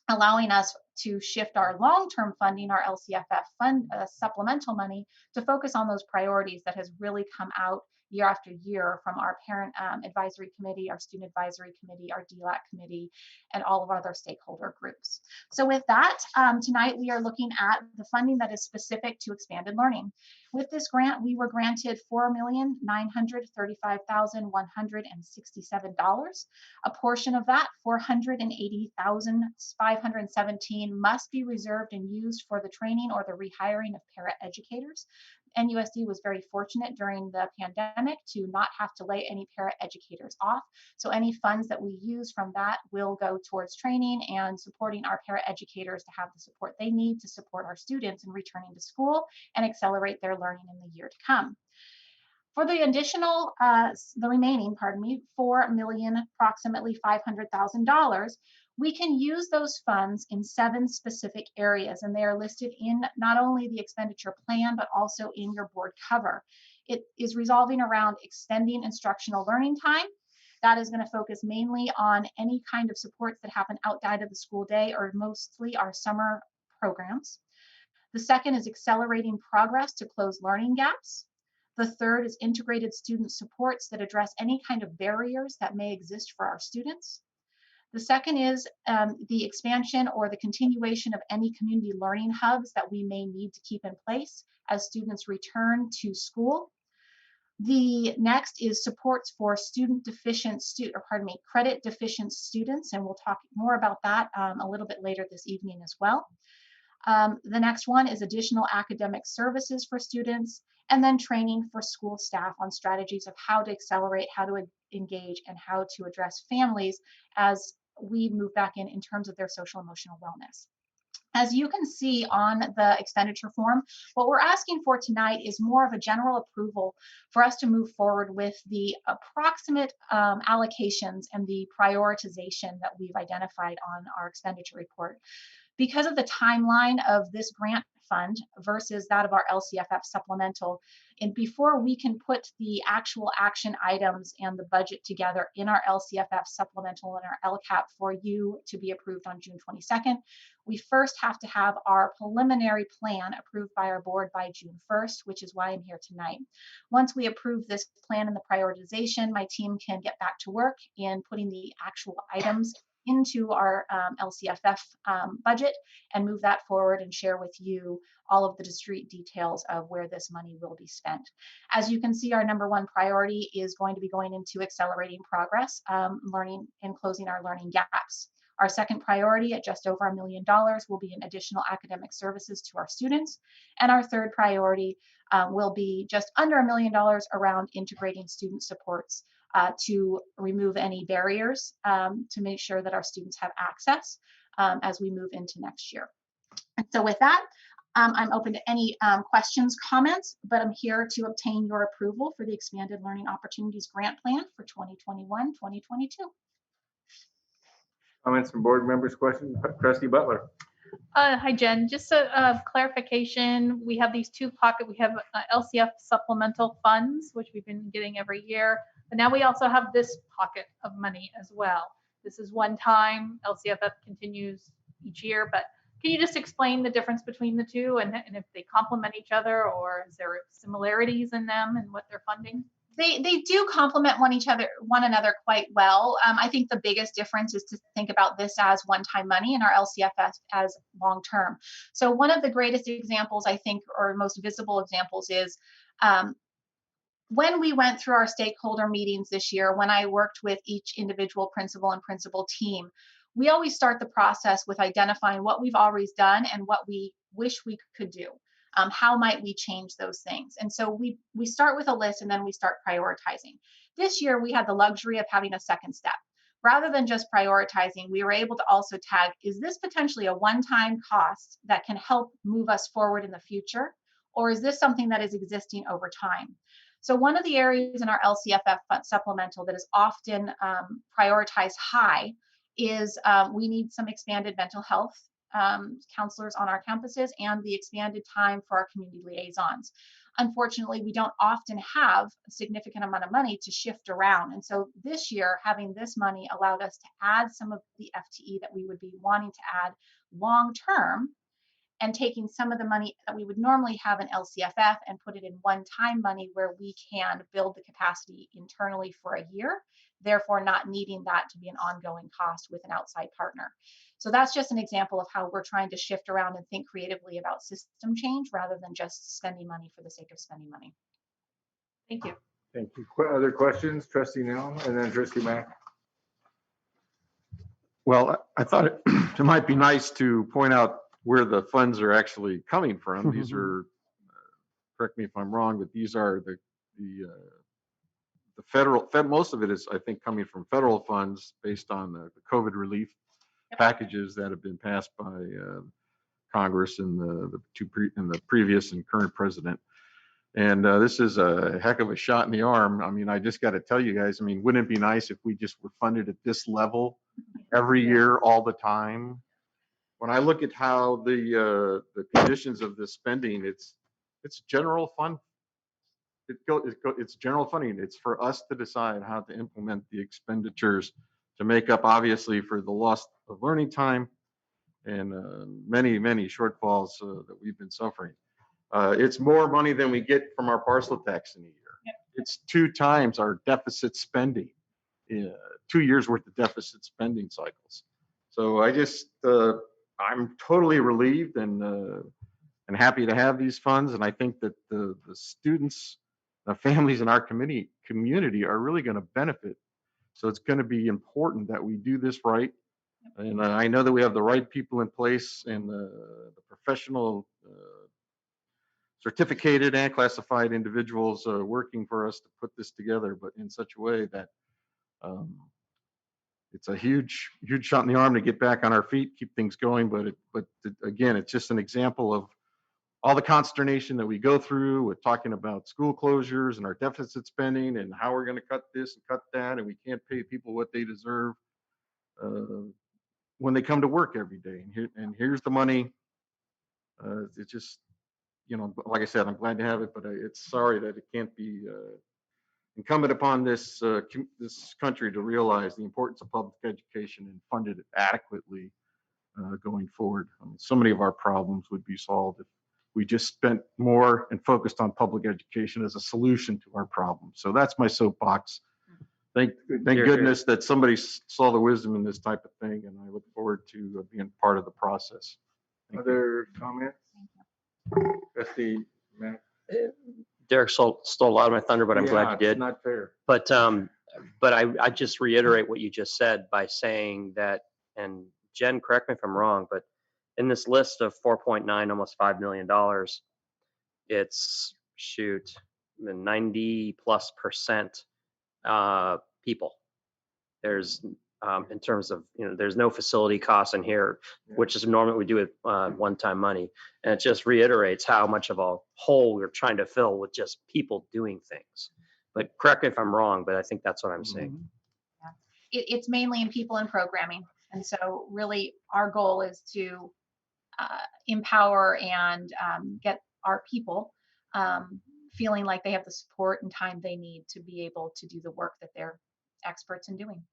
allowing us to shift our long-term funding, our LCFF fund supplemental money, to focus on those priorities that has really come out year after year from our parent advisory committee, our student advisory committee, our DLAC committee, and all of our other stakeholder groups. So with that, tonight we are looking at the funding that is specific to expanded learning. With this grant, we were granted $4,935,167. A portion of that, $480,517, must be reserved and used for the training or the rehiring of paraeducators. NUSD was very fortunate during the pandemic to not have to lay any paraeducators off. So any funds that we use from that will go towards training and supporting our paraeducators to have the support they need to support our students in returning to school and accelerate their learning in the year to come. For the additional, the remaining, approximately $500,000, we can use those funds in 7 specific areas, and they are listed in not only the expenditure plan, but also in your board cover. It is resolving around extending instructional learning time. That is going to focus mainly on any kind of supports that happen outside of the school day, or mostly our summer programs. The second is accelerating progress to close learning gaps. The third is integrated student supports that address any kind of barriers that may exist for our students. The second is the expansion or the continuation of any community learning hubs that we may need to keep in place as students return to school. The next is supports for credit deficient students, and we'll talk more about that a little bit later this evening as well. The next one is additional academic services for students, and then training for school staff on strategies of how to accelerate, how to engage, and how to address families as we move back in terms of their social emotional wellness. As you can see on the expenditure form, what we're asking for tonight is more of a general approval for us to move forward with the approximate allocations and the prioritization that we've identified on our expenditure report. Because of the timeline of this grant fund versus that of our LCFF supplemental, and before we can put the actual action items and the budget together in our LCFF supplemental and our LCAP for you to be approved on June 22nd, we first have to have our preliminary plan approved by our board by June 1st, which is why I'm here tonight. Once we approve this plan and the prioritization, my team can get back to work in putting the actual items into our LCFF budget and move that forward and share with you all of the discrete details of where this money will be spent. As you can see, our number one priority is going to be going into accelerating progress, learning and closing our learning gaps. Our second priority at just over $1 million will be in additional academic services to our students. And our third priority will be just under $1 million around integrating student supports to remove any barriers to make sure that our students have access as we move into next year. And so with that, I'm open to any questions, comments, but I'm here to obtain your approval for the Expanded Learning Opportunities Grant Plan for 2021-2022. Comments from board members, questions? Trustee Butler. Hi, Jen. Just a clarification. We have these two pockets. We have LCF supplemental funds, which we've been getting every year. But now we also have this pocket of money as well. This is one time. LCFF continues each year. But can you just explain the difference between the two and if they complement each other, or is there similarities in them and what they're funding? They do complement one another quite well. I think the biggest difference is to think about this as one-time money and our LCFF as long-term. So one of the greatest examples, I think, or most visible examples is when we went through our stakeholder meetings this year, when I worked with each individual principal and principal team, we always start the process with identifying what we've always done and what we wish we could do. How might we change those things? And so we start with a list and then we start prioritizing. This year, we had the luxury of having a second step. Rather than just prioritizing, we were able to also tag, is this potentially a one-time cost that can help move us forward in the future? Or is this something that is existing over time? So one of the areas in our LCFF supplemental that is often prioritized high is we need some expanded mental health counselors on our campuses and the expanded time for our community liaisons. Unfortunately, we don't often have a significant amount of money to shift around. And so this year, having this money allowed us to add some of the FTE that we would be wanting to add long-term, and taking some of the money that we would normally have in LCFF and put it in one-time money where we can build the capacity internally for a year, therefore not needing that to be an ongoing cost with an outside partner. So that's just an example of how we're trying to shift around and think creatively about system change rather than just spending money for the sake of spending money. Thank you. Thank you. Other questions? Trustee Nell and then Trustee Mack. Well, I thought it might be nice to point out where the funds are actually coming from. These are, correct me if I'm wrong, but these are the federal, most of it is, I think, coming from federal funds based on the COVID relief packages that have been passed by Congress and the previous and current president. And this is a heck of a shot in the arm. I mean, I just got to tell you guys, I mean, wouldn't it be nice if we just were funded at this level every year, all the time? When I look at how the conditions of this spending, it's general fund. It's general funding. It's for us to decide how to implement the expenditures to make up, obviously, for the loss of learning time and many shortfalls that we've been suffering. It's more money than we get from our parcel tax in a year. Yep. It's 2 times our deficit spending, 2 years worth of deficit spending cycles. So I just, I'm totally relieved and happy to have these funds. And I think that the students, the families in our community are really going to benefit. So it's going to be important that we do this right. And I know that we have the right people in place and the professional certificated and classified individuals working for us to put this together, but in such a way that it's a huge shot in the arm to get back on our feet, keep things going. But again, it's just an example of all the consternation that we go through with talking about school closures and our deficit spending and how we're going to cut this and cut that, and we can't pay people what they deserve when they come to work every day. And here's the money. It's just, you know, like I said, I'm glad to have it, but it's sorry that it can't be incumbent upon this this country to realize the importance of public education and fund it adequately going forward. I mean, so many of our problems would be solved if we just spent more and focused on public education as a solution to our problems. So that's my soapbox. Thank goodness that somebody saw the wisdom in this type of thing, and I look forward to being part of the process. Other comments? Trustee Matt? Derek stole a lot of my thunder, but I'm glad you did. It's not fair. But I just reiterate what you just said by saying that, and Jen, correct me if I'm wrong, but in this list of 4.9, almost $5 million, it's 90+% people. There's in terms of, you know, there's no facility costs in here, which is normally we do with one-time money. And it just reiterates how much of a hole we're trying to fill with just people doing things. But correct me if I'm wrong, but I think that's what I'm saying. Yeah. It's mainly in people and programming. And so really our goal is to empower and get our people feeling like they have the support and time they need to be able to do the work that they're experts in doing.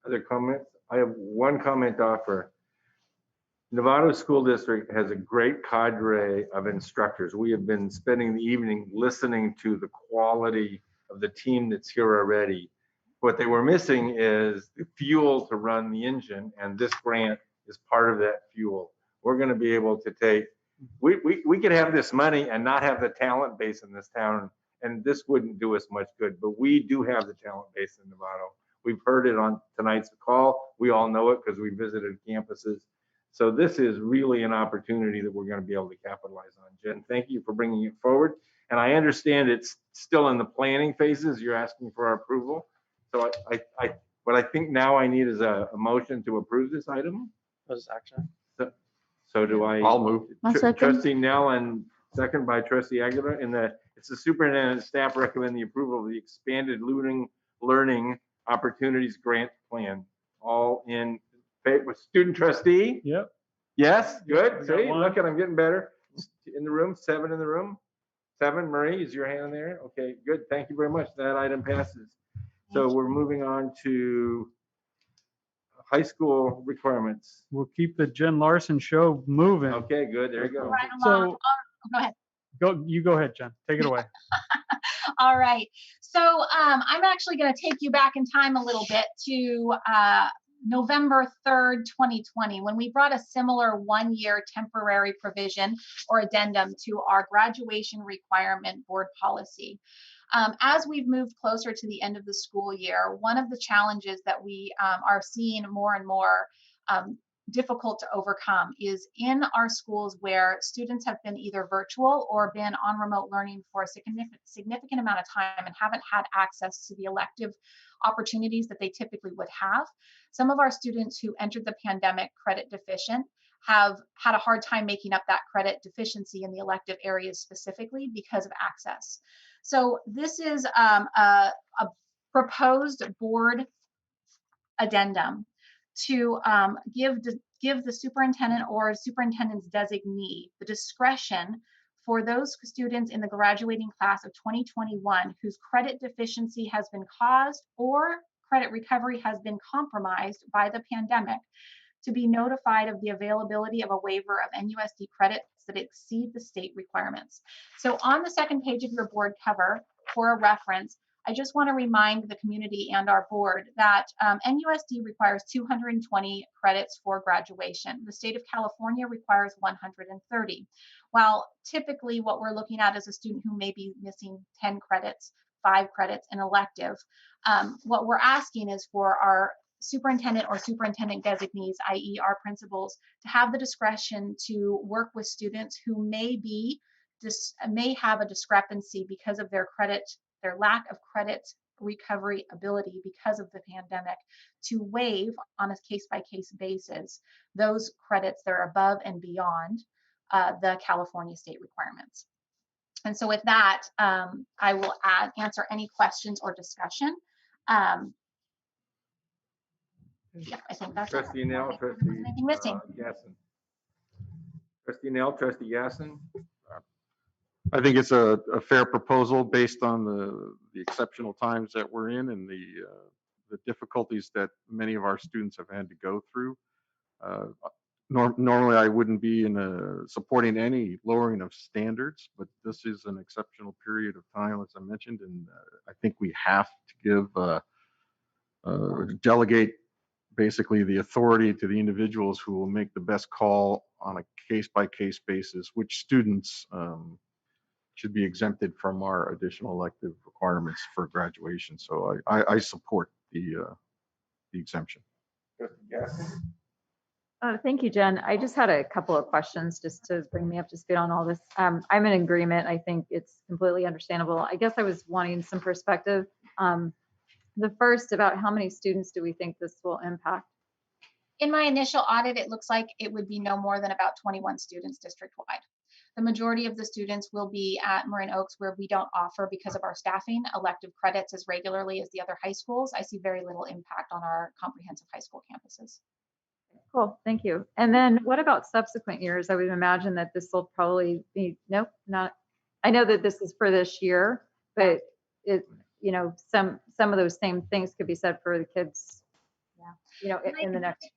Other comments? I have one comment to offer. Novato School District has a great cadre of instructors. We have been spending the evening listening to the quality of the team that's here already. What they were missing is the fuel to run the engine, and this grant is part of that fuel. We're going to be able to take, we could have this money and not have the talent base in this town, and this wouldn't do us much good, but we do have the talent base in Novato. We've heard it on tonight's call. We all know it because we visited campuses. So this is really an opportunity that we're going to be able to capitalize on. Jen, thank you for bringing it forward. And I understand it's still in the planning phases. You're asking for our approval. So what I think now I need is a motion to approve this item. What is action? So do I? I'll move. Trustee Nell and second by Trustee Aguilar. It's the superintendent and staff recommend the approval of the expanded learning opportunities grant plan. All in favor with student trustee? Yep. Yes, good. We got See, one. look at, I'm getting better. In the room, 7 in the room. 7, Marie, is your hand there? Okay, good. Thank you very much. That item passes. So we're moving on to high school requirements. We'll keep the Jen Larson show moving. Okay, good. There you go. Right along. Go ahead. Go ahead, Jen. Take it away. All right. So I'm actually going to take you back in time a little bit to November 3rd, 2020, when we brought a similar one-year temporary provision or addendum to our graduation requirement board policy. As we've moved closer to the end of the school year, one of the challenges that we are seeing more and more difficult to overcome is in our schools where students have been either virtual or been on remote learning for a significant amount of time and haven't had access to the elective opportunities that they typically would have. Some of our students who entered the pandemic credit deficient have had a hard time making up that credit deficiency in the elective areas specifically because of access. So this is a proposed board addendum to give the superintendent or superintendent's designee the discretion for those students in the graduating class of 2021 whose credit deficiency has been caused or credit recovery has been compromised by the pandemic to be notified of the availability of a waiver of NUSD credits that exceed the state requirements. So on the second page of your board cover, for a reference, I just want to remind the community and our board that NUSD requires 220 credits for graduation. The state of California requires 130. While typically what we're looking at is a student who may be missing 10 credits, 5 credits, an elective, what we're asking is for our superintendent or superintendent designees, i.e. our principals, to have the discretion to work with students who may have a discrepancy because of their lack of credit recovery ability because of the pandemic, to waive on a case-by-case basis those credits that are above and beyond the California state requirements. And so with that, I will answer any questions or discussion. Yeah, I think that's Trustee it. Nell, Trustee Anything missing? Gasson. Trustee Nell, Trustee Gasson. I think it's a fair proposal based on the exceptional times that we're in and the difficulties that many of our students have had to go through. Normally, I wouldn't be supporting any lowering of standards, but this is an exceptional period of time, as I mentioned, and I think we have to delegate basically the authority to the individuals who will make the best call on a case-by-case basis, which students should be exempted from our additional elective requirements for graduation. So I support the exemption. Thank you, Jen. I just had a couple of questions just to bring me up to speed on all this. I'm in agreement. I think it's completely understandable. I guess I was wanting some perspective. The first, about how many students do we think this will impact? In my initial audit, it looks like it would be no more than about 21 students district-wide. The majority of the students will be at Marin Oaks, where we don't offer, because of our staffing, elective credits as regularly as the other high schools. I see very little impact on our comprehensive high school campuses. Cool, thank you. And then what about subsequent years? I would imagine that this will probably be, nope, not, I know that this is for this year, but some of those same things could be said for the kids, in the next.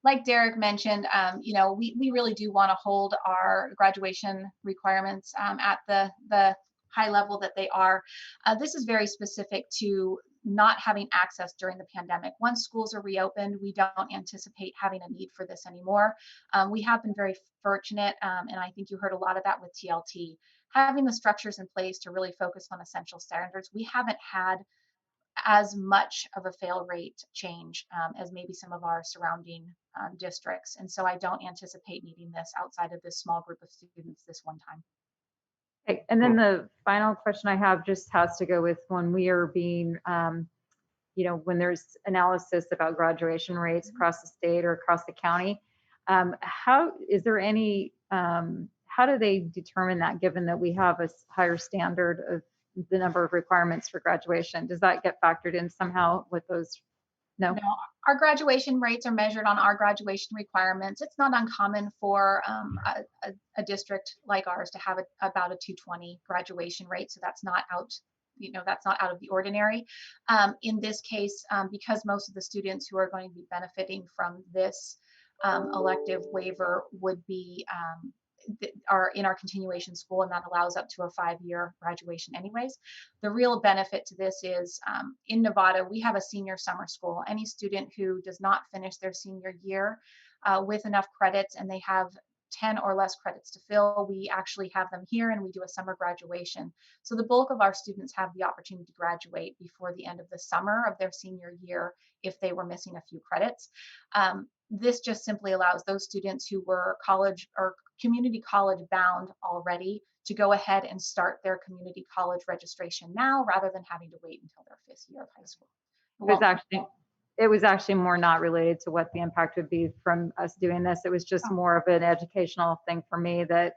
Like Derek mentioned, we really do want to hold our graduation requirements at the high level that they are. This is very specific to not having access during the pandemic. Once schools are reopened, we don't anticipate having a need for this anymore. We have been very fortunate, and I think you heard a lot of that with TLT. Having the structures in place to really focus on essential standards, we haven't had as much of a fail rate change as maybe some of our surrounding districts. And so I don't anticipate needing this outside of this small group of students this one time. Okay. And then the final question I have just has to go with when we are being, when there's analysis about graduation rates across the state or across the county, how do they determine that, given that we have a higher standard of the number of requirements for graduation? Does that get factored in somehow with those? No, our graduation rates are measured on our graduation requirements. It's not uncommon for a district like ours to have about a 220 graduation rate. So that's not out, that's not out of the ordinary. In this case, because most of the students who are going to be benefiting from this elective waiver would be are in our continuation school, and that allows up to a 5-year graduation anyways. The real benefit to this is in Novato, we have a senior summer school. Any student who does not finish their senior year with enough credits and they have 10 or less credits to fill, we actually have them here and we do a summer graduation. So the bulk of our students have the opportunity to graduate before the end of the summer of their senior year if they were missing a few credits. This just simply allows those students who were college or community college bound already to go ahead and start their community college registration now rather than having to wait until their 5th year of high school. It was actually more not related to what the impact would be from us doing this. It was just more of an educational thing for me, that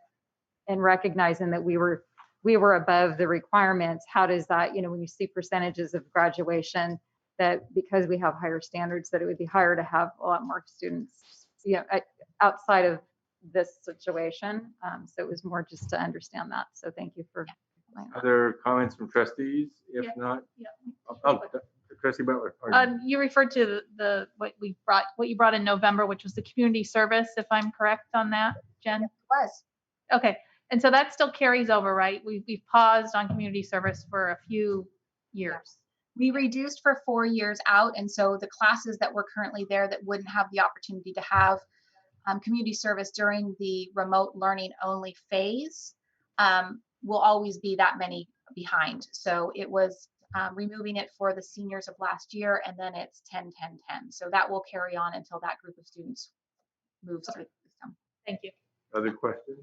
in recognizing that we were above the requirements, how does that, when you see percentages of graduation, that because we have higher standards, that it would be higher to have a lot more students, outside of this situation. So it was more just to understand that. So thank you for. Other comments from trustees? If not, Trustee Butler. pardon me. You referred to what you brought in November, which was the community service, if I'm correct on that, Jen? Yes, it was. Okay, and so that still carries over, right? We've paused on community service for a few years. We reduced for 4 years out, and so the classes that were currently there that wouldn't have the opportunity to have community service during the remote learning only phase will always be that many behind. So it was removing it for the seniors of last year, and then it's 10, 10, 10. So that will carry on until that group of students moves through the system. Thank you. Other questions?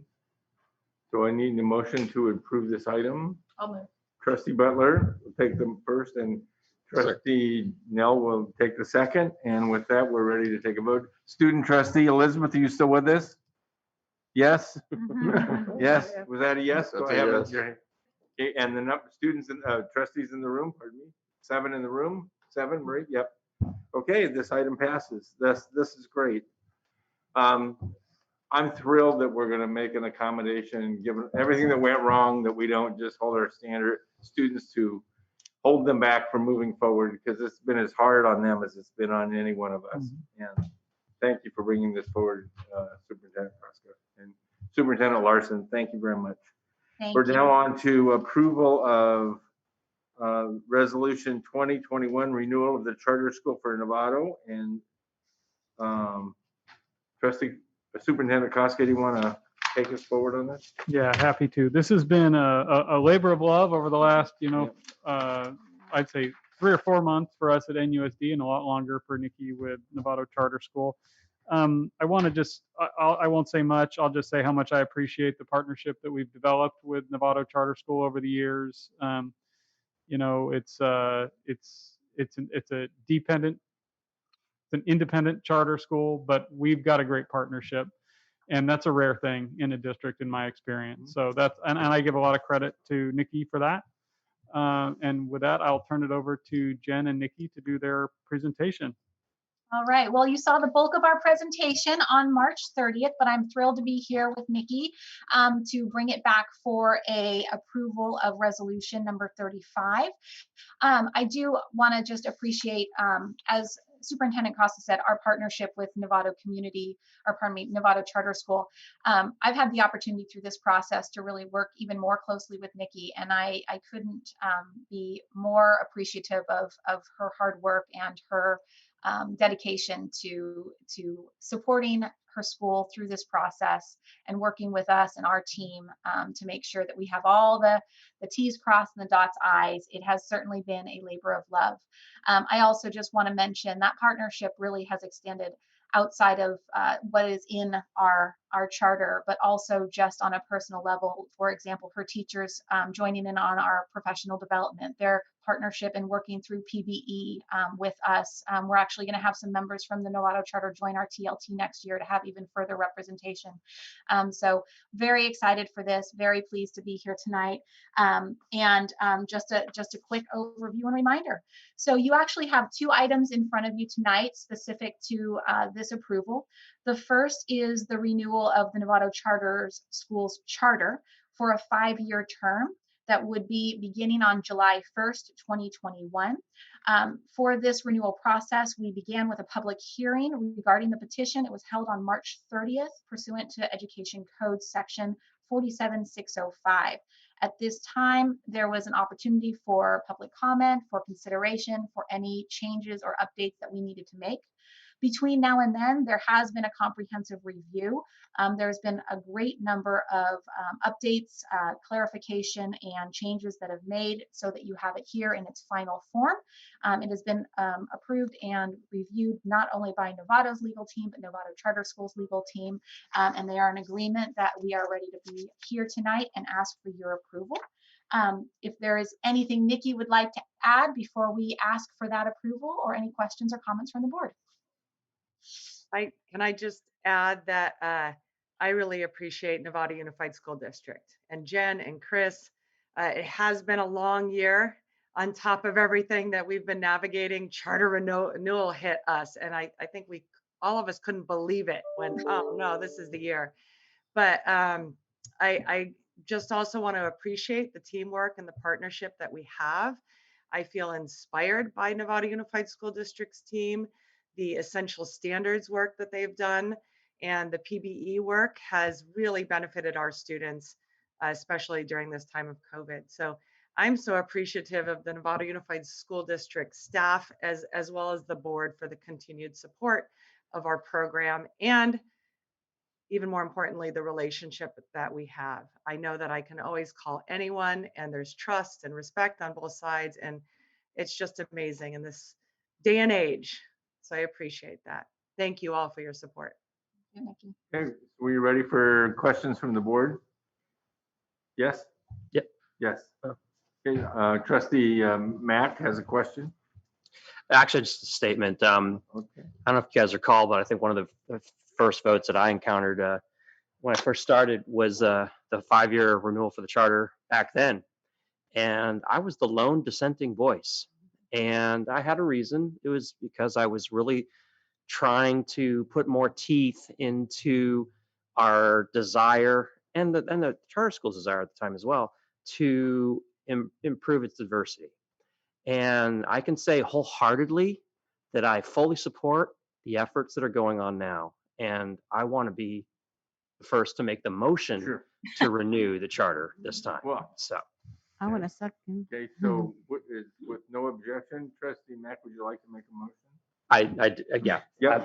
So I need a motion to approve this item. I'll move. Trustee Butler will take them first, and Trustee Nell will take the second. And with that, we're ready to take a vote. Student Trustee Elizabeth, are you still with us? Yes? Yes? Was that a yes? That's Do I a have yes. Okay, and the number students and trustees in the room, pardon me, 7 in the room? 7, right? Yep. Okay, this item passes. This is great. I'm thrilled that we're going to make an accommodation, given everything that went wrong, that we don't just hold our standard students to hold them back from moving forward, because it's been as hard on them as it's been on any one of us. And thank you for bringing this forward, Superintendent Kraska and Superintendent Larson. Thank you very much. We're now on to approval of resolution 2021 renewal of the charter school for Novato. And Superintendent Kraska, do you want to take us forward on this? Yeah, happy to. This has been a labor of love over the last, I'd say 3 or 4 months for us at NUSD, and a lot longer for Nikki with Novato Charter School. I want to just, I won't say much. I'll just say how much I appreciate the partnership that we've developed with Novato Charter School over the years. It's an independent charter school, but we've got a great partnership. And that's a rare thing in a district, in my experience. So and I give a lot of credit to Nikki for that. And with that, I'll turn it over to Jen and Nikki to do their presentation. All right. Well, you saw the bulk of our presentation on March 30th, but I'm thrilled to be here with Nikki to bring it back for a approval of resolution number 35. I do want to just appreciate, as Superintendent Costa said, our partnership with Novato Novato Charter School. I've had the opportunity through this process to really work even more closely with Nikki, and I couldn't be more appreciative of her hard work and her dedication to supporting her school through this process and working with us and our team to make sure that we have all the T's crossed and the dots I's. It has certainly been a labor of love. I also just want to mention that partnership really has extended outside of what is in our charter, but also just on a personal level. For example, her teachers joining in on our professional development, their partnership and working through PBE with us. We're actually going to have some members from the Novato Charter join our TLT next year to have even further representation. So very excited for this, very pleased to be here tonight. Just a quick overview and reminder. So you actually have 2 items in front of you tonight specific to this approval. The first is the renewal of the Novato Charter Schools Charter for a 5-year term that would be beginning on July 1st, 2021. For this renewal process, we began with a public hearing regarding the petition. It was held on March 30th, pursuant to Education Code Section 47605. At this time, there was an opportunity for public comment, for consideration, for any changes or updates that we needed to make. Between now and then, there has been a comprehensive review. There's been a great number of updates, clarification, and changes that have made so that you have it here in its final form. It has been approved and reviewed not only by Novato's legal team, but Novato Charter School's legal team, and they are in agreement that we are ready to be here tonight and ask for your approval. If there is anything Nikki would like to add before we ask for that approval, or any questions or comments from the board. Can I just add that I really appreciate Novato Unified School District and Jen and Chris. It has been a long year. On top of everything that we've been navigating, charter renewal hit us, and I think all of us couldn't believe it when, oh no, this is the year. But I just also want to appreciate the teamwork and the partnership that we have. I feel inspired by Novato Unified School District's team. The essential standards work that they've done and the PBE work has really benefited our students, especially during this time of COVID. So I'm so appreciative of the Novato Unified School District staff as well as the board for the continued support of our program and even more importantly, the relationship that we have. I know that I can always call anyone and there's trust and respect on both sides. And it's just amazing in this day and age. So I appreciate that. Thank you all for your support. Okay, we ready for questions from the board? Yes? Yep. Yes. Okay, Trustee Mack has a question. Actually, just a statement. I don't know if you guys recall, but I think one of the first votes that I encountered when I first started was the 5-year renewal for the charter back then. And I was the lone dissenting voice. And I had a reason. It was because I was really trying to put more teeth into our desire and the charter school's desire at the time as well to improve its diversity. And I can say wholeheartedly that I fully support the efforts that are going on now. And I want to be the first to make the motion to renew the charter this time. Well, so I want a second. Okay, so with no objection, Trustee Mack, would you like to make a motion? I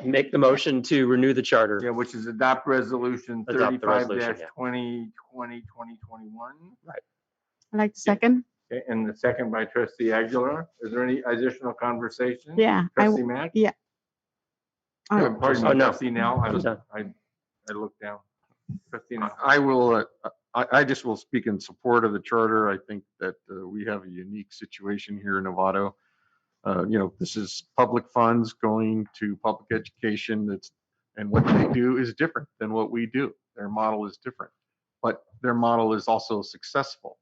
make the motion to renew the charter. Yeah, which is adopt resolution Adopt the 35-2020, resolution, yeah. 2021. Right. I'd like the second. Okay, and the second by Trustee Aguilar. Is there any additional conversation? Yeah. Trustee Mack? Yeah. Pardon me, Oh, no. Trustee Nell. I'm done. I looked down. Trustee Nell. I will, I just will speak in support of the charter. I think that we have a unique situation here in Novato. This is public funds going to public education. And what they do is different than what we do. Their model is different, but their model is also successful.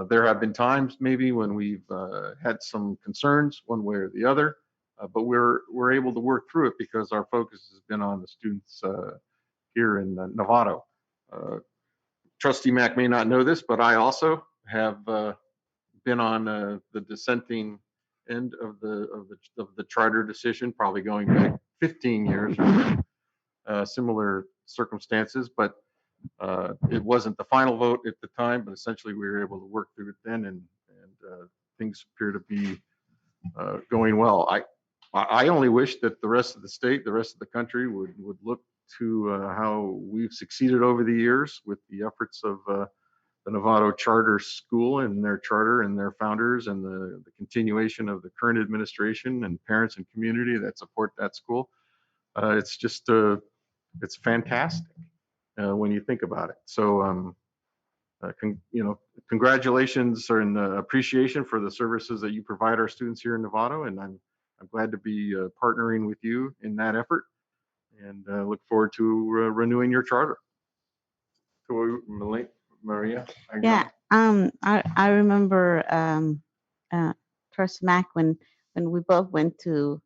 There have been times maybe when we've had some concerns one way or the other, but we're able to work through it because our focus has been on the students here in Novato. Trustee Mack may not know this, but I also have been on the dissenting end of the charter decision, probably going back 15 years or similar circumstances, but it wasn't the final vote at the time, but essentially we were able to work through it then, and things appear to be going well. I only wish that the rest of the state, the rest of the country would look to how we've succeeded over the years with the efforts of the Novato Charter School and their charter and their founders and the continuation of the current administration and parents and community that support that school. It's just, it's fantastic when you think about it. So, congratulations and appreciation for the services that you provide our students here in Novato, and I'm glad to be partnering with you in that effort, and look forward to renewing your charter. So, Maria? Yeah. I remember Trustee Mack when we both went to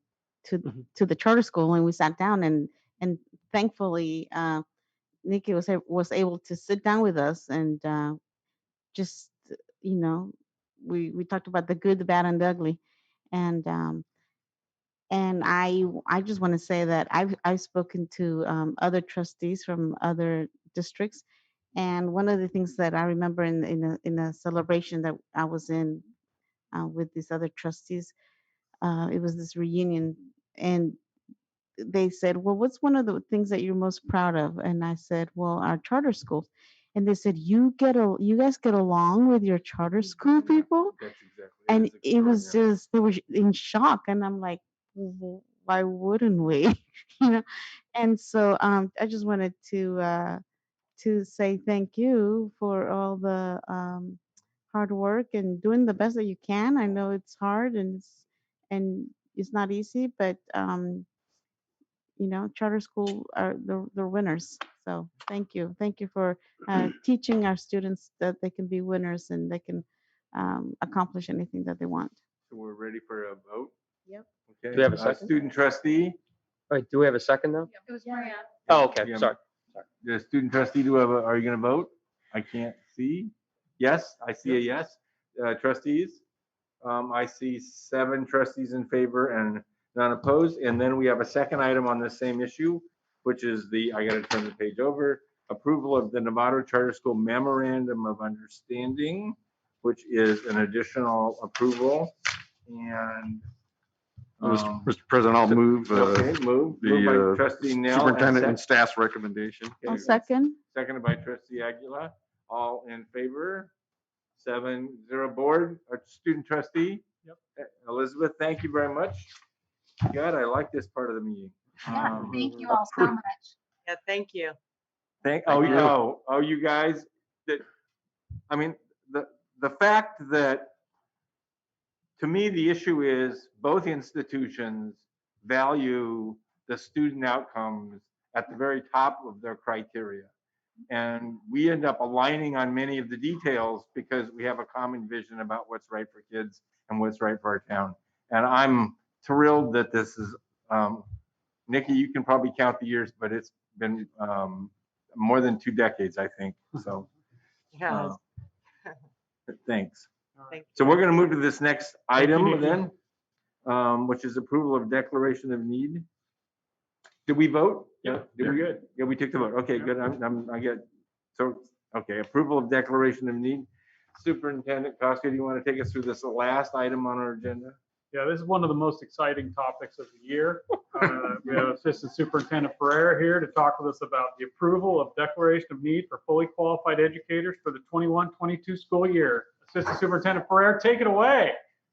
the charter school and we sat down and thankfully Nikki was able to sit down with us and just we talked about the good, the bad, and the ugly, and I just want to say that I've spoken to other trustees from other districts, and one of the things that I remember in a celebration that I was in with these other trustees, it was this reunion, and they said, well, what's one of the things that you're most proud of? And I said, well, our charter schools. And they said, you guys get along with your charter school people? That's exactly. And it was just, they were in shock. And I'm like, well, why wouldn't we? And so I just wanted to say thank you for all the hard work and doing the best that you can. I know it's hard and it's not easy, but charter school are the winners. So thank you for teaching our students that they can be winners and they can accomplish anything that they want. So we're ready for a vote. Yep. Okay. Do we have a second? Student trustee. Wait, do we have a second though? It was Maria. Oh, okay. Yeah. Sorry. The student trustee, are you going to vote? I can't see. Yes, I see a yes. Trustees, I see 7 trustees in favor and none opposed. And then we have a second item on the same issue, which is I got to turn the page over, approval of the Novato Charter School Memorandum of Understanding, which is an additional approval. And Mr. President, I'll move moved by the trustee Nell superintendent and staff's recommendation. I'll second. Seconded by trustee Aguilar. All in favor? 7-0 board. Student trustee? Yep. Elizabeth, thank you very much. God, I like this part of the meeting. Yeah, thank you all so much. Yeah, thank you. You guys, I mean, the fact that, to me, the issue is both institutions value the student outcomes at the very top of their criteria. And we end up aligning on many of the details because we have a common vision about what's right for kids and what's right for our town. And I'm thrilled that this is, Nikki, you can probably count the years, but it's been more than 2 decades, I think. So thanks. So we're going to move to this next item then, which is approval of declaration of need. Did we vote? Yeah, Did we? good. Yeah, we took the vote. Okay, good. Okay, approval of declaration of need. Superintendent Koska, do you want to take us through this last item on our agenda? Yeah, this is one of the most exciting topics of the year. We have Assistant Superintendent Ferrer here to talk with us about the approval of declaration of need for fully qualified educators for the 21-22 school year. Assistant Superintendent Ferrer, take it away.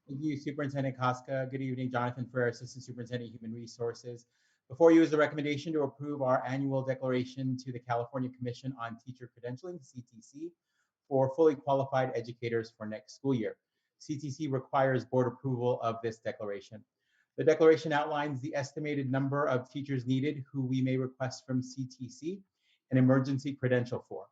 Thank you, Superintendent Koska. Good evening, Jonathan Ferrer, Assistant Superintendent Human Resources. Before you is a recommendation to approve our annual declaration to the California Commission on Teacher Credentialing, CTC, for fully qualified educators for next school year. CTC requires board approval of this declaration. The declaration outlines the estimated number of teachers needed who we may request from CTC an emergency credential for.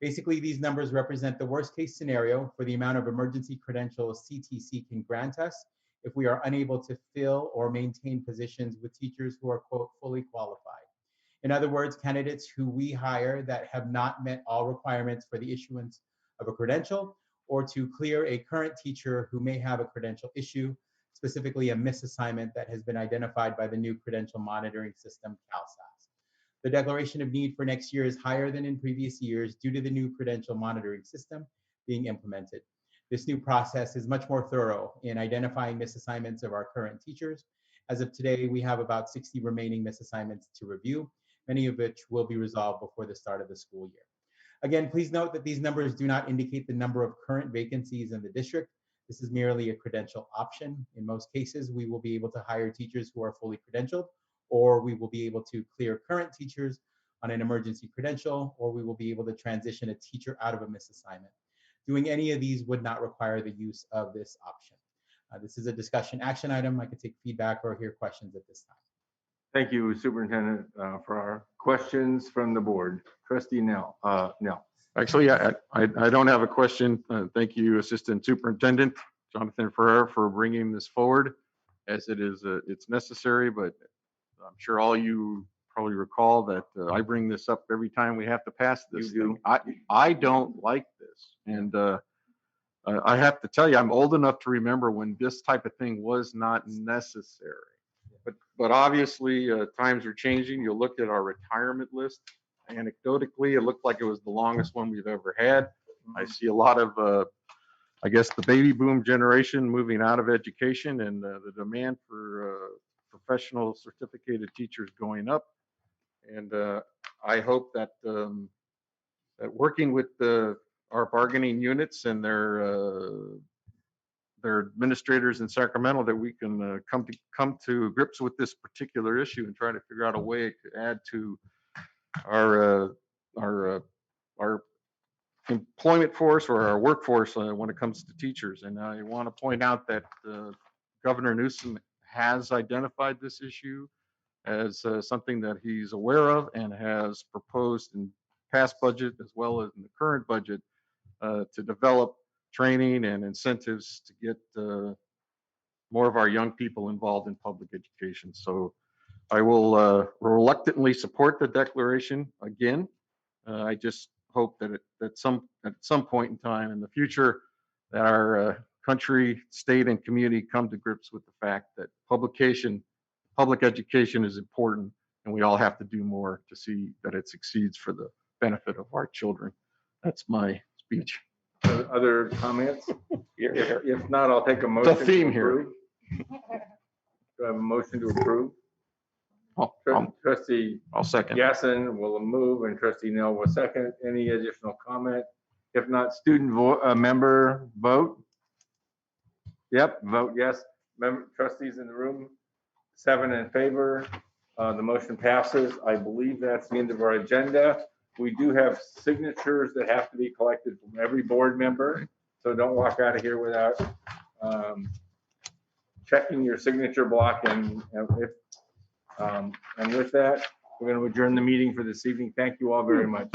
Basically, these numbers represent the worst case scenario for the amount of emergency credentials CTC can grant us if we are unable to fill or maintain positions with teachers who are, quote, fully qualified. In other words, candidates who we hire that have not met all requirements for the issuance of a credential, or to clear a current teacher who may have a credential issue, specifically a misassignment that has been identified by the new credential monitoring system, CalSAS. The declaration of need for next year is higher than in previous years due to the new credential monitoring system being implemented. This new process is much more thorough in identifying misassignments of our current teachers. As of today, we have about 60 remaining misassignments to review, many of which will be resolved before the start of the school year. Again, please note that these numbers do not indicate the number of current vacancies in the district. This is merely a credential option. In most cases, we will be able to hire teachers who are fully credentialed, or we will be able to clear current teachers on an emergency credential, or we will be able to transition a teacher out of a misassignment. Doing any of these would not require the use of this option. This is a discussion action item. I could take feedback or hear questions at this time. Thank you, Superintendent, for our questions from the board. Trustee Nell. Actually, I don't have a question. Thank you, Assistant Superintendent Jonathan Ferrer, for bringing this forward, as it is it's necessary, but I'm sure all you probably recall that I bring this up every time we have to pass this. I don't like this, and I have to tell you, I'm old enough to remember when this type of thing was not necessary. But obviously, times are changing. You look at our retirement list. Anecdotally, it looked like it was the longest one we've ever had. I see a lot of, I guess, the baby boom generation moving out of education, and the demand for professional certificated teachers going up. And I hope that, that working with our bargaining units and their administrators in Sacramento, that we can come to grips with this particular issue and try to figure out a way to add to our employment force or our workforce when it comes to teachers. And I want to point out that Governor Newsom has identified this issue as something that he's aware of and has proposed in past budget as well as in the current budget to develop training and incentives to get more of our young people involved in public education. So I will reluctantly support the declaration again. I just hope that at some point in time in the future, that our country, state, and community come to grips with the fact that public education is important, and we all have to do more to see that it succeeds for the benefit of our children. That's my speech. Other comments? If not, I'll take a motion. The theme here. Do I have a motion to approve? Trustee I'll second. Yassin will move and Trustee Nell will second. Any additional comment? If not, student member vote? Yep, vote yes. Trustees in the room, 7 in favor. The motion passes. I believe that's the end of our agenda. We do have signatures that have to be collected from every board member. So don't walk out of here without checking your signature block. And with that, we're going to adjourn the meeting for this evening. Thank you all very much.